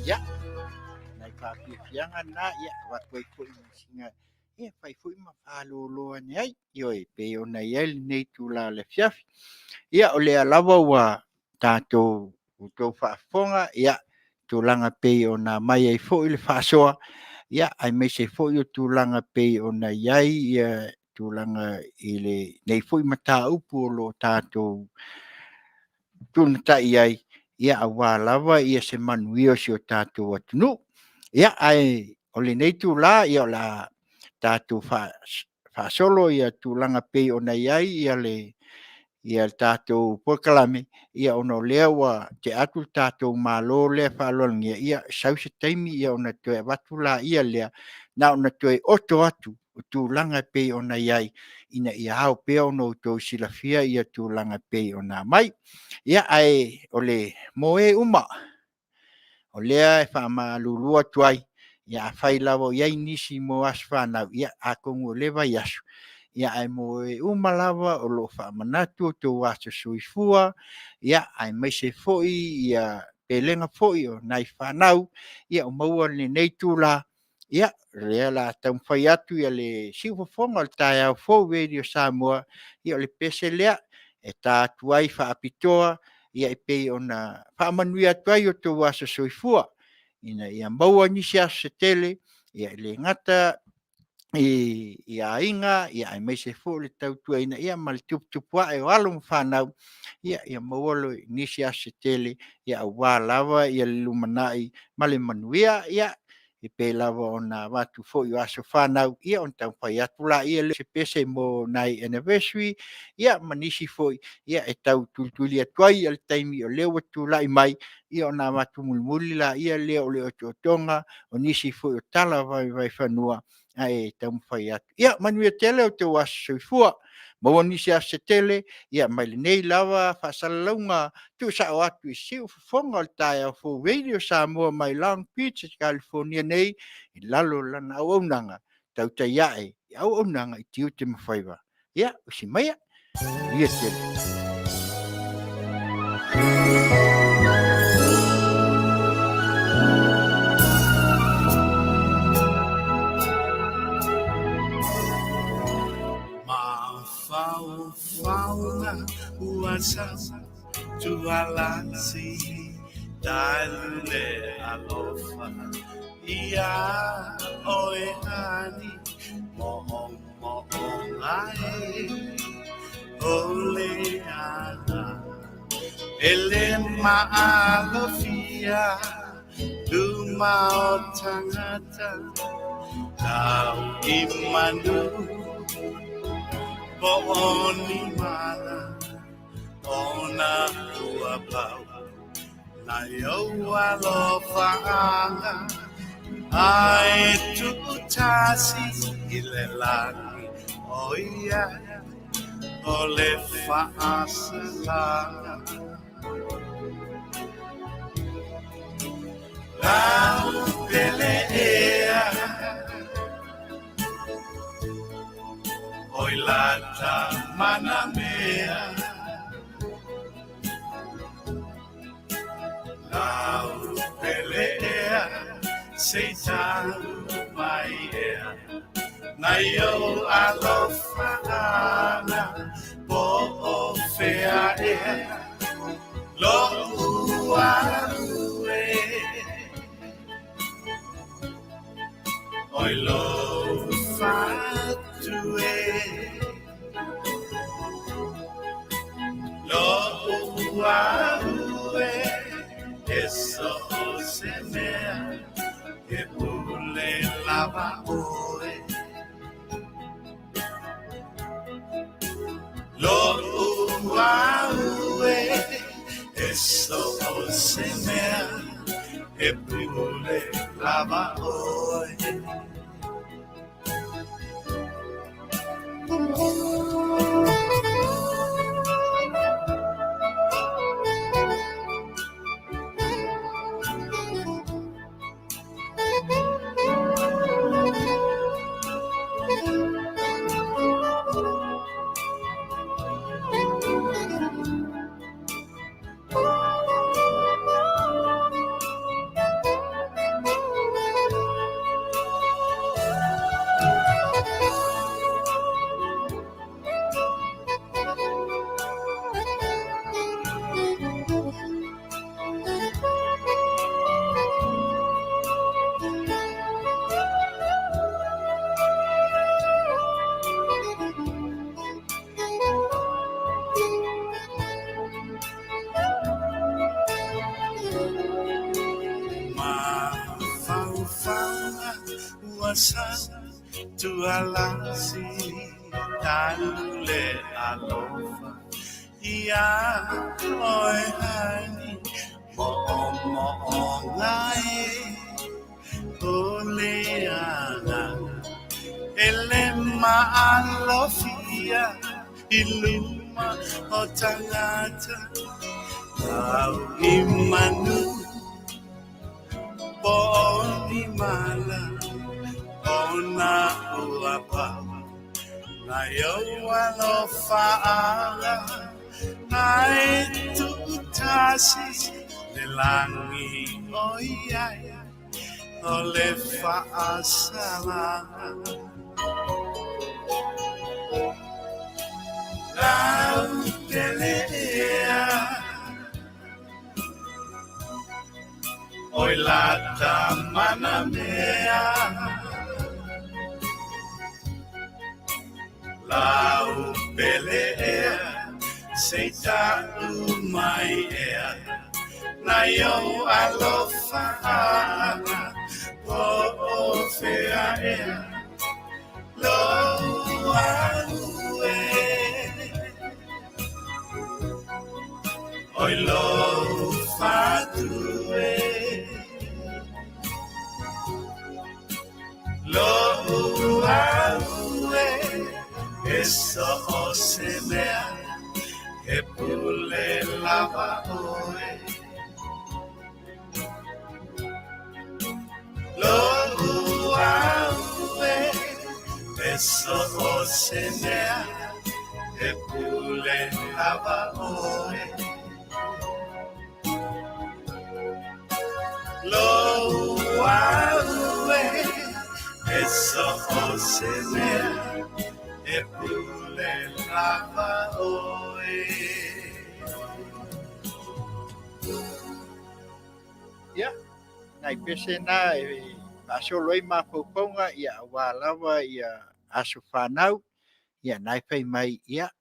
Ya, nai whaapiwhianga nā, ia, watoi fui singa. Ia, whai fui mawhaloloa ni ai, ioi, pe o nei el nei tūla le fiafi. Ia, o lea lawa ua tātou utou whaafonga, ia, tūlanga pe o nā mai ai fo le whaasoa. Ia, ai me se fo o tūlanga pe o na iai, ia, tūlanga i le, nei fui mata upu o lo tātou tūnata iai. Ia awa lava ia se manuia si o tātou atunu. Ia ai o le nei tūla ia o la tātou whaasolo ia tūlanga pei o nei ai ia le tātou pokalame ia ono lea wa te atu tātou malo lea whaalongia ia sausa taimi ia ona toe watu la ia lea na ona toe oto atu o tūlanga pei o nei ai ina ia hao pea ono tō silafia ia tūlanga pei o nā mai. Ia ai o le moe uma o lea e whaamaalulua tuai ia a whai lawa iai nisi mo aswhanau ia a kongo lewa yasu ia ai moe uma lawa o lo whaamanatu o tō wasa suifua ia ai meise foi ia pelenga foi o nai whanau ia o maua le nei tūla ia rea la tam whai atu ia le siufofonga o tai au fo radio Samoa ia o le pese lea e tātuai whaapitoa ia i pei o na whaamanuia tuai o tō wasa soifua. Ina ia maua nisi ase tele, ia le ngata, ia inga, ia ai meise fo le tautua ina ia ma le tupua e walo mwhanau, ia maua lo nisi ase tele, ia awa lava, ia le lumanai, ma le manuia, ia i pei lava o na watu fo i aso whanau, ia on tau whai atu la, ia le se pese mo nai anniversary, ia manisi fo ia e tau tultuli atuai, ia le taimi o leo atu la i mai, ia o na watu mulmuli la, ia leo leo totonga, o nisi fo i o tala vai whanua, ai tau whai atu. Ia manuia tele o te waso soifua, maua nisi ase tele, ia mai le nei lava whaasalaunga tu sa o atu i siu whafonga o tai au fo radio Samoa mai Long Beach, California nei, i lalo lana Auaunaga, Tautai ae, i Auaunaga i Tiute ma Faiva. Ia, usi maia, ia tele. Fauna uasa tualansi dalule alofa ia oehani mohong ae ole ana ele maalofia duma o tangata tau imanu Oni mana ona ua pau na yo alofa anga ai tutasi ile lagi oia ole fa asala la pelea Oi lata manamea Lau pelea Seitan maia Na yo alofa ana Po ofea e Lo uarue Oi lo Fatu Lo uaue Eso semea E pule lava oe Lo uaue e pule lava oi. Tu alasi talule alofa ia oi hani mo ngai ole ana elema alofia iluma o tangata au imanu po mala ona uapa na yo alofa ai tu tasi nelangi oia ole fa asala lau telea oi lata mana mea lau pelea seita umai ea na yo alofa o fea ea lo aue oi lo fatu lo aue eso o se mea e pule lava oe lo aue eso o se mea e pule lava oe lo aue eso o se mea e pule lava oe. Ya, nai pese na asolo ai mapaupaunga ia walawa ia aso whanau ia nai pei mai ia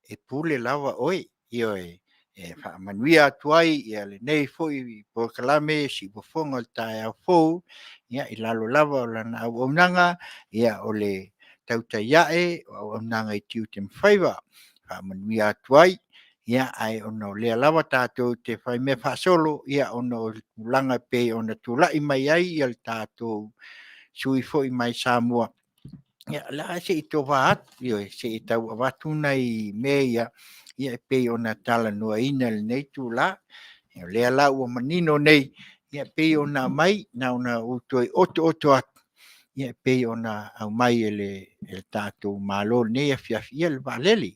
e pule lava oi ioe e Manuia atuai ia le nei foi po kalame si bofonga tai au Fauoo ia i lalo lava o lana Auaunaga ia o le Tautai iae o Auaunaga i Tiute Faiva Manuia atuai ia ai ono le lava tātou te whai me whasolo ia ono langa pe ona tula'i mai ai ia le tātou sui foi mai Samoa ia la se i tō whaat ia se i tau awatu nei me ia pe ona tala noa ina le nei tū la ia lea la ua manino nei ia pe ona mai na ona utoi oto atu ia pe ona au mai ele tātou malo nei a fiafia le valeli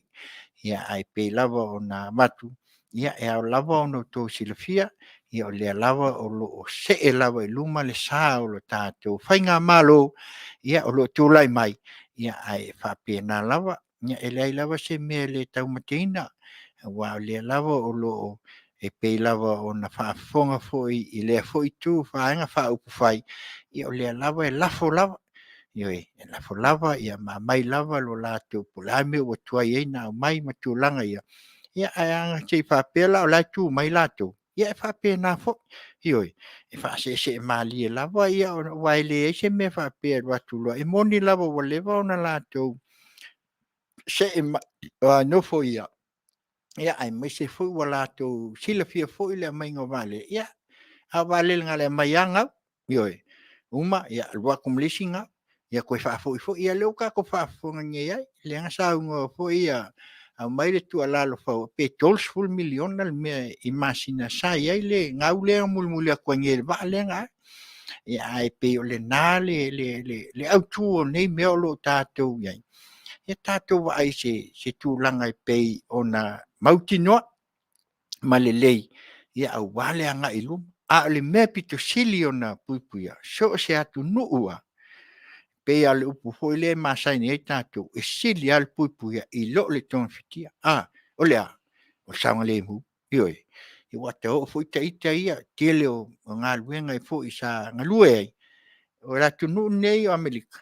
ia ai pe lava ona matu ia e au lava ona tō silafia ia o lea lava o lo o se e lava i luma le sā o lo tātou whainga malo ia o lo tūlai mai ia ai whapena lava ia e lei lava se mea le taumateina wa le lava o lo e pe lava ona whaafonga foi i lea foi tū whaenga whaupu whai ia o lea lava e lafo lava e lafo lava ia mai lava lo lātou pulame ua tuai eina au mai matulanga ia ai anga te whapela o lai tū mai lātou ia e whapena fo e whaase se mali e lava ia o waile e se me whapea watuloa e moni lava wa lewa ona lātou se e nofo ia ai mai se foi wa lātou sila fia foi le mainga vale ia Awalel ngale mayanga yoi uma ya lua kumlisinga ya koe fo ia leo ka ko fo nge ya le nga sa ngo fo ia a mai le tu ala lo fo pe 12 million al me imagina sa ia le nga ule mul ko nge ba le nga ya ai pe o le na le au tu nei me o lo tato ya ya tato wa ai se tu langa pe ona mautinoa malelei ia au wale anga ilum a le me pito siliona puipuia so se atu nuua pe al upu foi le masai nei tatu e sili al puipuia I lo le ton fitia olea o sanga le mu ioi I wata o foi taita ia Tielu o ngā luenga foi sa ngalue o la tunu nei o Amerika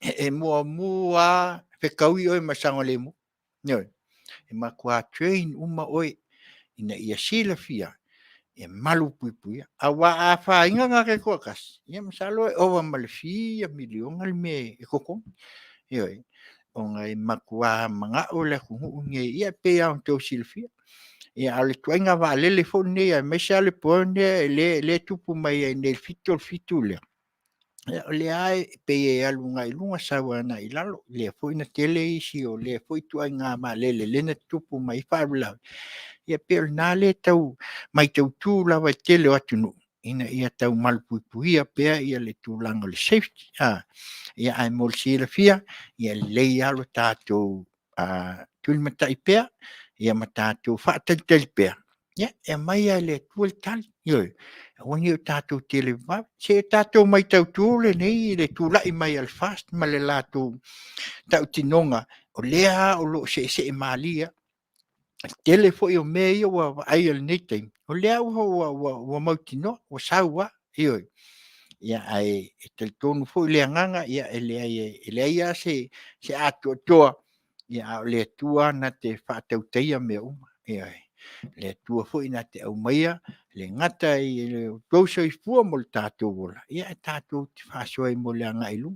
e mua fekaui oi masanga le mu ioi e makua train uma oi ina ia sila fia e malu puipuia awa afa inga ngake kokas ia masalo o malfia milion al me e koko ioi onga e makua manga o le hungu nge ia pe a to silfia ia ale tuinga va le fone ia mesale pone le tupu mai ne fitu le le ai pe e alunga ilunga sawana ilalo le foi na tele isi o le foi tuinga ma le na tupu mai fabla ia pe na le tau mai tau tu lava tele atunu ina ia tau malpuipuia pe ia le tu langa le safety ia ai mol silafia ia le alo tato tu mata ipea ia mata tu fa tel pe ia e mai le tu tal yo wani tato tele va se tato mai tau tu le nei le tu la mai al fast ma le lato tau tinonga o lea o lo se malia tele foi o meio wa ai el nitem o lea o mautino o sawa io ia ai tel tonu foi le nganga ia ele ia se ato toa ia le tua na te fa tauteia me uma ia le tua foi na te au maia le ngata I le toso I fu mo tato vola ia tato te fa so I mo le nga ilu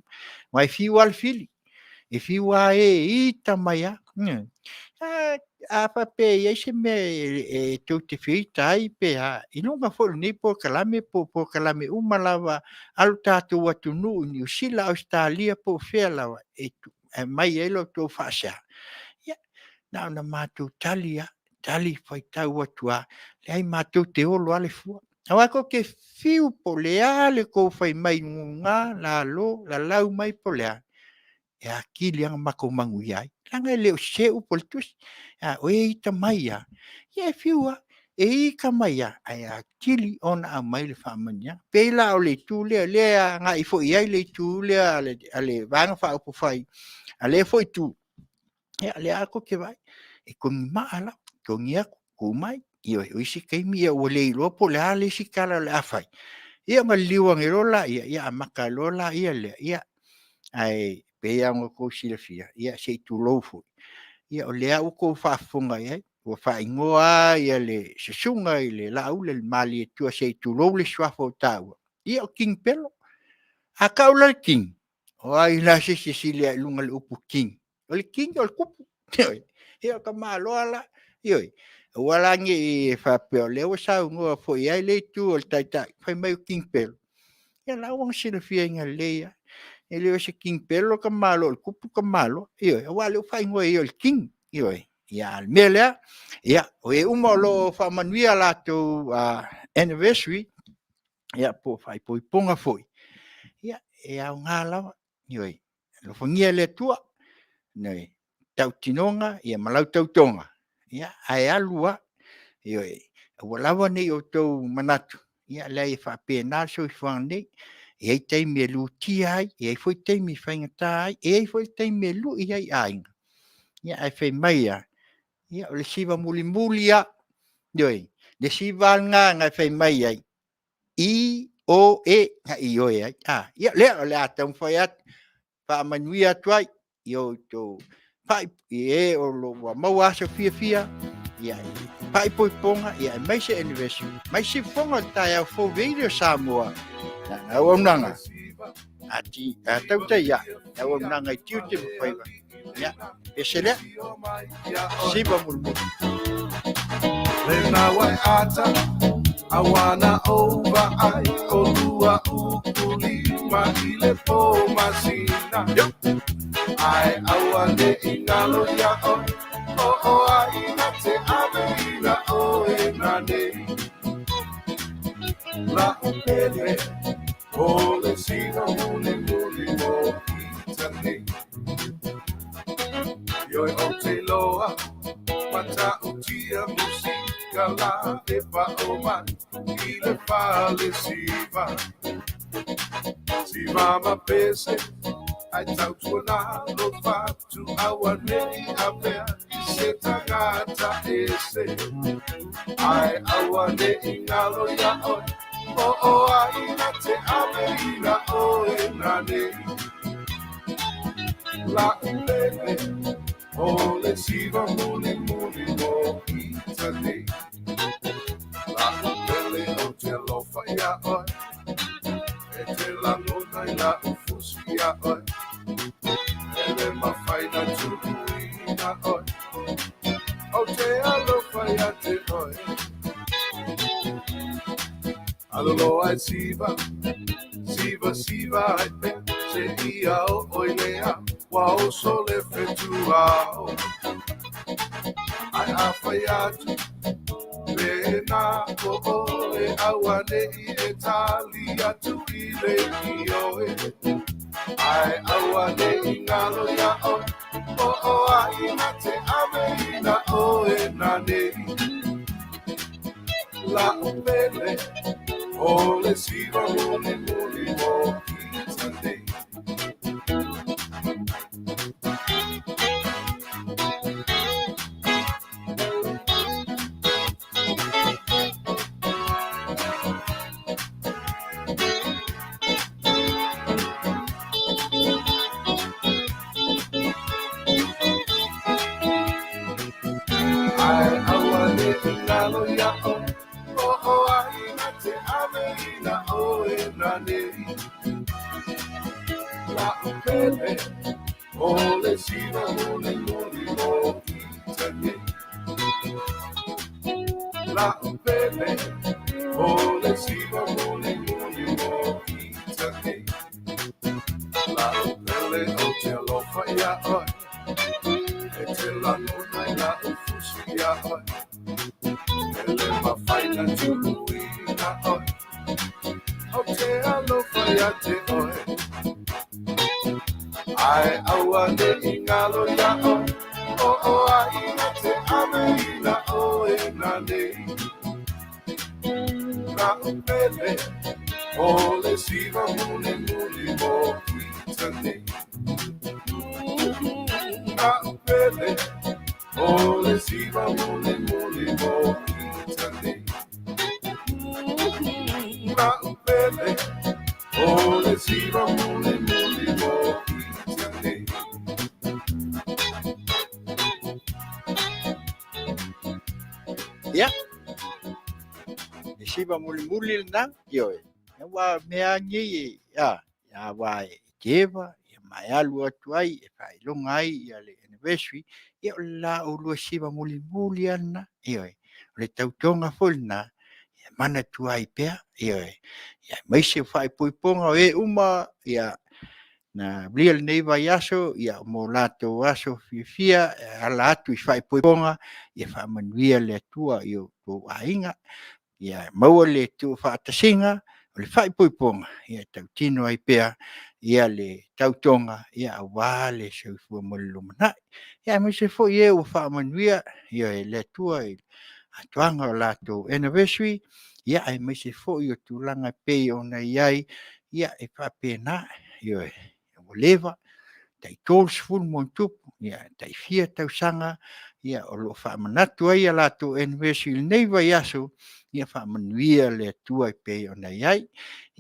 mai fi wal fili e fi wa ita maia a pape ia se me e tu te fi tai pe I lunga fo ni po kalame uma lava al tato watu nu ni sila Australia po fe lava e mai elo to fa sha ia na matu tali fai tau atua le ai matu te olo ale fua awa ko ke fiu po le ko fai mai ngunga la lau mai po lea e aki lianga mako mangu iai langa leo se upo le tusi o e ita mai ia e fiua e ika mai ia ai a kili ona a mai le whaamania peila o le tu lea nga I fo iai le tu lea ale vanga wha upo fai a le fo I tu le ako ke vai e kongi maala kongi aku kumai o isi kaimi o le ilopo le ale isi kala le afai ia ma liwang irola ia amaka lola ia le ia ai pe ngo ko silafia ia se tu lofu ia o le au ko fafunga ia o fa ingoa ia le sesunga ile la ule le mali tu se tu lo le swafo tau ia o king pelo a kaula king o ai la se silia lunga le upu king o le king o le kupu ia ka malo ala ioi wala ngi fa pe le o sa ngo fo ia le tu o taita fa mai king pelo ia la wang silafia nga le ele o se king pelo ka malo el kupu ka malo io wale o fai ngoi el king io ia al mele ia o e uma lo fa Manuia la to anniversary ia po fai po ponga foi ia e a ngala io lo fongia le tua nei tau tinonga ia malau tau tonga ia ai alua io o lava nei o to manatu ia lei fa pena so fani e te me lu ti ai e foi te mi fainga tai e foi te me lu I ai ia ai fe mai ia le siva mulia doi le siva nga fe mai ai o e o e ia le atam foi at pa Manuia tuai io to pai e o lo mau aso fia ia pai poi ponga ia mai se anniversary mai se fonga tai au fo video Samoa Auaunaga ati Tautai ya Auaunaga Tiute Faiva ya esele siba mulmo Lena wai ata I wanna over I olua ukulima ile po Masina. I awane ingalo ya o ai na te avina o enane. La upele ole sino muli mo itane. Yo o te loa mata utia musika la epa oman ile fale siva ma pese I talk to na lo Fatu awane apea se tagata ese I awane ingalo ya o ai na te ame ina o enane la ulele ole siva muli mo itane la ulele o te lofa ya oi e te la luna i la ufusi ya oi ele ma faina tukuina oi o te alofa ya te oi alolo ai siva ai pe se ia o oilea wa o sole fetuao ai afaiatu le na o e awane I Italia tu ile ioe ai awane ingalo ya o ai na te ame ina o e nane la upele o le siva muli mo kitane ai awane ingalo ya o ai na te ame ina o e nane la upele o le siva muli mo kitane la upele o le siva muli mo kitane la upele o te alofa ya oi e te la luna I la ufusi ya oi ele ma faina tuluina oi o te alofa ya te oi ai awane ingalo ya oi o ai na te ame ina o e nane na upele o le siva muli mo kitane na upele o le siva muli mo kitane na upele o le siva muli mo kitane Ya, e siva muli na ioe. E wa mea ngi ya wa e keva, e mai alu atu ai, e fai longa ai ia le anniversary, ia o la o lua siva muli ana, ioe. O le tautonga fulna, ia mana tu ai pea, ioe. Ia maise fai puiponga o e uma, ia na real nei vai aso, ia mo lato aso fia, ala atu I fai puiponga, ia fa manuia le atua I o ainga, ia maua le tu whaatasinga, o le whai puiponga, ia tau tino ai pea, ia le tautonga, ia a wale sau fua malumana. Ia me se fo ia o whaamanuia, ia le tua I atuanga o lato anniversary, ia ai me se fo ia tūlanga pei o na iai, ia e whapena, ia o lewa, tai tōs fulu mo tupu, ia tai fia tau sanga, ia o lo whaamanatu ai a lato anniversary nei vai aso, ia whaamanuia le tua I pei o na iai,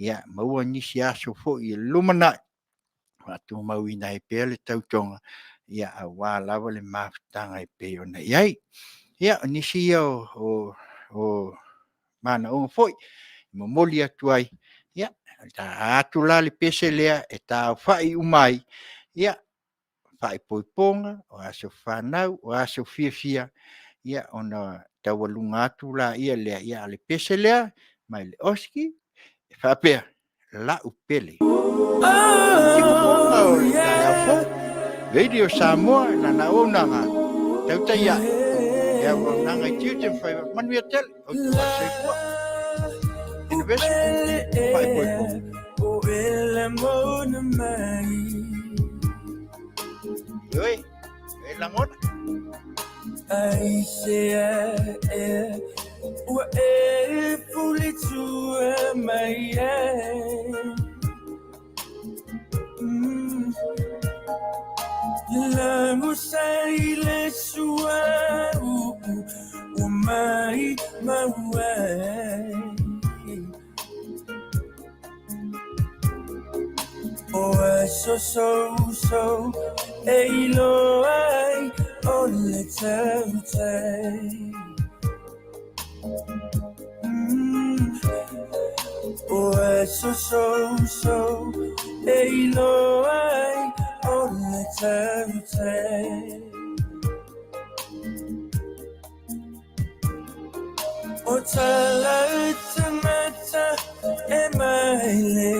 ia maua nisi aso fo I lumana, whatu mau I nai pea le tautonga, ia a wā lawa le mawhitanga I pei o na iai, ia nisi ia o mana o foi, momoli atu ai, ia ta atu la le pese lea e ta whai umai, ia whai poiponga, o aso whanau, o aso fia, ia ona taualunga atu la ia lea ia ale pese lea mai le oski e whapea la upele. Timonga o le tale afo, Radio Samoa na na Auaunaga, Tautai ai, e Auaunaga i Tiute Faiva, Manuia tele, o tu aseifua. Innovation, whai poipo. Oi, e langona. I say ua e fuli tua mai la musai le sua u mai mauai o so e lo ai on le Tautai o so e lo ai on le Tautai o tala tamata e mai le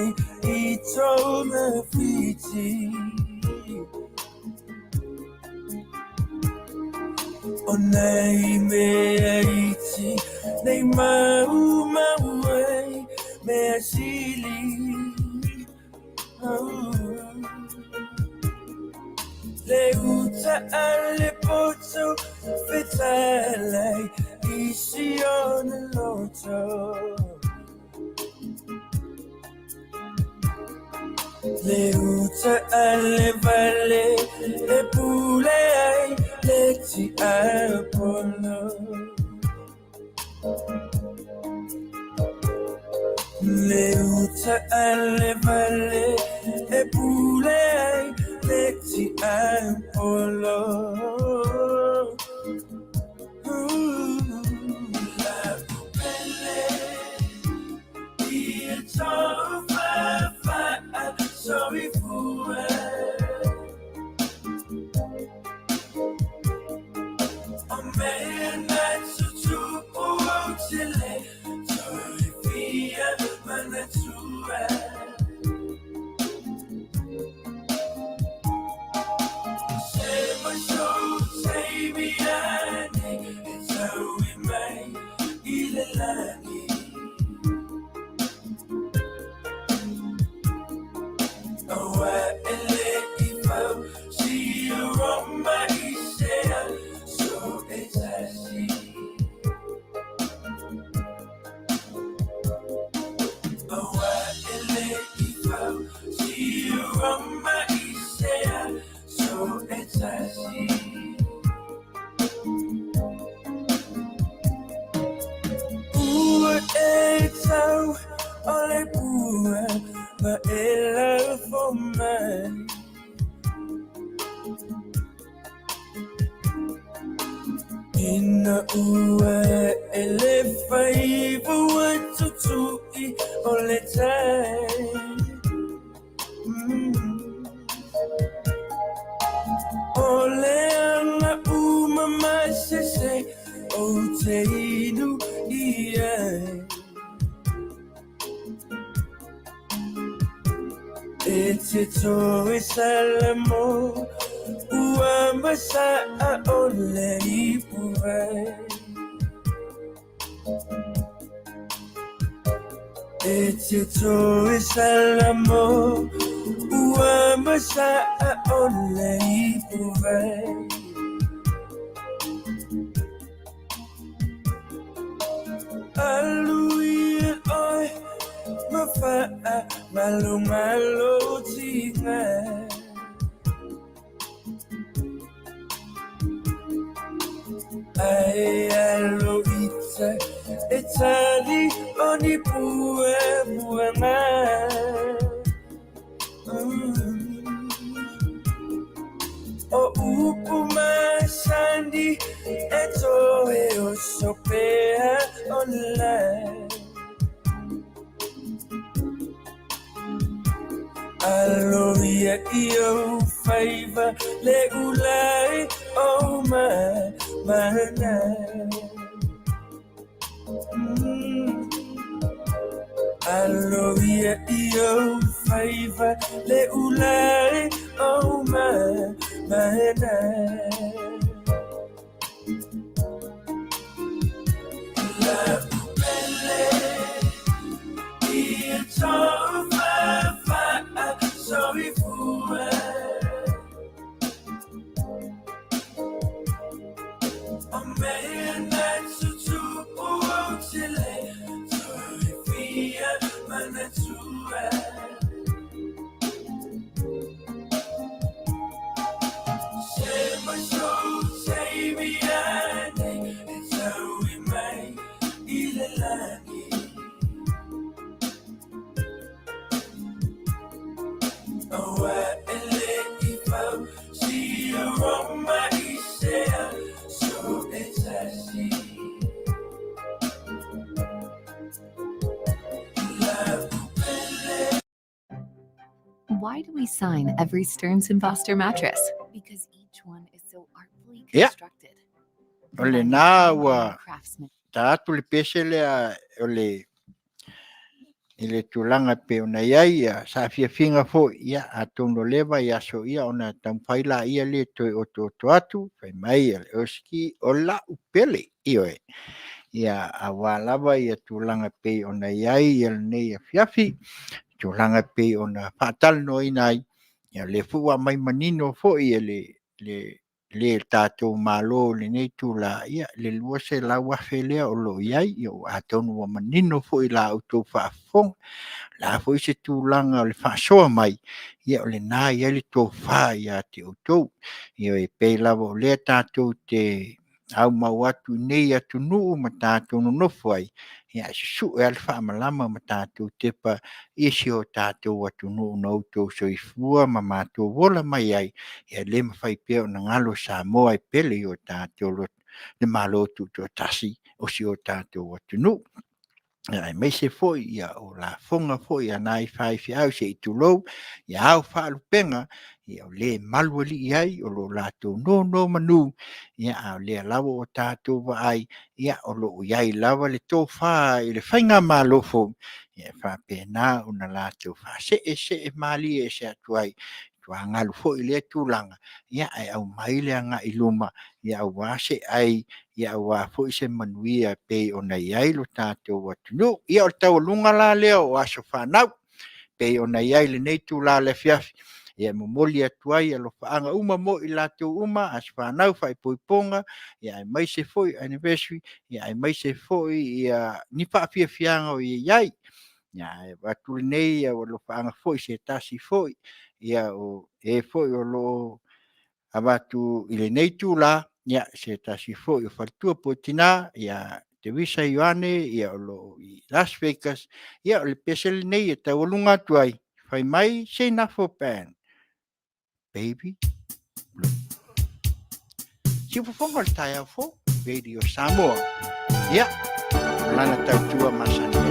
I told me fiti o nei me iti nei mau me asili le uta alle poto fetalai isi on loto le uta alle valle e pule ai le ti apollo le uta alle valle e pule ai le ti apollo la belle it's all sorry for a man that's a true chile sorry via manatura say my soul say me it's how we make ilelani oh see you on my share so it's así oh see you on my share so it's así it's how all I but it love for me in the ua ele Faiva watu I all the time ole ana masese o teinu ia Etito salamo uamasa ole ipuai Etito salamo uamasa ole ipuai Aluia oi mafa malo tina ai aloita etali oni buena o upuma sandi eto e sopea online Aloia io Faiva le ulai oh mana Manuia io Faiva le ulai oh Mahena La upele ia toma fa sorry for a man that's a true chile sorry fia manatua say my soul say me it's how we make ilelani oh ele see you on my so it's a see Why do we sign every Stearns & Foster mattress? Because each one is so artfully Yeah. constructed. Ole nā ua tātu le pese lea ole ile tūlanga pe ona iai sa whiawhinga fo ia a tono lewa ia so ia ona tamphaila ia le toi oto atu whai mai le oski o la upele ioe ia a walawa ia tūlanga pe ona iai ia nei a whiawhi tūlanga pe ona whātal no inai ia le fuwa mai manino fo ia le tātou mālo le nei tūla ia le lua se la wafe lea o lo iai ia a tonu wa manino fo i la autou whaafong la foi se tūlanga o le whaasoa mai ia o le nā ia le tō whaa ia te autou ia e pei lawa o lea tātou te au mau atu nei atu nuu ma tātou no nofo ai ia su e al whaamalama ma tātou tepa isi o tātou atu nuu na autou soifua ma mātou wola mai ai ia le mawhai pia o na ngalo sa moa e pele o tātou le malo tu tō tasi o si o tātou atu nuu ai mai se foi ia o la fonga foi ana I fai au se I tulou ia au whaalu penga ia o le malu ali ai o lo lato no manu ia au le lawa o tātou wa ai ia o lo iai lawa le tō wha I le whainga malofo ia wha pēnā o na lato wha se e mali e se atu ai tua ngalu fo I le tūlanga ia ai au mai le anga I luma ia au wase ai ia wa fo se manuia pe ona iai lo tātou atu no ia o tau lunga la leo o aso whanau pe ona iai le nei tū la le fiafi ia momoli atu ai alo whaanga uma mo I lātou uma aso whanau whai poiponga ia ai mai se foi anniversary ia ai mai se foi ia ni whaafia fianga o iai ia watu nei ia o lo whaanga foi se tasi foi ia o e foi o lo abatu I le nei tū la ia se tasi fo I whaltua potina ia te visa Ioane ia o lo I Las Vegas ia o le pesele nei e tau olunga tuai whai mai se nafo pan baby blue si ufafonga le tai au fo Radio Samoa ia lana tau tua masana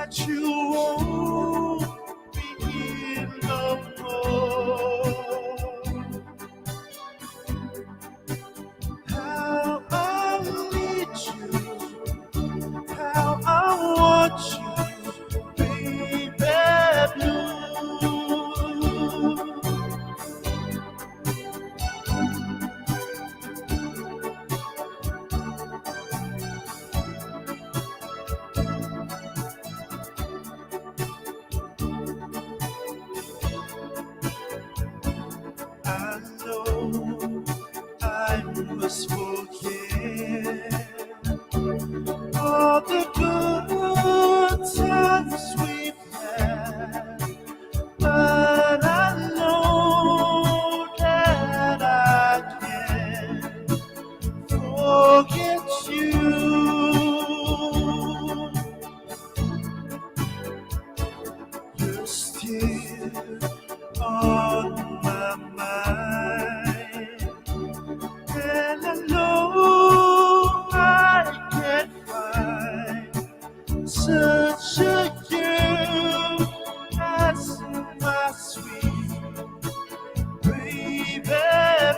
that you won't be here no more. How I need you, how I want you, baby blue. I know I must forget all the good times we've had, but I know that I can't forget you. You're still on my mind, and I know I can't find such a girl as my sweet baby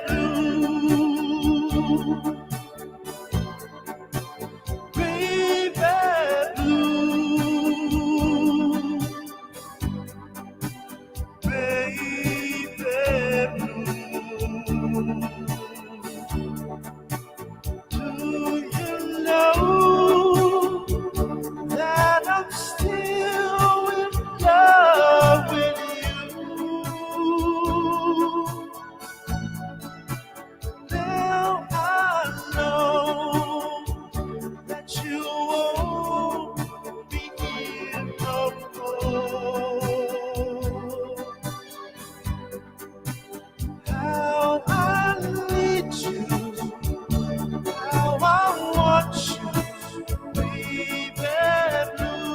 blue, baby blue, baby blue. Do you know that I'm still in love with you? Now I know that you won't be here no more. How I need you, how I want you, baby blue,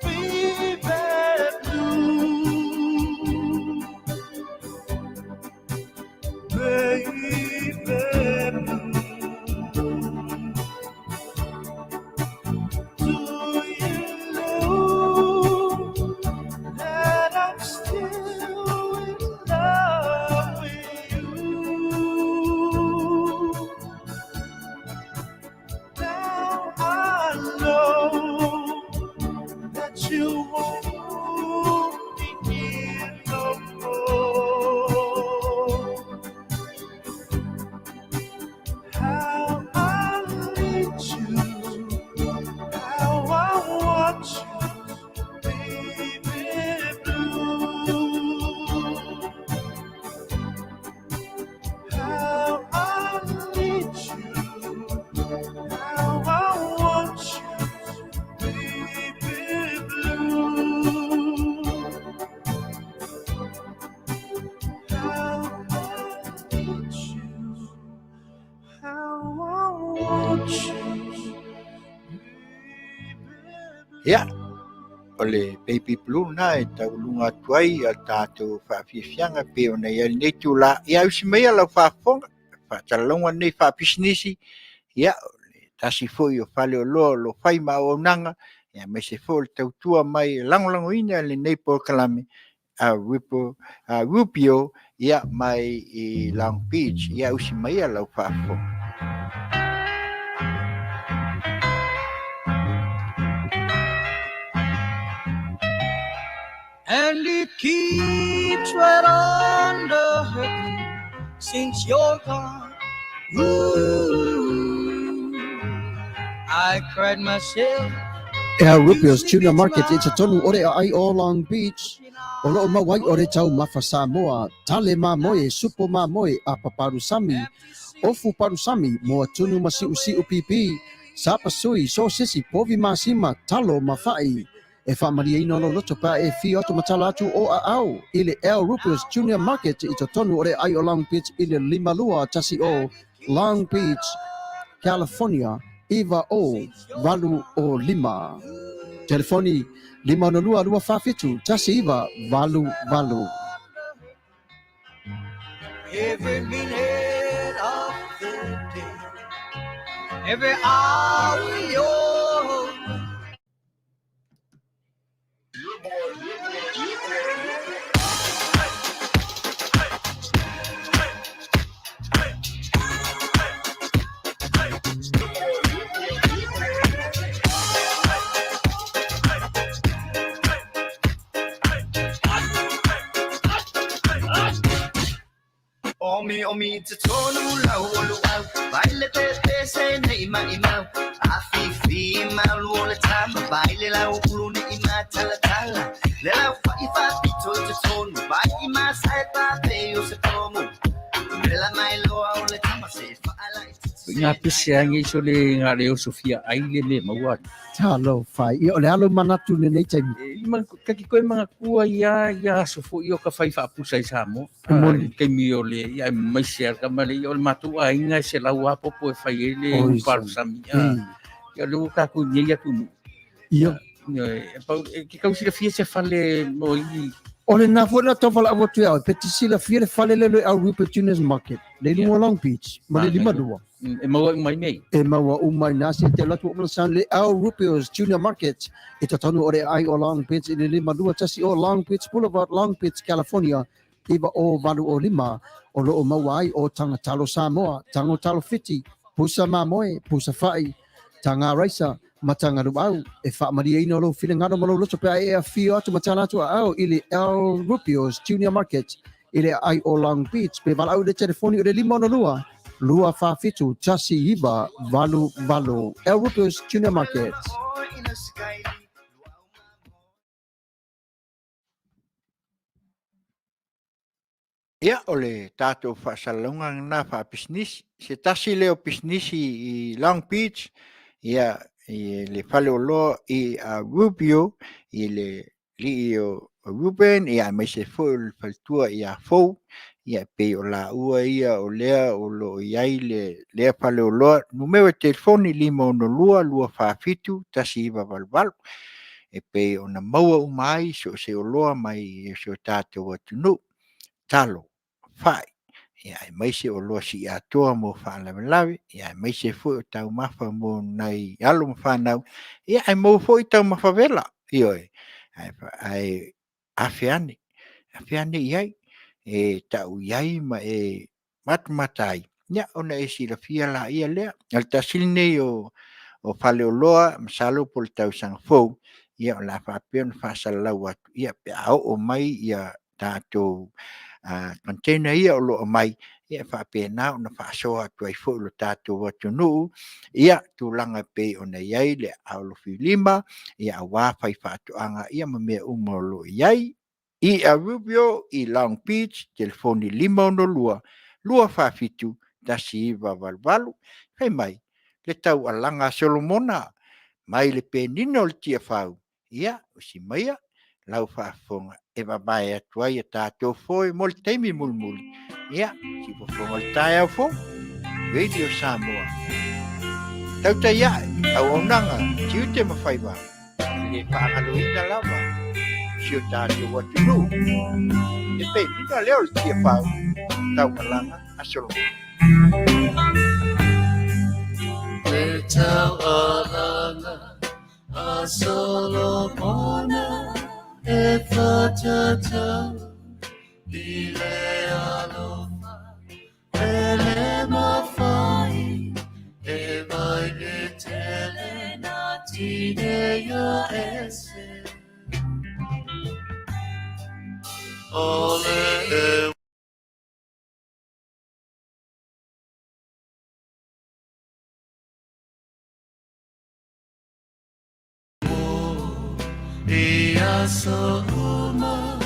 baby blue, baby blue. Do you know that I'm still in love with you? Now I know that you won't be here no more. How I need you, how I want you, baby blue. How I need you, how I want you, baby blue. How I need you, how I want you, baby. Ia, o le baby blue na e taulunga tuai a tātou whaafiafianga pe o nei nei tūla. Ia usi mea lau whaafonga, whaatalonga nei whaapisnisi. Ia, tasi foi o whale o loa lo whaima o Auaunaga. Ia, me se fo le tautua mai langolango ina le nei po kalame a Rupio, ia mai i Long Beach. Ia usi mea lau whaafonga. And it keeps right under her since you're gone. Ooh, I cried myself. Rupio's Tuna Market, it's a tonu ore ai o Long Beach. O loo mawai ore tau mafa Samoa, tale mamoe, supo mamoe, a paparusami, ofu parusami, moa tunu masiu siu pipi, sapa sui, so sisi, povi masima, talo mafai. E whamaria ino lo loto pa e fi oto matala atu o a au. Ile El Rupio's Junior Market, it's a tonu ore ai o Long Beach, ile limalua tasi o Long Beach, California, Iva o Valu o Lima. Telefoni 502-252 tasi Iva Valu Valu. Every minute of the day, every hour yo. Omi te tonu lau olu au baile te se nei mai mau afi mau ole tama baile lau ulu ni ma tala tala le lau fa pito te tonu bai ma sai pa pe o se tomo le la mai lo ole tama se fa ala Ngā pese angi so le ngā reo Sofia aile le maua. Talo fai. I ole alo manatu ne nei taimi. Kaki koe mga kua ia sofo i o ka whai whaapusa i Samo. Kei mi o le ia mai share ka male i o le matua inga se lau apopo e whai e le uparu sami. Ia le uka ku nyeia kunu. Ia. Ki kau sila fia se whale mo i. Ole na fo na tofala avo tu au peti sila fia le fale le au Rupert Tunes Market. Le lunga Long Beach. Ma le lima dua. E maua umai nei. E maua umai nasi te latu o san le au Rupert Junior Market. E ta tonu ore ai o Long Beach le lima dua tasi o Long Beach Boulevard, Long Beach, California. Iwa o valu o lima o lo o maua ai o tanga talo Samoa, tango talo fiti, pusa mamoe, pusa fai, tanga raisa, matanga ruau, e wha maria ino lo whina ngaro malo loto pe ai e a fio atu matana atu au ili El Rupio's Junior Market, ili ai o Long Beach, pe walau de telefoni o de lima ono lua wha fitu, tasi iba, valu, El Rupio's Junior Market. Ia ole tātou whaasalunga ngā whaapisnisi. Se tasi leo pisnisi i Long Beach, ia i le whale o loa i Rubio, i le li o Ruben, ia mai se fo le whaltua i a Fauoo, ia pe o la ua ia o lea o lo iai lea whale o loa. Numero telefoni 512 lua whaafitu, tasi iwa valvalu. E pe o na maua umai, so se o loa mai so tātou atunu. Talo, fai, ia mai se o loa si atoa mo whaalawe, ia mai se fo o tau mawha mo nei alo mo whanau, ia ai mo fo i tau mawhawela, ioi, ai awhiane iai, e tau iai ma e matmatai, ia ona e si la fia la ia lea, al tasili nei o whale o loa, masalo po le tau sang Fauoo, ia o la whapeon whaasalau atu, ia pe au o mai ia tātou container ia o loo mai ia whaapena o na whaasoa atu ai fo lo tātou atunu ia tūlanga pe o na iai le aolofi 5 ia awa whai whaatoanga ia ma mea uma o lo iai i a Rubio i Long Beach telefoni 512 lua whaafitu tasi iwa valvalu hei mai le tau alanga Solomona mai le penino le tia whau ia o si maia lau whaafonga e mabai atu ai tātou foi mo le teimi mulmuli. Ia, si pofonga le tae au fo, Radio Samoa. Tautai ai, Auaunaga, Tiute ma Faiva. Le whaangaloina lava, si o tātou atunu. E pei, nina leo le tia whau, tau alanga, asolo. Le tau alanga, asolo mona, e whatatau, i le alofa, e le mawhai, e mai e tele na tine ia ese. Ole e ia so uma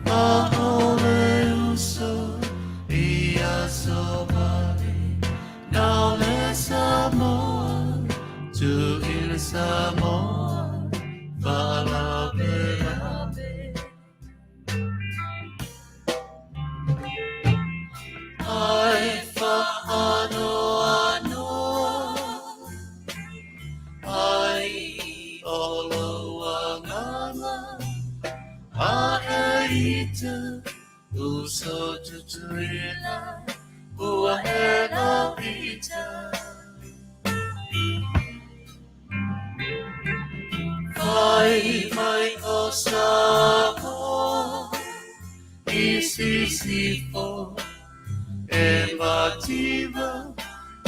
a ole uso ia so vale now le Samoa to il Samoa vala be ai fa ano ai olo Aeita, uso tutuila, ua ela vita. mai o Samoa, isisifo e mativa,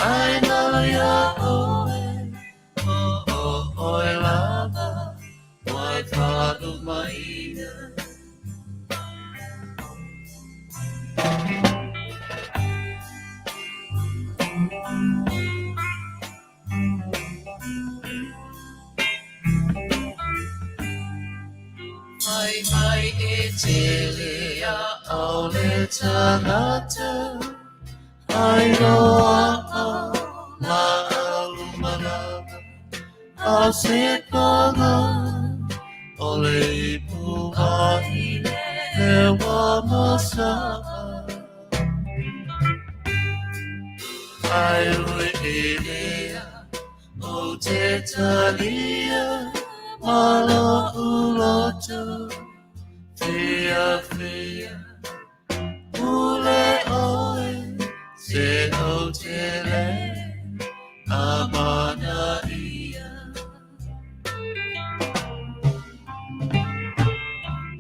ai Manuia oe, o e lava, wai Fatu maina. Mai e telea au le tangata, ai roa au ma'alumalama, au se panga, o le ipuahi e wamosa'a. Ai ui ilea o te talia, malo ulotu, fia fia, ule oe, se o te le, amana ia.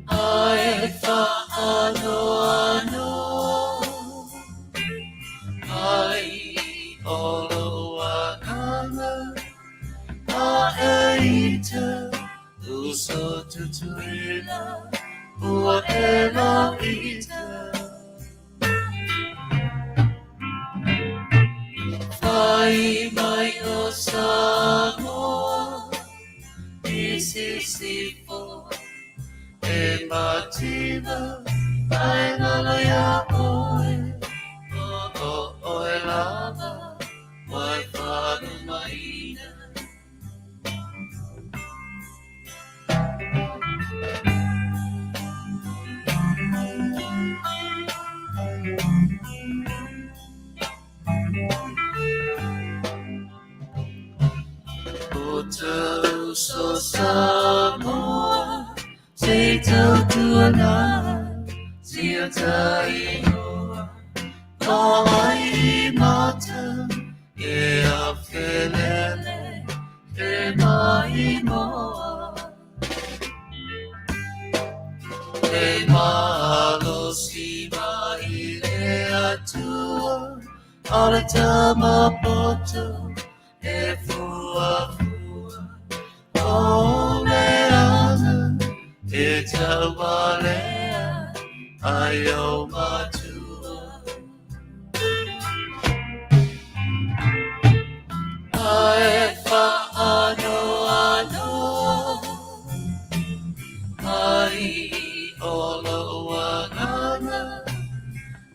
Ai whaano ano, ai Auaunaga, a eita, uso tutuila, ua e la ita. Whai mai o Samoa, isisifo e mativa, ai Manuia oe, o e lava, wai Fatu maina. Utu so Samoa, se tau tuana, sia tai noa, ka ai mata, e a whelele, e mai moa. E malo si mai le atua, ala tama poto, e fua fua, o me ana, e tawalea, ai o matua. Ai whaano ano, ai Auaunaga,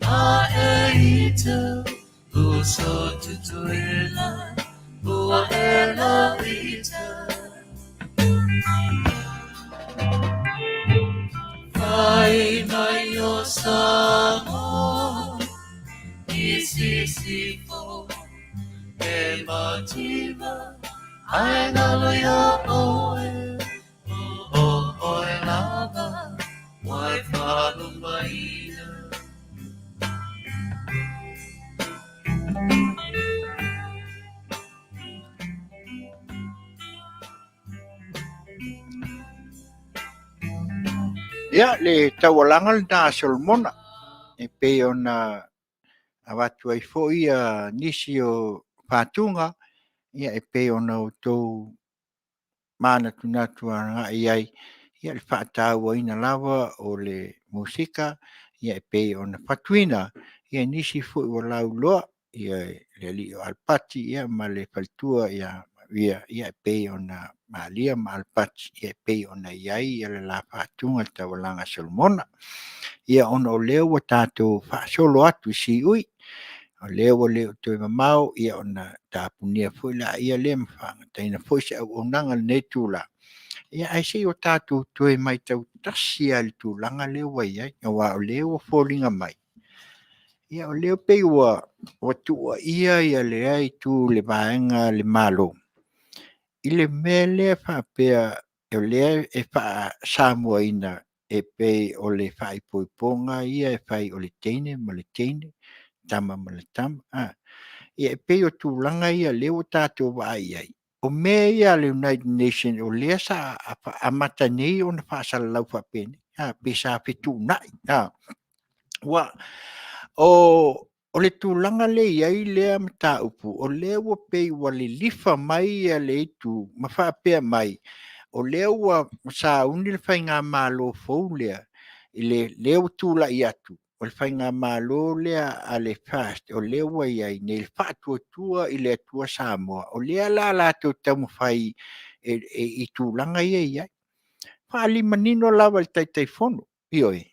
a eita, uso tutuila, ua e la ita. Whai mai o Samoa, isisifo e mativa, ai Manuia oe, o e lava, wai Fatu maina. Ia le taualanga le nā Solomona e pe ona awatu ai fo'i a nisi o whātunga ia e pe ona o tou mana tunatu a ai ia le whaatau ina lava o le musika ia e pe ona whatuina ia nisi fo'i o lau loa ia le li o alpati ia ma le faltua ia ia e pe ona malia ma alpati ia e pe ona iai ia le la whātunga taualanga Solomona ia ona o leo wa tātou whaasolo atu si ui o leo leo toi mamau ia ona tāpunia foi la ia le mawhanga taina foi se au onanga nei tūla ia ai se o tātou toi mai tau tasi ali tūlanga leo wai ai wa o leo o fōlinga mai ia o leo pei wa tua ia le ai tū le vaenga le malo i le mele whapea e o lea e wha Samoa ina e pei o le whai poiponga ia e whai o le teine ma le teine tama ma le tama ia e pei o tūlanga ia leo tātou wa ai ai o mea ia le United Nations o lea sa a matanei o na whaasalau whapene. Pe sa fitu nai. O le tūlanga le iai lea mata upu, o lea ua pei ua le lifa mai a le itu, ma whaapea mai. O lea ua sa uni le whainga mālo fau lea, i le lea tūla i atu. O le whainga mālo lea a le fast, o lea ua iai, ne le whaatua tua i le atua Samoa. O lea la la tau tamu whai i tūlanga iai. Whaali manino lawa le taitai fono, ioi.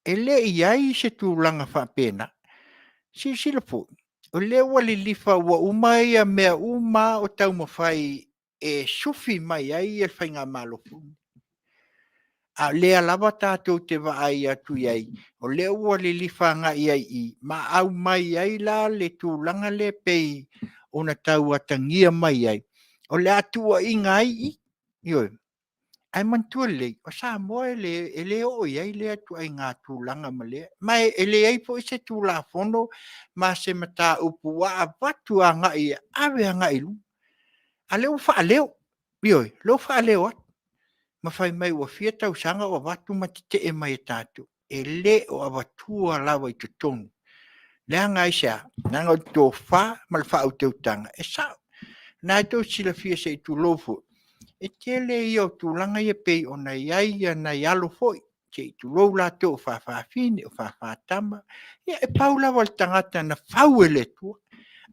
E le iai se tūlanga whaapena. Sila po. O le wali lifa wa umai a mea uma o tau mawhai e sufi mai ai e whainga malofu. A lea lava tātou te wa ai atu iai. O le wali lifa nga iai I. Ma au mai ai la le tūlanga le pei o na tau atangia mai ai. O le atua inga ai I. Ioi. Ai mantua le, o sa moa e le o iai le atu ai ngā tūlanga ma le. Mai e le ai po I se tūla fono, ma se mata upu wa a watu a ngai, awe a ngai lu. A leo wha leo, ioi, leo wha leo at. Ma whai mai wa fia tau sanga o watu matite e mai tātu. E le o a watua lawa I tutonu. Lea ngai sea, nanga o tō wha, ma le wha au tau tanga. E sao, nai tō sila fia se I tu lofu. E tele I o tūlanga I pei o na iai a na ialo foi. Ke I tu lou la tō whawhawhine o whawhātama. Ia e paula wal tangata na whau ele tua.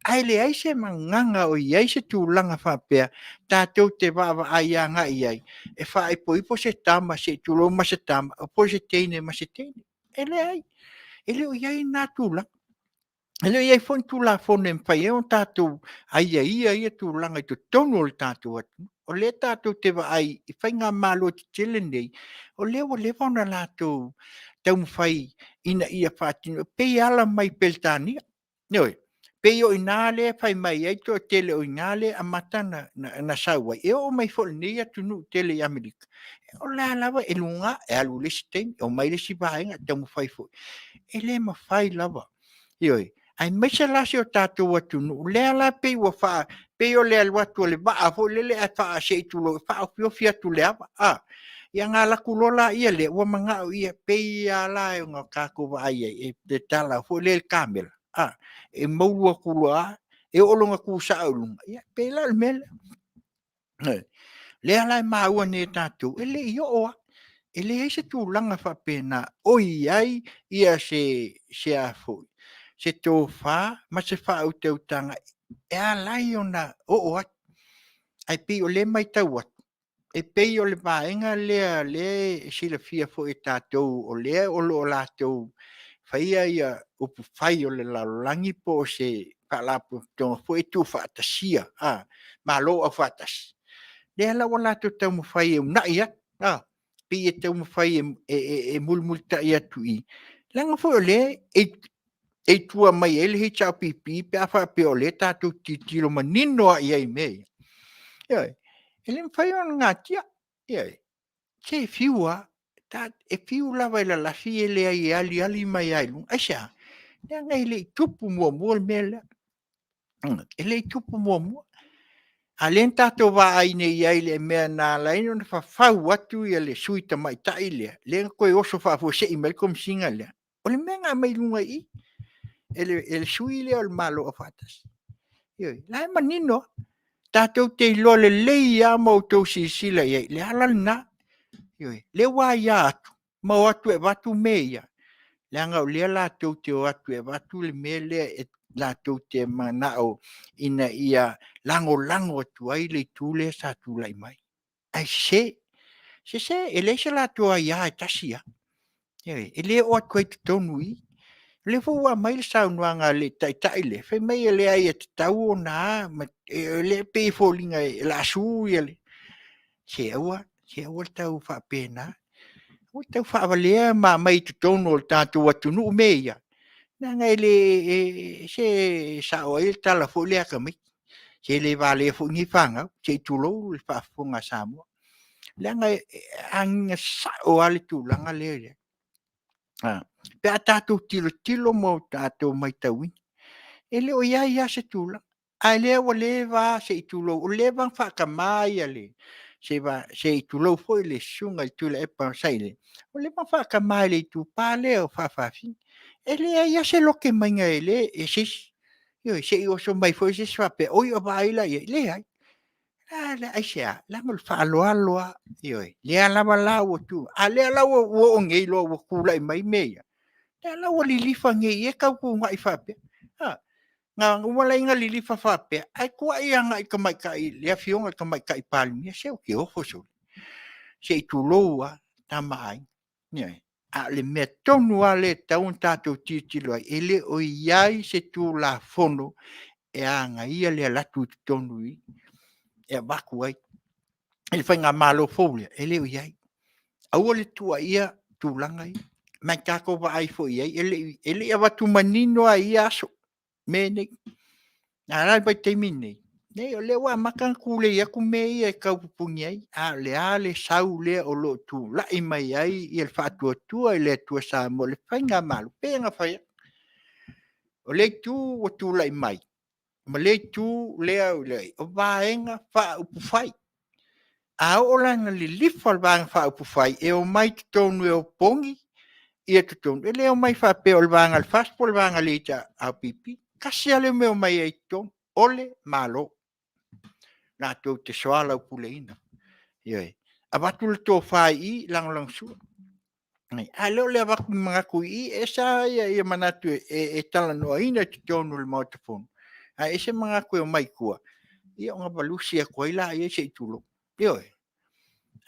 Ai le ai se manganga o iai se tūlanga whapea. Tātou te wawa ai a nga iai. E whae po ipo se tama se tu lou ma se tama. O po se teine ma se teine. Ele ai. Ele o iai nā tūlanga. Ele iai fon tūla fone mwhai e on tātou. Ai ia tūlanga I tu tonu o le tātou atu. O le tātou te wa ai, I whai ngā mālo te tele nei, o le wa lewa na lātou tau mwhai ina ia whātino, pei ala mai peltania. Noi, pei o ina le whai mai ai to tele o ina le a mata na sauai. E o mai fol nei atu nu tele I Amerika. O la lawa e lunga, e alu le siteng, o mai le si vaenga, tau mwhai fo. E le ma whai lawa. Ioi. Ai mai se lasi o tātou atu nu, lea la pei wa wha, pei o lea watu o le waa, fo lele a wha se I tulo, wha o pio fia tu lea wa, ia ngā laku lola ia le, wa manga o ia pei a la e ngā kako wa ai e te tala, fo le kamela, e maurua kuloa, e olonga ku sa olunga, ia pei la le mele. Lea la e maua ne tātou, e le I oa, e le se tūlanga whapena, oi ai, ia se a foi. Se tō wha, ma se wha au tau tanga, e a lai o na o at. Ai pi o le mai tau at. E pei o le vaenga lea le sila fia fo e tātou o lea o lo o lātou. Whaia ia upu whai o le lalolangi po se whaalapu tonga fo e tū whaatasia. Ma lo a whaatas. Lea la o lātou tau mu whai e unai at. Pi e tau mu whai e mulmulta I atu I. Langa fo o le e tua mai ele he chau pipi pe a wha pe o le tātou titiro manino a iai mei. Iai, ele mwhai o ngā tia. Iai, ke fiua, e fiu lawa ila lafi ele ai ali mai ai lung. Aisha, nanga ele I tupu mua le mele. Ele I tupu mua. A len tātou wā aine iai le mea nā laino na whawhau atu I le suita mai tai lea. Lenga koe oso whawhau se I mai kom singa lea. O le mea ngā mai lunga I. El sui le al malo o fatas. Ioi, la manino. Tātou te ilo le lei a mau tau sisila iei. Le halal na. Ioi, le wā ia atu. Mau atu e watu mea. Le anga o lea la tau te o atu e watu le mea lea e la tau te manao ina ia lango atu ai le tūle sa tūlai mai. Ai se, e le se la tau ia e tasia. Ioi, e le o atu ai te tonu I. Le fua mai le saunuanga le taitai le. Whai mai le ai e te tau o nā, le pe fōlinga e la sui le. Se aua le tau whapena. O tau whawalea ma mai te tono le tātou atunu meia. Nanga le se sao e le tala fo le aka mai. Se le vale fo ngi whanga, se tulo le whafonga Samoa. Langa anga sao ale tūlanga le le. Pe a tātou tilo mo tātou mai tauini. E leo ia se tūla. ai le wa le va se i tulo o le van fa ka mai ale se i tulo foi le sunga i tula e pa sai le o le van fa ka mai le tu pa le o fa fin ele ia se lo ke manga ele e io se io so mai foi se fa pe o io vai la le ai le ai se la mo fa alo io le ala la o tu ale ala o ngei lo o kula mai meia la o li li fa ngei e ka ku ngai fa pe nga wala inga lili fafape ai kua ia nga i kamai kai le fionga kamai kai palmi se o ke ofo so se tu loa tamai ne a le metonu ale taun tato titilo ele o iai se tu la fono e anga ia le la tu tonu e baku ai ele fa nga malo folia ele o iai au le tu ia tu langai mai ka ko va ai fo iai ele ia va tu manino ai aso mene Ara ba te mini. Ne o le wa makan kule ia ku me ia ka pupungi ai. A le sau le o lo tu. La i mai ai i el fatu tua i le tua sa mo le whainga malu. Penga whaia. O le tu o tu la i mai. Ma le tu le au le. O vaenga wha upu whai. A o langa li lifa vanga wha upu whai. E o mai te tonu e o pongi. Ia te tonu. E le o mai wha pe o le vanga le faspo le vanga le ta au pipi. Kasi ale me o mai ai tonu. Ole malo. Na tau te soala upule ina. Ioi. A watu le tō whai I lang su. A leo le waku mga kui I e sa ia manatu e tala noa ina te tōnu le mautafonu. A e se mga kui o mai kua. Ia o ngā walusia kua ila ia se itulo. Ioi.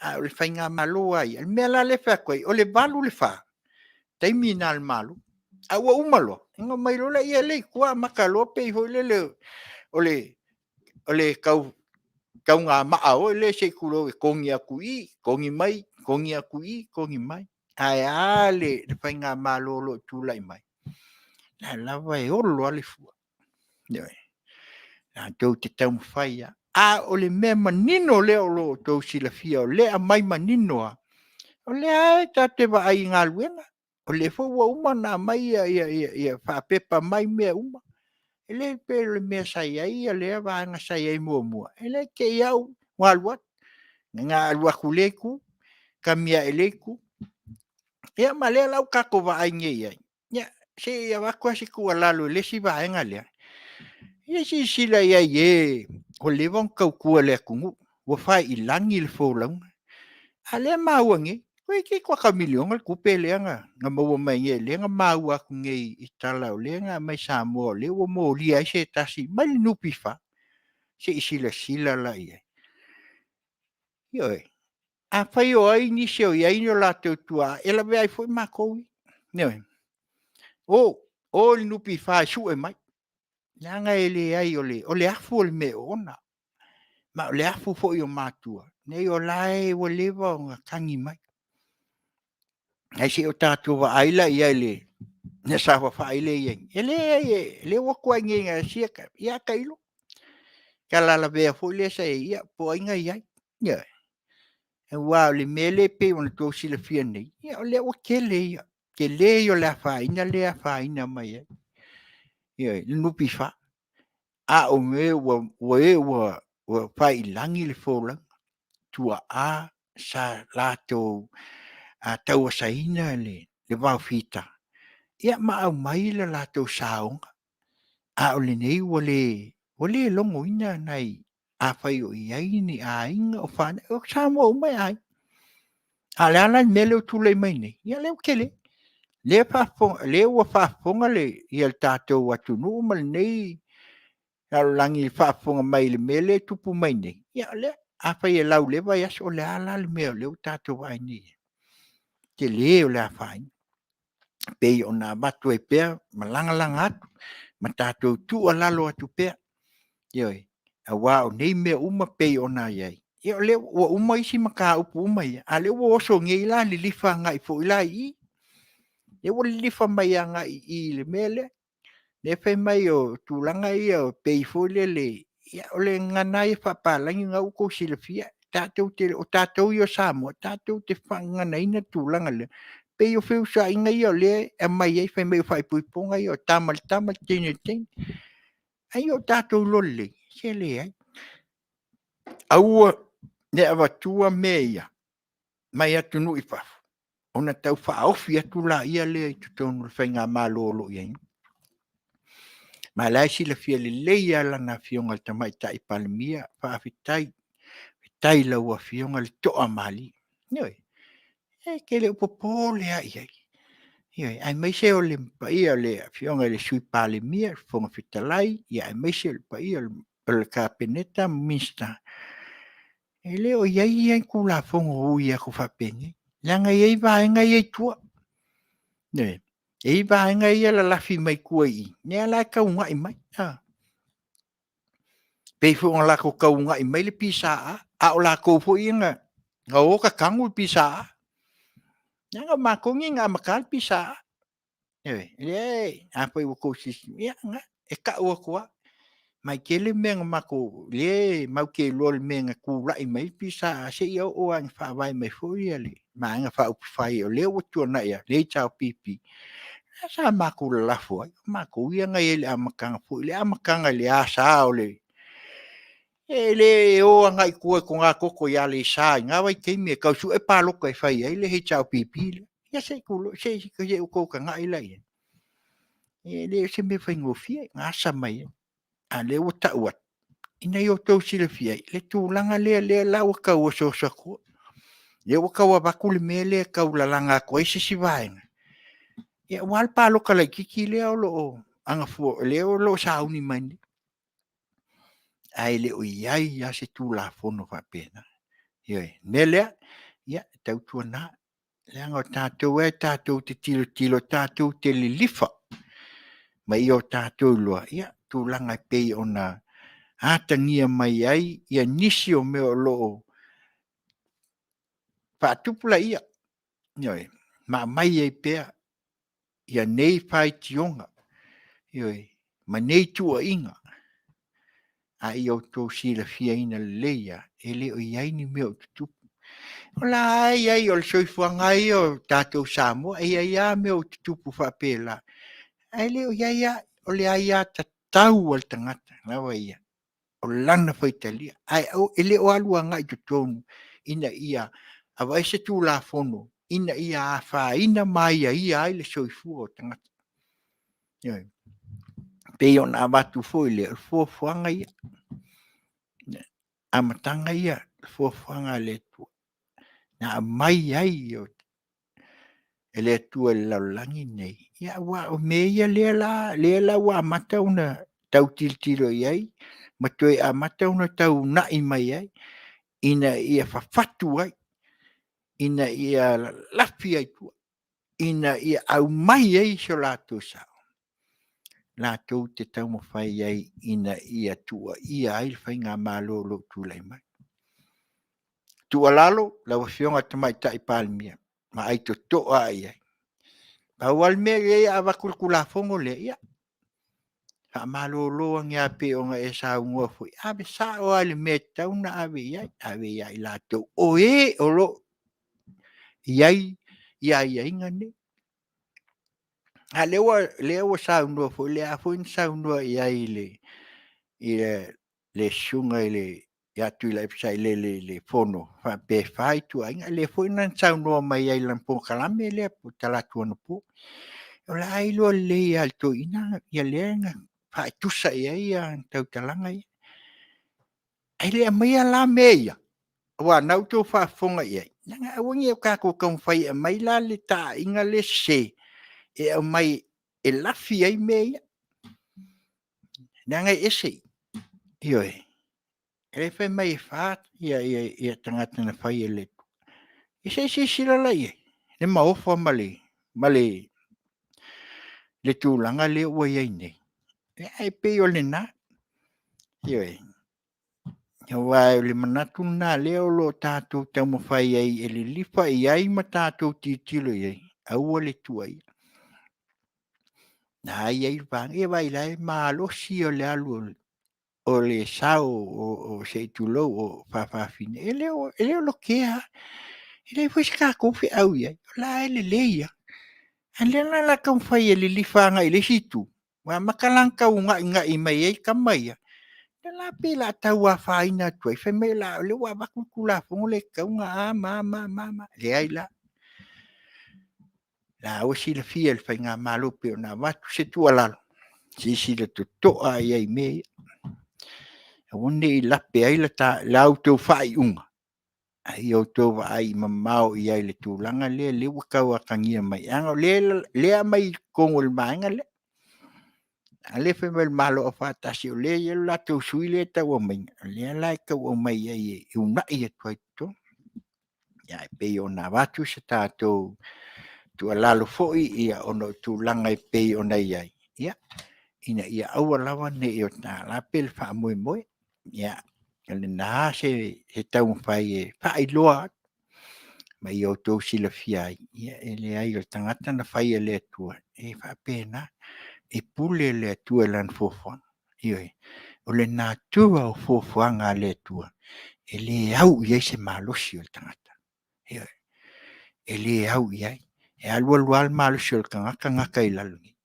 A o le whainga malo ai. Al mea la le wha koi. O le balu le wha. Taimi na le malu. A ua umalo. Inga mai lola ia le kua makalo pe I hoi le o le kau ngā maa o le se kuro e kongi aku I, kongi mai, kongi aku I, kongi mai. Ai ale le whai ngā mālolo tūlai mai. Nā lawa e olo ale fua. Nā tau te tau mwhaia. A o le mea manino le o lo tau sila fia o le a mai manino a. O le ai ta te wa ai ngā luenga. O le fua uma nā mai ia whapepa mai mea uma. Ele pelo me sai ai ele vai nga sai ai mua ele ke iau walwat nga alwa kuleku kamia eleku ia male lau ka ko vai nge ai ya se ia va quasi ku lalo le si vai nga le ia si la ia ye o le von ka ku le ku wo fai ilangi le fo lang ale mawangi ko ki ko ka milion al ku pele nga mo mai le nga mawa ku nge itala le nga mai sa mo le wo mo li ai se tasi mai nu pifa se sila la ia yo a fai o ai ni se o ia no la te tua ela ve ai foi ma ko ne o nu pifa su e mai nga ele ai o le afu le me ona ma le afu foi o matua nei o lai o leva nga kangi mai ai se o tatu wa ai la ia le ne sa wa fa ile ia ele wa kwa nginga sia ka ia kailo kala la ve foi le sai ia po inga ia ia e wa le mele pe on to si le fia nei ia le o kele yo la fa ina mai ia le nupi fa a o me wa fa ilangi le fola tua a sa lato a tau saina le va fita ia ma au mai le lato saong a o le nei wale longo ina nai a fai o iai ni a inga o whana o sa mo mai ai a le ala mele o tule mai nei ia leo kele le ua whafonga le ia le tātou atu nuu ma le nei langi whafonga mai le mele tupu mai nei ia le a fai e lau le vai as o le ala le mea leo tātou vai nei te le o le a whai pei o nā batu e pea ma langa atu ma tātou tu a lalo atu pea ioi a wā o nei mea uma pei o nā iai ia le ua uma isi maka upu uma ia a le ua oso ngei la li lifa ngai fo ila I e ua li lifa mai a ngai I le mele le fai mai o tūlanga ia o pei fo le ia o le nganai whapalangi ngau ko silafia o tātou i o Samoa tātou te whanganai na tūlanga le pei o wheu sa inga ia o le e mai ei fai mai o whai puiponga ia o tamal tene ai o tātou lole, se le ai. Aua, ne avatua meia, mai atu nui pafu. Ona tau whaofi atu la ia lea i tutonu le whainga mālolo i ainu. Ma lai sila fia le leia lana fionga le tamaita i palemia, whaafitai, tai laua fionga le toa mali. Nioi, ke le upopo lea i ai. Nioi, ai meise o le mpaia le fionga le sui palemia, fonga fitalai, ia ai meise le paia le kapeneta mista. E leo iai ai kula fonga ui a kuwhapenge. Langa iai vaenga iai tua. Ne, e vaenga ia la lafi mai kua i. Ne la kaunga i mai. Peifu on la ko kaunga i mai le pisa a o la ko fo inga. Nga o ka kangu pisa. Nga makongi nga makal pisa. Le, apa i wako sisi. Nga, e ka ua kua. Mai kele menga mako le mau ke lol menga kula i mai pisa se ia o ang fa vai mai fo ia le. Ma nga fa upfai o le o tuana ia. Le chao pipi. Sa mako la fo. Mako ia nga ele amakanga fo. Le amakanga le asa o le. Ele o nga i kua ko nga koko ia le sa. Nga wai keimi e kausu e paloka e fai ai le he chao pipi le. Ia se kulo. Se se uko ka nga ila ia. Le se me fai ngofia. Nga sa mai. A le o ta uat. Ina yo tau sila fia. Le tūlanga le lau ka ua so sako. Le o ka ua baku le me le ka ula langa ko e se si vaenga. Ia wal paloka lai kiki le o lo anga fuo. Le o lo sauni mani. Ai le o iai ya se tūla fono fa pena. Ioi, nelea, ia, tau tuana. Le anga o tātou e tātou te tilo tātou te li lifa. Ma i o tātou loa, ia, tūlanga pei ona atangia mai ai, ia nisi o meo loo. Whaatupula ia. Ioi, ma mai ei pea. Ia nei whai tionga. Ioi, ma nei tua inga. A i o tō sila fia ina leia, e le o iai ni meo tutupu. Ola ai o le soifuanga ai o tātou Samoa, ai meo tutupu whapela. Ai le o iai o le ai ta tau al tangata, lawa ia. O lana whaitalia. Ai o ele o alua ngai tutonu, ina ia, awa ese tū la fono, ina ia a wha, ina mai ia ai le soifua o tangata. Ioi. Pei o na watu fo ile, o fuafuanga ia. Amatanga ia, fuafuanga le tua. Na mai ai o ele tua laulangi nei. Ia wa o meia le la wa mata una tau tiltiro iai, matoi a mata una tau nai mai ai, ina ia fafatu ai, ina ia lafi ai tua, ina ia au mai ai so lato sao. Lato te tau mo fai ai, ina ia tua ia ai fai ngā mālolo tūlai mai. Tua lalo, lau fionga tamai tai palmia, ma ai to toa ai ai. Awal me e ava kulkula fongo le ia. Ha malolo ngia pe onga e sa ungo foi. Ave sa o ale me tauna ave ia la to. O e o lo. Ia ngane. Ha lewa sa ungo foi le a foi sa ungo ia le shunga le ya tu la psa le fono. Fa pe fai tu ainga le foi nan sa ungo mai ai lampo kalame le putala tu no po. Ola ai lo le alto ina ia lenga fa tusa ia tau talanga ia ai le mai la meia wa nau to fa fonga ia nga wangi ka ko kan fai mai la le ta inga le se e mai e la fi ai meia nga ese io e fe mai fa ia tangata na fai le ese sila la ia le ma ofo male le tūlanga le ua iai nei. Ai pe o le nā. Ioi. Wa le manatu nā leo lo tātou tau mawhai ai e le lifa iai ma tātou titilo iai. Aua le tua ia. Nā iai vang e vai lai maa losi o le alu o le sao o se tulo o whawhawhine. E leo lo kea. E leo whisika kofi au iai. La e le leia. An le la kau whai e le lifa nga i le situ. Wa makalangka nga mai ai kamai. La pila taua faina tu fe me la le wa ba kula fo le ka nga ma le ai la o si le fiel fa nga malu pe na va tu se tu ala si le to ai ai me oni la pe ai la ta la auto fai unga ai auto ai mamau i ai le tu langa le wa ka wa kangia mai anga le mai kongol manga le ale fe mel malo fa ta si le la tu suile ta wo mai le la ka wo mai ai una i to ya pe ona vatu se ta tu alalo foi ia ono tu langa i pe ona ia ya ina ia au lava ne o ta la pel fa moi ya ele na se tau fai fai loa mai o to sila fiai ia ele ai o tangata na fai ele tua fa pena e pule le tua lan fofo io o le na tua o fofo anga le tua ele au ia se malosi o tangata io ele au ia e alual malo se o kanga kai lalungi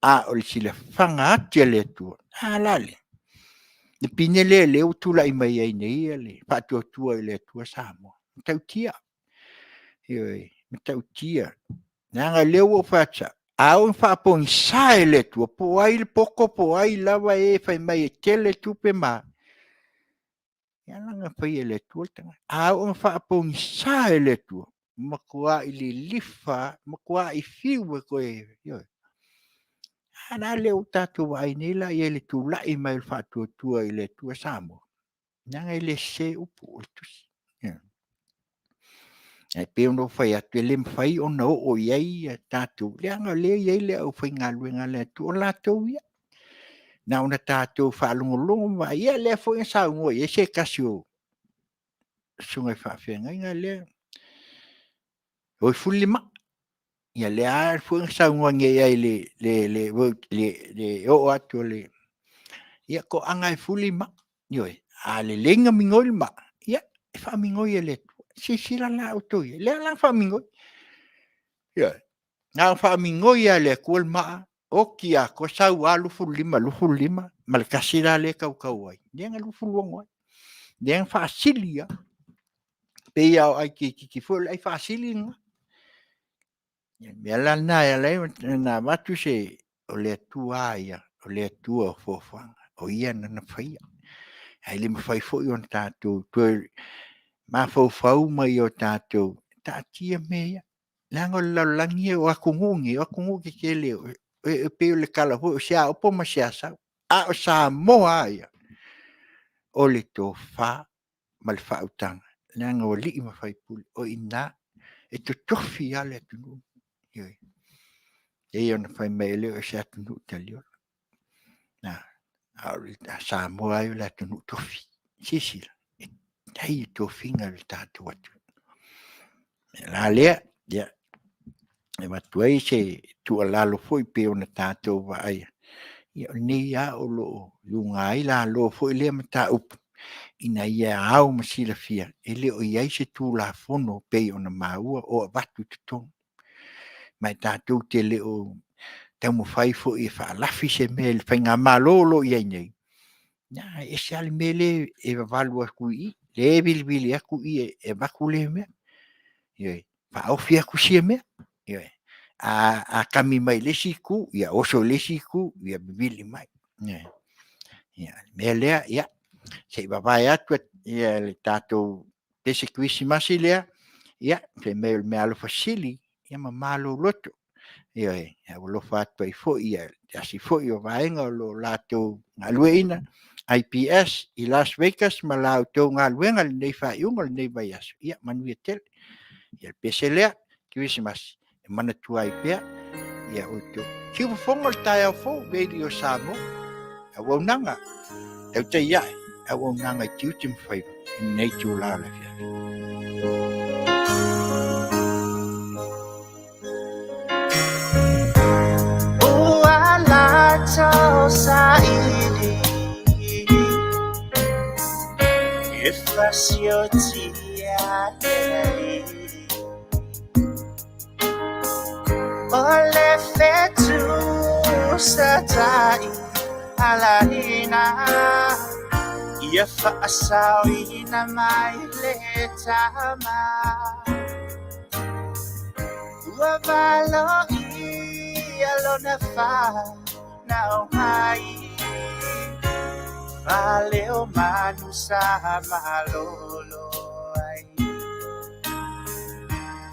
a o le sila fanga ati le tua lale le pinele le utula i mai ai nei le fatu tua le tua samo tautia tautia nanga le o facha a un fa pon sai le tua po ai poco po ai lava e fai mai tele tupe ma ya langa fai le tua a un fa pon sai le tua makua i li lifa makua i fiu ko yo ana le utatu ai nei la ye le tu la i mai fatu tua i le tua samo nanga le se upu e pe no fai atu le fai ona o iai tatu le anga le iai le au fai ngaluenga le tu la tu ia na una tatu fa lungu ma ia le fo sa ngo ia se kasio sunga fa fenga nga le o fulima ia le a fo sa ngo nge ia le o atu le ia ko anga fulima yo a le lenga mingolma ia fa mingoia le si la auto le la fa mingoi ya na fa mingoia le kolma o kia ko sa walu fulima mal kasira le kau ai denga lu fulongo den fa silia pe ya ai ki fo ai fa silinga ya la na ya le na matu se o le tua ia o le tua fofa o ia na fai ai le fai fo yon tatu tu ma fau mai o tatu tatia meia lango la langi o akungungi ke le e pe le kala ho sia o po ma sia sa a o sa mo ai o le to fa mal fa utang lango li ma fai pul o ina e to tofi ale tu yo e ona fai mele o sia tu talio na a sa mo ai la tu tofi si dai to finga le tatu atu la le ya e matuai se tu alalo foi pe ona tatou vai ia ni a o lo lunga ai la lo foi le mata up ina ia au masila fia ele o ia se tu la fono pe ona maua o batu tuto mai tatou te le o tamo fai fo e fa lafi se mel fenga malolo ia nei na e sal mele e valu ku i le bilbili ku i e bakule me ye fa o fia ku sie me ye a kami mai lesiku ia oso lesiku ia bibili mai ia melea ia se vai atu ia le tato dese Christmas lea ia se me alo fasili ia malo loto ia ia lo fatu ai fo ia asi fo ia vaenga lo lato ngaluina IPS i Las Vegas malau to ngaluenga nei fa iunga nei vai aso ia Manuia tel ia peselea Christmas mana tuai pea ia uto kiu fonga tai fo radio samo Auaunaga Tautai ia Auaunaga Tiute Faiva nei tula la fia Tau saidi Efasio tia tenali Ole fetu satai alahina ia fa'asauina mai le tama ua valo'i alona fa nao mai valeo manu sa malolo ai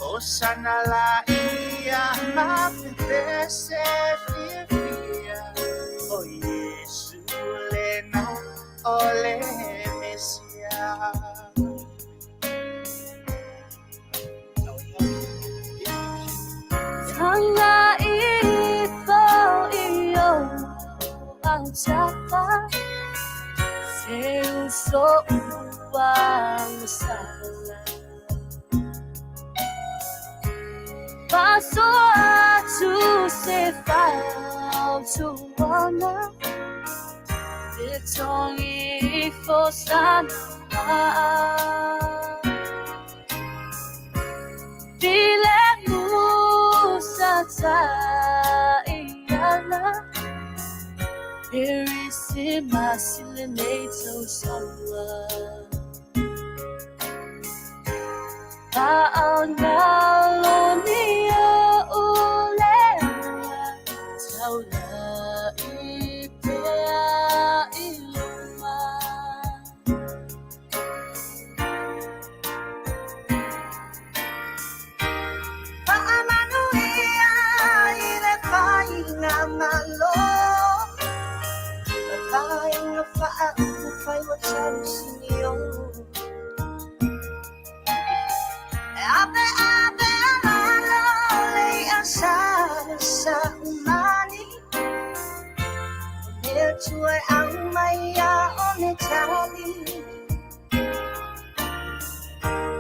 o sana la ia mapepese fia o Yesu lena ole Mesia Tanga ito iyo ang tsaka Seuso upang masala Paso at susifao tuwana Itong ifo sana Dile mo sa taiyana Irisima silinato sawa Paangalo niya ulewa Taulapapa iluma Manuia ile painga malo painga Faiva sinyo Ate alole asa sa umani Niltuay ang maya one tali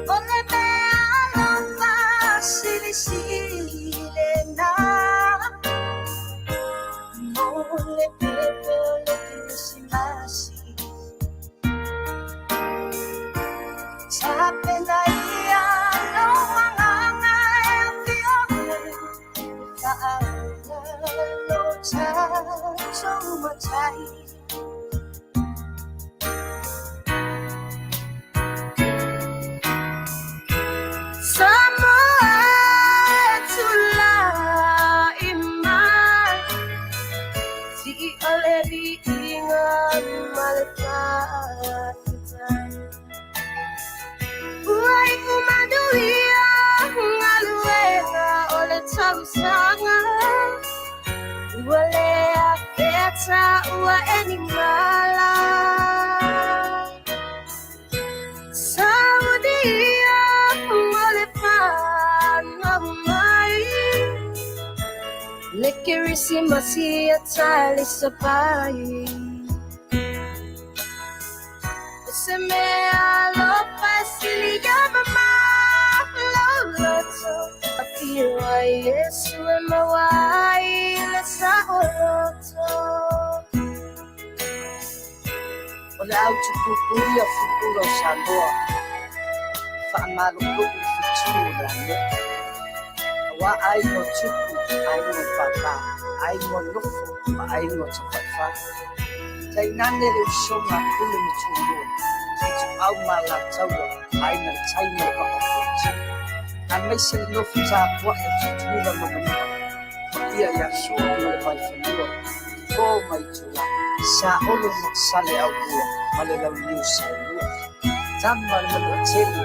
Ole me alon pa sili na Ole pepe ole kinisimasi Sabi na iyan o mga ngayon Kaalo sa sumatay Sama tula iman Si olebi ingat malapatan Buhay kumaduya ngaluena ole tausanga Wale afeta ua enimala Saudia ole panamai Lekirisi masih tali sabai Se me alopa siliya mama loloto Afiwa Yesu mawai lesa oroto Ola utukupuya fukulo samboa Fa'amalu kuku futura ne Wa ai no tuku ai no papa ai no nufu ai no tapafa Tainane le shoma kule mitungo Aumala tawa aina taina ka afuti Amesel no futa kwa tutula mamani Ia ya shua no palfamio Ko maitula Sa olo maksale au dua Malalau niu sa dua Tamal maloteli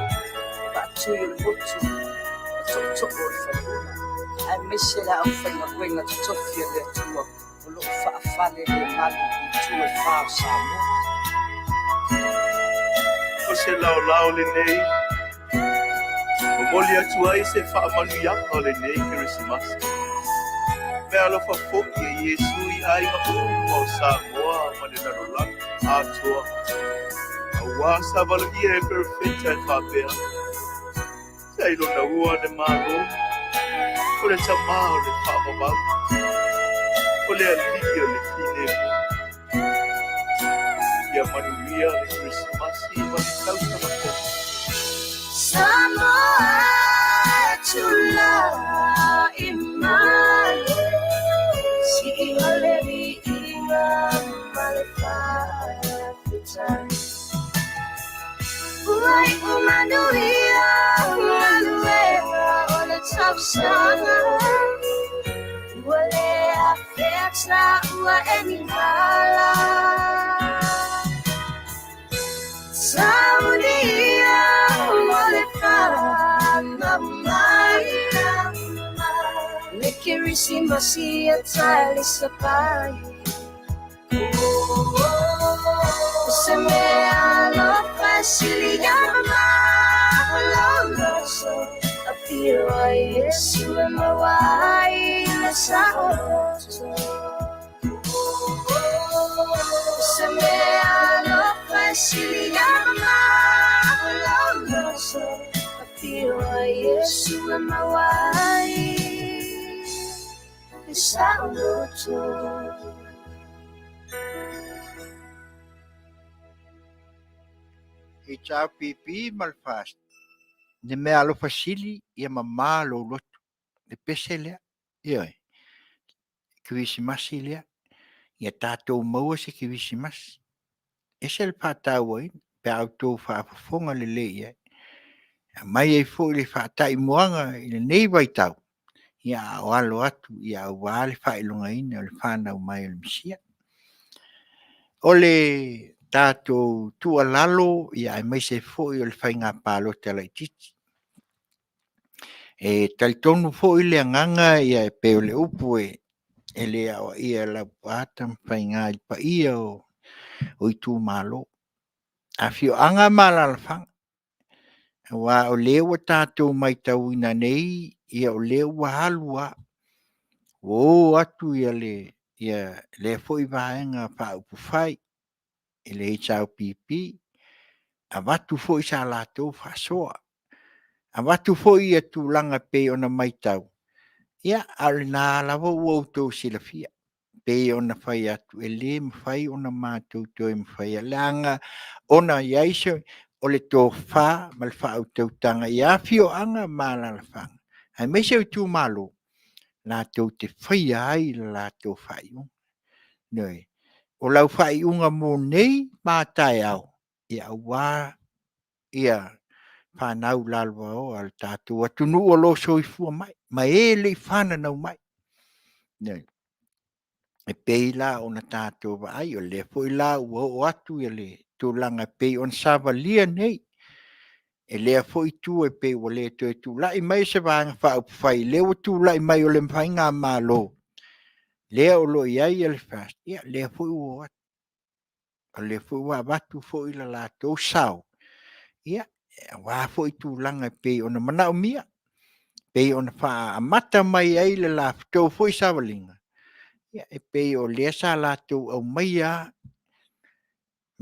Batu yung butu Tok-tok o faduna Amesel au fayna kwenga tutofia le tua Ulo faafale le malu Itue faa samu O se lau le nei. O moli atu ai se Manuia o le nei Christmas. Me alofa foki e Yesu I ai ma o Samoa ma le narola atua. Awa sa valogia e perfecta e whapea. Sei lona ua ne maro. O le tamao le whamamau. O le aliki o le fine mo. Ia Manuia le Christmas I ma le tauta na po. Samoa tula iman Si ole Manuia, Manuia, on the top sana. Wale afexa ua eningala. Saudia, wale kana maia. Lekirisi masia tali sapai. Se me alo faciliama loloso apio a Yesu e mawai le saoto se me alo faciliama loloso apio a Yesu e mawai le saoto. E tau pipi malfast. Ne me alo fasili ia mamā lo lotu. Le pese lea. Ioi. Kiwisimasi lea. Ia tātou maua se kiwisimasi. E se le pātau ai. Pe au tō whaafafonga le le ia. Mai ei fo le whaatai moanga i le nei vai tau. Ia au alo atu. Ia au wale whailunga ina o le whanau mai o le misia. O le tātou tua lalo, ia e mai se fōi o le whainga pālo te lai titi. E talitonu fōi le anganga ia e peo le upu e le au ia la pātam whainga i pa ia o i tū mālo. A whio anga mala la whanga. Wa o lewa tātou mai tau ina nei, ia o lewa halua. O atu ia le fōi vaenga pā upu whai. E le tau pipi. A watu fo i sa lātou whasoa. A watu fo i atu langa pe ona maitau. Ia, ale nā lawa uautou sila fia. Pe ona whai atu e le mwhai ona mātou toi mwhai. Langa ona iaisa o le tō whā mal whau tautanga. Ia fio anga māla la whanga. Hai meisa i tū mālo. Lātou te whai ai lātou whai unga. Noi. O lau whai unga mō nei mātai au. Ia wā. Ia whanau lalwa o al tātou atunu o lo so i fua mai. Ma e le whana nau mai. Nei. E pei la o na tātou wa ai o le fo i la o atu i le tūlanga pei on sava lia nei. E lea fo i tū e pei o le tō e tū lai mai se vanga wha upu whai. Lea o tū lai mai o le mwhai ngā mā lo. Lea o lo iai e le fast. Ia lea fo i o atu. O le fo i wa watu fo i la la tō sao. Ia. Wa fo i tūlanga pei ona mana o mia. Pei ona wha amata mai ai le la tō fo i savalinga. Ia e pei o lea sa la tō au mai a.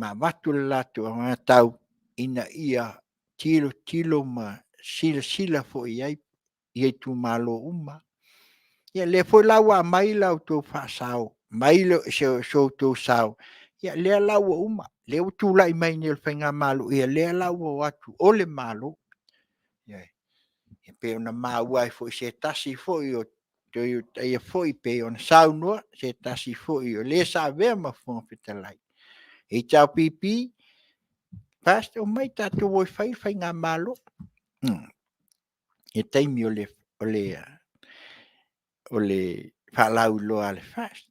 Ma watu le la tō au ngā tau. Ina ia tilo ma sila fo i ai. Ia tu malo uma. Ia le fo i lawa mai lau tō wha sao. Mai le so tō sao. Ia lea lawa uma. Lea tūlai mai ni le whainga malo. Ia lea lawa watu o le malo. E pe ona maua e foi se tasi foi o te foi pe ona saunua se tasi foi o le sa ve ma fon fitalai e tau pipi past o mai tatu o fai nga malo e taimi o le falau lo ale fast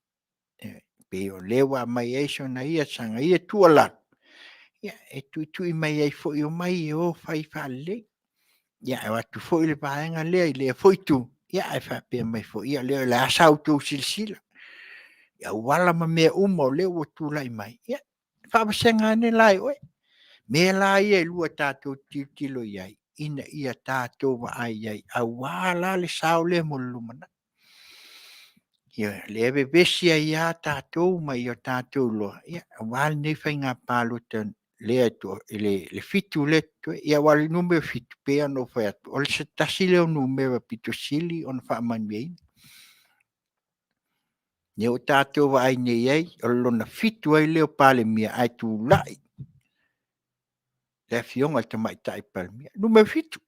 pe o lewa mai e so na ia sanga ia tuala e tu mai ai foi o mai o fai fale. Ia e watu foi le paenga le foi tu. Ia e fa pe mai foi. Ia le asau tu silsila. Ia wala ma me umo le o tu lai mai. Ia fa basenga ne lai oe. Me lai e lua tātou tilo iai. Ina ia tātou wa ai ai. A wala le sao le molumana. Ia le ebe besia ia tātou mai o tātou loa. Ia wala ne fai ngā palo tan. Le to le fitu le to ia wal numero fitu pe no fa o le tasile o numero pito sili on fa man bien ne o tato va ai nei ai o lo na fitu ai le pale mia ai tu lai le fiong al mai tai pal mia numero fitu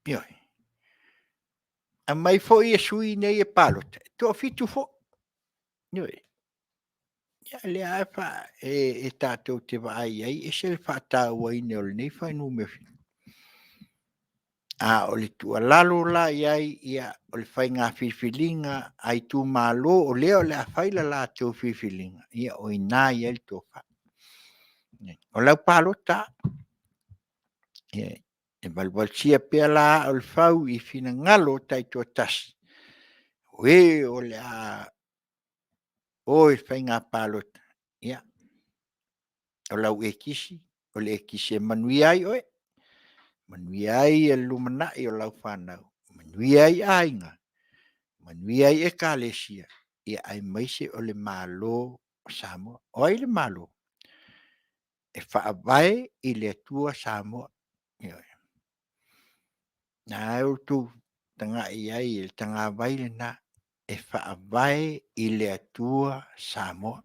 io a mai fo ia sui nei e palo to fitu fo io ia le fa e tato te va ai e se fa ta o nei fa numero fitu A o le tualalo la iai ia o le whainga whiwhilinga ai tu malo o leo le a whaila la tō whiwhilinga. Ia o ina ia le tō wha. O lau palo ta. Ia e balbalsia pia la o le whau I whina ngalo tai tō tas. We o le a o e whainga palo ta. Ia. O lau e kisi. O le e kisi e Manuia ai oe. Manuia ai e lumana I o lau whanau. Manuia ai ainga. Manuia ai e kalesia. Ia ai maise o le malo Samoa. O ai le malo. E whaavai I le atua Samoa. Ia. Na au tu tanga I ai e tanga vai le na. E whaavai I le atua Samoa.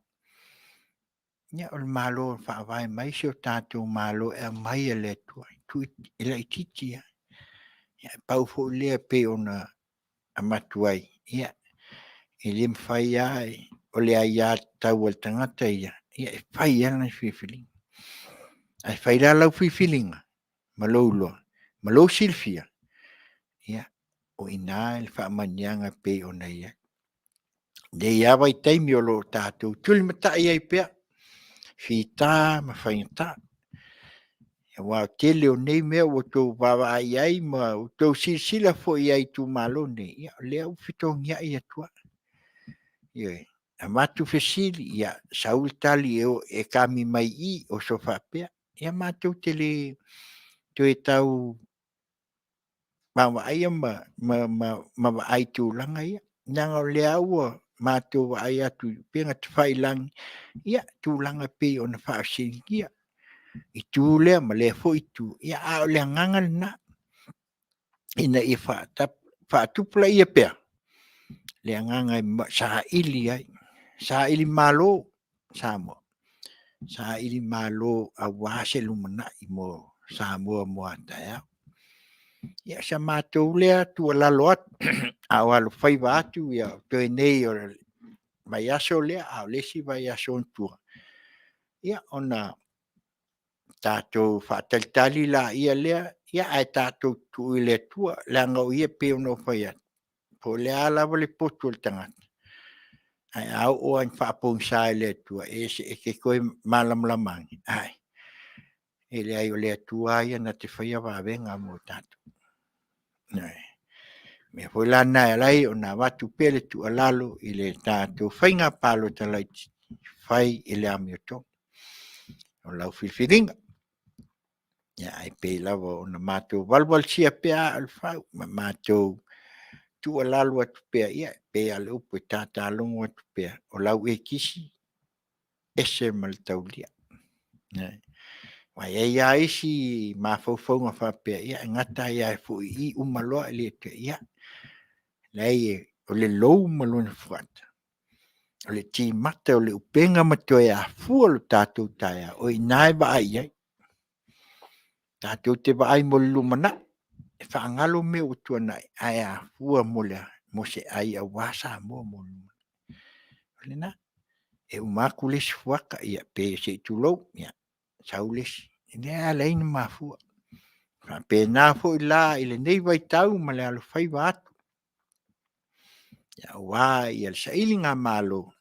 Ia o le malo whaavai maise o tātou malo e mai e le atua. Tu e la ititi ia. Ia pau fo lea pe ona amatuai. Ia. E le mwhai ai. O le aia tau al tangata ia. Ia e whai ana whiwhilinga. Ai whai la lau whiwhilinga. Malou loa. Malou silfia. Ia. O ina il whaamanianga pe ona ia. De ia vai taimi o lo tātou. Tuli mata ia I pia. Whita ma whaingata. Ia wā tele o nei mea o tō wawa ai ma o tō silsila fo ai tu malo nei. Ia lea ufitongia ia tua. Ia. A matu fesili ia Saul tali e kami mai I o sofa pea. Ia matu tele to e tau ma ai ma ai tu langa ia. Nanga o lea ua matu ai atu penga te whai lang. Ia tu langa pe o na whaasingia. I tu lea ma lea fo I tu. Ia a o lea ngangal na. Ina I whaatupula ia pea. Lea ngangai sa ili ai. Sa ili malo Samoa. Sa ili malo a wase lumana I mo Samoa mo ataya. Ia sa mātou lea tua laloat a walo Faiva atu ia toi nei o mai aso lea a lesi vai aso tua. Ia ona tātou whaatalitali la ia lea ia ai tātou tu le tua langa o ia pe ono whaiat. Po lea lava le potu le tangata. Ai au o an whaapong sae le tua e ke koe malamlamangi. Ai. E le ai o le tua ia na te whaia wawenga mo tātou. Ai. Me foi la na lai o na watu pele tu alalo I le tātou whainga palo talai whai I le amioto. O lau whiwhiringa. Ia ai pe lava o na mātou walwal sia pea al whau. Ma mātou tu alalo atu pea ia pe ale upo tata longo atu pea o lau e kisi ese mal taulia. Mai e ia isi ma faufaunga whapea ia ngata ia fu I umaloa le te ia. Lai o le lou malona fuata. O le ti mata o le upenga matoe a fua lo tātou taia o inai ba ai ai. Tātou te ba ai mo lumana. E whaangalo me o tuanai ai a fua molea. Mo se ai a wasa mo lumana. Lena e umaku lesi fuaka ia pe se tulou ia saulesi. Ia leina mafua. Pe na fo la ile nei vai tau ma le alo Faiva atu. Ia wa ia sa ilinga malo.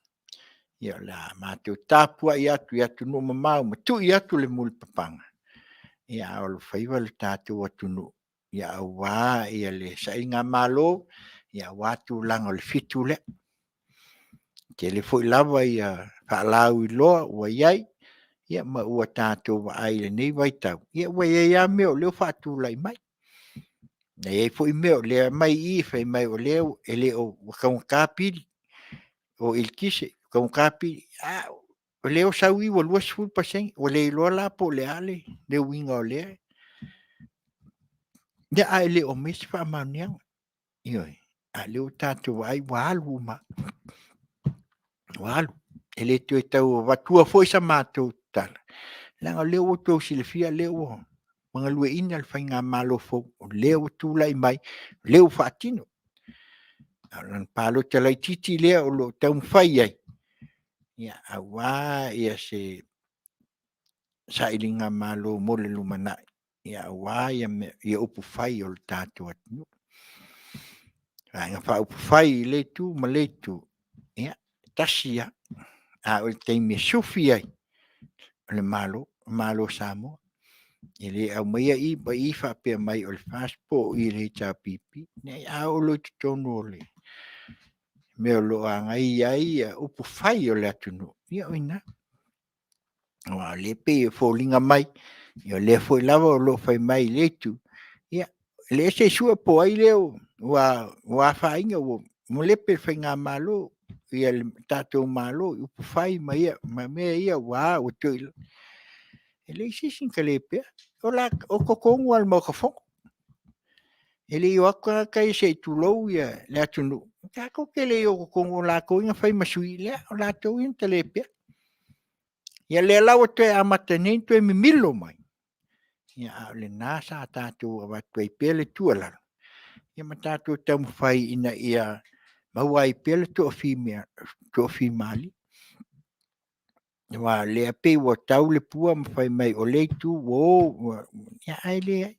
Ia la mātou tāpua I atu no mamau ma tu I atu le muli papanga. Ia alo Faiva le tātou atu no. Ia wa ia le sa ilinga malo. Ia watu langa le fitu le. Ke le fo lava ia whaalau I loa ua iai. Ia ma ua tātou wa ai le nei vai tau. Ia wa ia meo leo whaatu lai mai. Na ia fo I meo lea mai I whai mai o leo e leo wakaungakapiri o ilkise. Wakaungakapiri. O leo sau I wa luas fulpaseng. O le iloa la po le ale. Leo winga o lea. Ia ai leo mesi wha maunianga. Ioi. A leo tātou wa ai walu ma. Walu. E le tue tau watua fo isa mātou tala. Langa leo o tau silifia leo o. Mga lue ina al whainga malo fo. O leo tu lai mai. Leo whaatino. Alan palo talai titi lea o lo tau mwhai ai. Ia awa ia se sa ilinga malo mole lumanai. ia ua ia upu fai o le tātou atunu. Nga wha upu fai le tu ma le tu. Ia, tasi ia. A o le teimi sufi ai. O le malo Samoa. I le au maia I ba I wha pia mai o le passport I le tā pipi. Nei a o lo tonu o le. Me o lo a ngai ai upu fai o le atunu. Ia o ina. Wa le pe fo linga mai. Ia le fo lava o lo fai mai le tu. Ia, le se sua po ai leo. Wa fa inga wo. Mo le pe fai ngā malo. Ia le tātou malo. Upu fai ma ia. Ma mea ia wa o tui. Ele sisin ka le pe. O kokongu al mo ka fongo. Ele I waka kai se tulou ia le atunu. Ka ko ke le o kokongu la ko inga fai masui le. O la tau inta le pe. Ia le lawa te amata nei tu mi milo mai. Ia le nasa tātou watu ai pele tuala. Ia ma tātou tamu fai ina ia mawai pele to fi mali. Wa le ape wa tau le pua ma fai mai o le tu wo ia ai le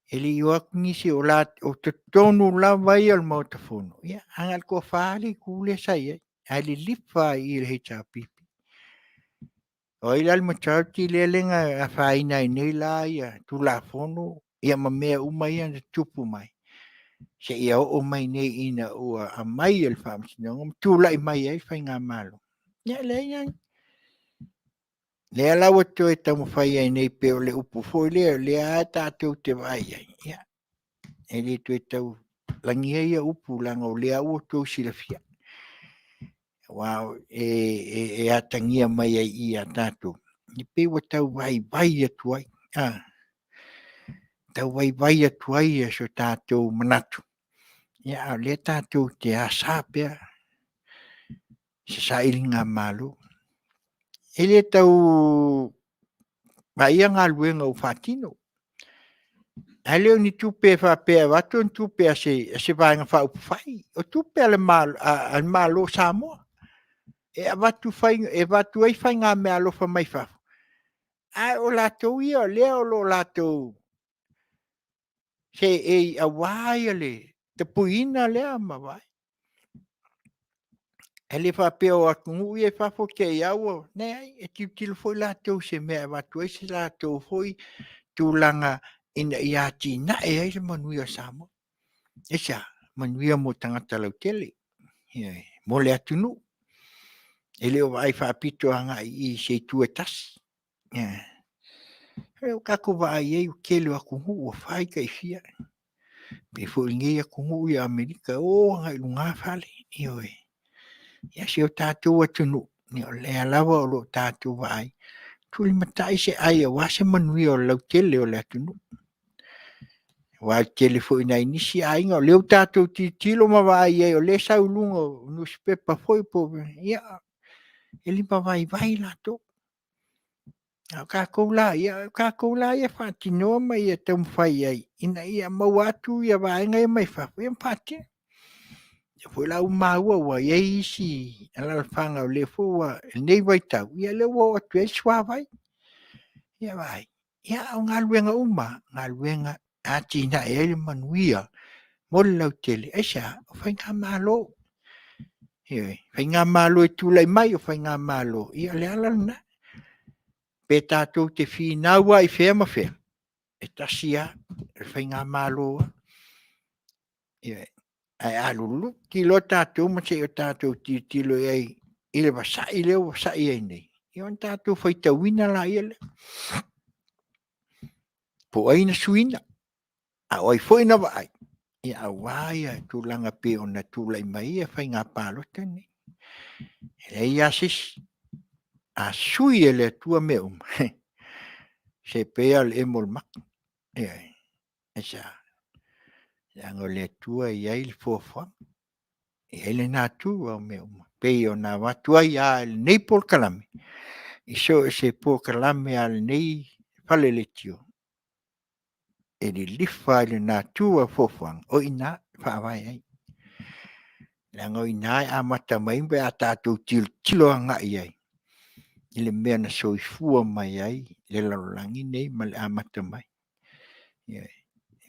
ele iwak nisi o la o te tonu la vai al motafono. Ia angal ko fali kule sai ai le lifa I le hita pipi. O ila le matauti le lenga a faina I nei la ia tu la fono ia ma mea uma ia na tupu mai. Se ia o mai nei ina ua a mai el whamsinonga tu lai mai ai whai ngā malo. Ia le ia. Le alawa to e tamu whai ai nei peo le upu foi le a tātou te vai ai. Ia. E le to e tau langi ia upu langa o le au to sila fia. Wow, e atangia mai ai I a tātou. Ni pe wa tau vai atu ai. Tau vai atu ai so tātou manatu. Ia le tātou te asapea. Se saili ngā malo. E le tau vai ngā luenga o Fatino. A leo ni tupe whapea watu ni tupe se vaenga wha upu whai. O tupe ale malo Samoa. E watu ai whai ngā mea alofa mai whafu. Ai o lātou ia leo lo lātou. Se a wai ale. Te puina lea ma vai. E le whapea o akungu I e whafo ke iau. Ne ai e tiutilo foi lātou se mea watu ai se lātou foi tūlanga ina ia tina e ai se Manuia Samoa. E sa, Manuia mo tangata lau tele. Mo le atunu. E leo vai whapito anga I se tuetas. Reo kako vai ei o kele akungu o whai kai fia. Pe fo inge akungu I Amerika o ngai lunga fale. Ioe. Ia se o tātou atunu. Ni o lea lawa o lo tātou vai. Tuli matai se ai a wase Manuia o lau tele o le atunu. Wa tele fo ina inisi ainga o leo tātou tilo ma vai ei o le saulunga o newspaper foi po. Ia. Ele ma vai lato. Ka koula ia whatinoa mai ia tamu whai ai. Ina ia mauatu ia vaenga ia mai whafu. Ia mpati. Ia fo lau maua wa ia isi. Ala whanga o le fo wa nei vai tau. Ia le wa atu e swa vai. Ia vai. Ia au ngā luenga uma. Ngā luenga ati na e le Manuia. Mole lau tele. Esa, o whai ngā malo. Ia, whai ngā malo e tūlai mai o whai ngā malo. Ia le ala na. Pe tātou te whinaua I whea ma whea. E tasia, e whai ngā māloa. Ai alulu, ki lo tātou, ma se o tātou tilo ei, I le wasai leo, wasai ei nei. I on tātou whai tawina la I ele. Po aina suina. A oi whoina wa ai. I a waia, tūlanga pe o na tūlai mai, e whai ngā pālota nei. E ia sis. A sui ele tua meu. Se pea le emol mak. Esa. Lango le tua ia il fofo. Ele na tua meu. Peo na watua ia el nei por kalame. Iso se por kalame al nei fale le tio. Ele lifa le na tua fofo. O ina fa vai ai. Lango ina amata mai be ata tu tilo anga ia. Ile mea na soifua mai ai. le lalangi nei ma le amata mai.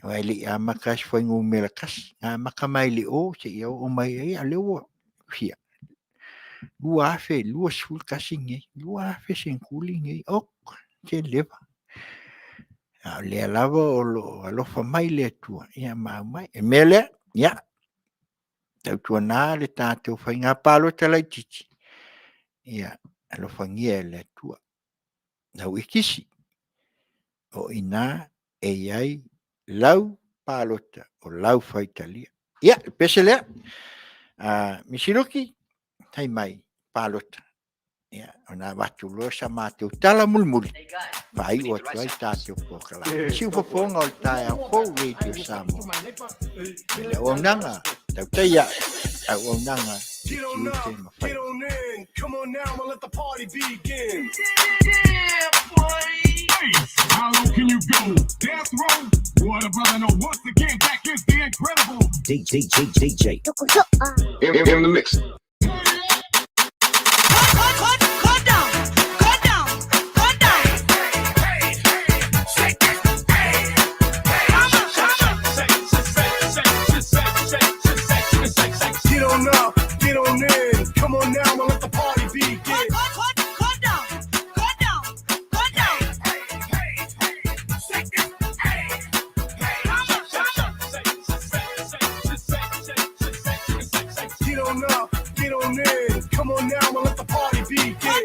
Wai li amakas foi ngu melakas, maka mai li o se ia o mai ai a leo fia. Lua afe, lua sul kasinge, lua afe sen kulinge, ok, se leva. Le alava o lo alofa mai le atua, ia mai, e mele, ia, tau tua nā le tātou whai ngā pālo talai titi. Ia, alofa ngia le atua. Nau ikisi, o ina e iai lau pālota o lau whaitalia. Ia, pese lea, misiroki, tai mai pālota. Ia, o nā watu loa sa mātou tala mulmuli. Vai o tuai tātou pōkala. Si upaponga o tae au Fauoo Radio Samoa. Ele Auaunaga, Tautai ia, Auaunaga, Tiute ma Faiva. Get on in, come on now, and let the party begin. How low can you go? Death row? What a brother, no, once again, back is the incredible DJ. In the mix. Get on up, get on in, come on now, and let the party begin. Get on up, get on in, come on now, and let the party begin.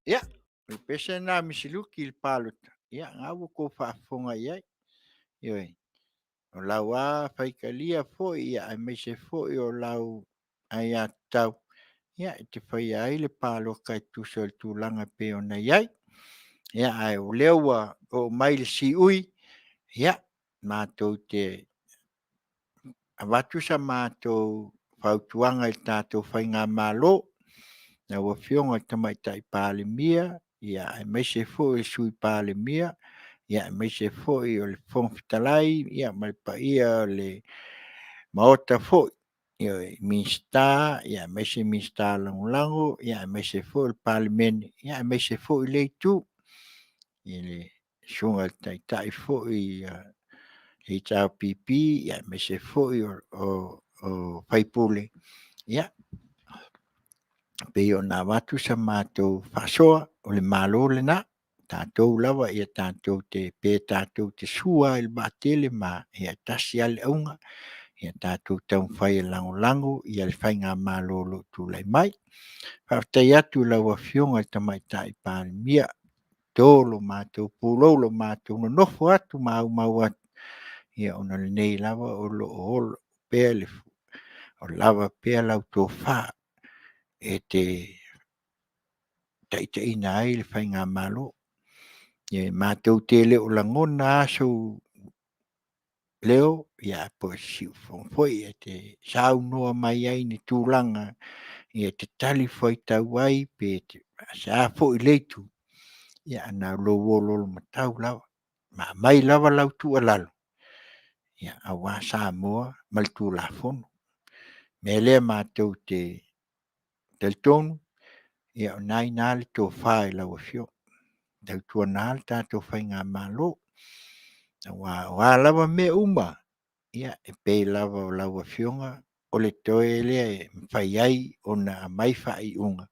Ia, le pese na misiluki le palota. Ia, ngau ko whaafonga iai. Ioi, o lau a whaikalia fo ia ai me se fo i o lau ai a tau. Ia, te whai ai le palo kai tuso le tūlanga pe o na iai. Ia, ai o lewa o mai le si ui. Ia, mātou te awatu sa mātou whautuanga i tātou whainga mālo. Na ua fionga tamaitai pāle mia. Ia, ai me se fo i sui pāle mia. Ia, me se fo i o le whongfitalai. Ia, mai pa ia le maota fo. Ia, minsta. Ia, me se minsta lango. Ia, me se fo i pāle mene. Ia, me se fo i leitu. Ia, le sunga taitai fo i i tau pipi. Ia, me se fo i o whaipule. Ia, pe o nā watu sa mātou whasoa o le mālo le nā. Tātou lawa ia tātou te pē tātou te sua il batele ma ia tasi ale aunga. Ia tātou tau whai lango lango ia le whai ngā mālolo tū lai mai. Whaftai atu lawa fionga tamai tai pāle mia. Tōlo mātou pūlolo mātou no nofo atu mau atu. Ia ona le nei lawa o lo o pēa le fu. O lawa pēa lau tō whā. E te taita ina ai le whai ngā mālo. Ia mātou te leo langona aso leo. Ia po siu whongwhoi e te sau noa mai ai ni tūlanga. Ia te tali whai tau ai pe te sa fo i leitu. Ia ana lo wololo matau lawa. Ma mai lava lau tu alalo. Ia awa sa moa mal tu la fono. Me lea mātou te tonu. Ia o nai nāle tō whae lau a fio. Tau tua nāle tātou whai ngā mālo. Wā lava me uma. Ia e pei lava o lau a fionga. O le toe lea e mwhai ai o na mai whai unga.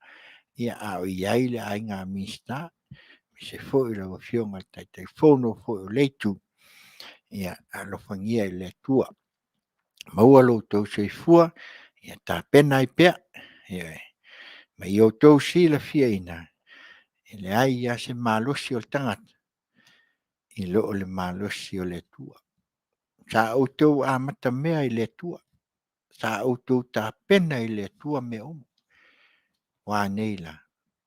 Ia a o iai le ai ngā mista. Mi se fōi lau a fionga tai fono fōi o leitu. Ia alo whangia i le tua. Maua lo tau se fua. Ia tā pena i pea. Ia ma i o tau si la fia ina. Le ai ia se malosi o le tangata. I lo o le malosi o le tua. Sa o tau a mata mea i le tua. Sa o tau tā pena i le tua me omo. Wā nei la.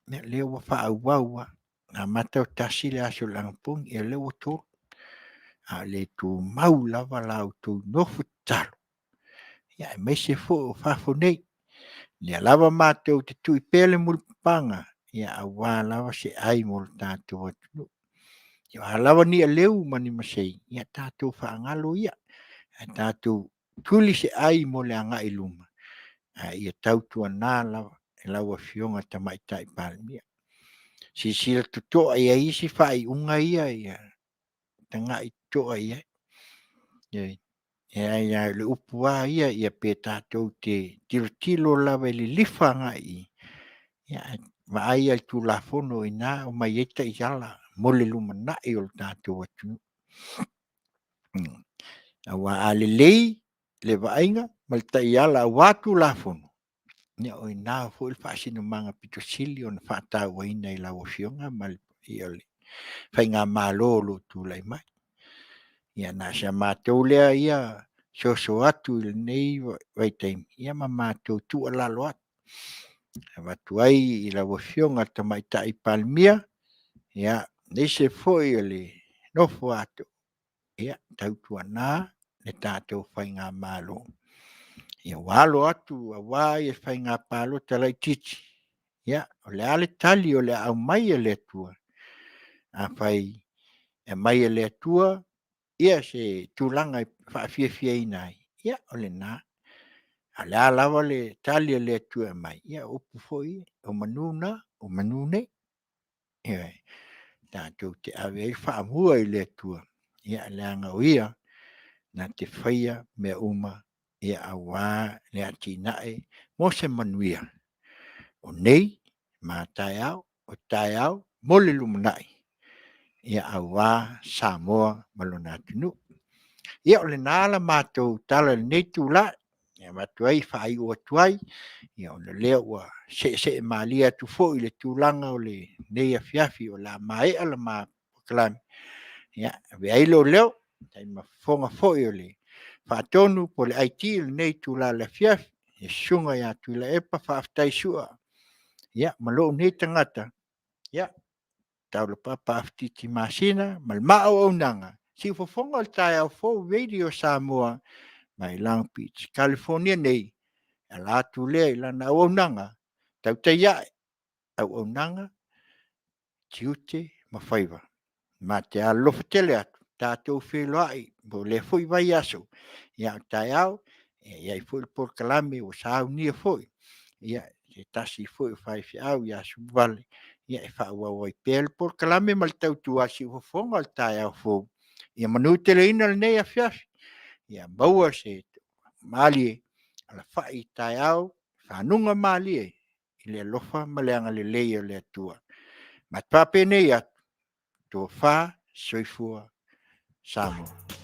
Me leo wa wha au waua. A mata o tasi le aso langpong. Ia leo tō. A le tō mau lava lau tō nofu talo. Ia me se fo o whafo nei. Ia lava mātou te tui pele mulpanga. Ia a wā lava se ai mol tātou atu. Ia a lava ni a leu mani masei. Ia tātou whaangalo ia. Ia tātou tuli se ai mole anga i luma. Ia tautua nā lava. E lawa fionga tamaitai palmia. Si sila tutoa ia isi whai unga ia. Ia tanga i toa ia. Ia le upua ia. Ia pe tātou te tilo lava li lifanga i. Ia ma ai al tu la fono ina o mai eta i ala mole luma na i o tātou atu. Awa ale lei le vainga mal ta i ala watu la fono. Ia o ina fo il fasino manga pitosili o na whata waina i la wafionga mal i ole. whainga mālolo tūlai mai. Ia nā sia mātou lea ia so atu i nei waitaimi. Ia ma mātou tua lalo atu. Watu ai i la wafionga tamaita i palmia. Ia nei se foi le nofo atu. Ia tautua nā le tātou whainga mālo. Ia walo atu a wai e whainga pālo talai titi. Ia o le ale tali o le au mai e le tua. A whai e mai e le tua. Ia se tūlanga i whaafia inai. Ia o le nā. A le alawa le tali e le tua mai. Ia upu foi o manuna o manune. Ia tātou te awe i whaamua i le tua. Ia le anga o ia. Na te whaia me uma. Ia awa le ati nae. Mo se manuia. O nei, ma tai au, o tai au, mole lumunai. Ia awa Samoa malona tunu. Ia o le nāla mātou tala le nei tūla. Ia matuai whai ua tuai. Ia o le lea ua se maalia tu fo i le tūlanga o le nei a fiafi o la mae ala ma pakalami. Ia, ve ailo leo, tai ma fonga fo i o le whaatonu po le aiti le nei tūla le fiafi. Ia sunga ia tūla epa whaaftai sua. Ia, malo nei tangata. Ia, Taulapapa Afutiti Masina, malma Auaunaga. Si fofonga o tai au fo radio Samoa, mai Long Beach, California nei. Ala atu lea i lana Auaunaga. Tautai ai, Auaunaga, Tiute, ma Faiva. Ma te alofa tele atu, tātou wheloai, bo le fui vai aso. Ia tai au, ia i fui por kalame o sao nia fui. Ia, se tasi fui fai fi au, ia subale. Ia e whaua pel por kalame mal tau tuasi o fonga al tai au fo. Ia manu tele ina le nei a fiafi. Ia maua se malie ala whai tai au, whanunga malie. I le lofa maleanga le leia le atua. Ma pape nei atu, tō wha soifua Samoa.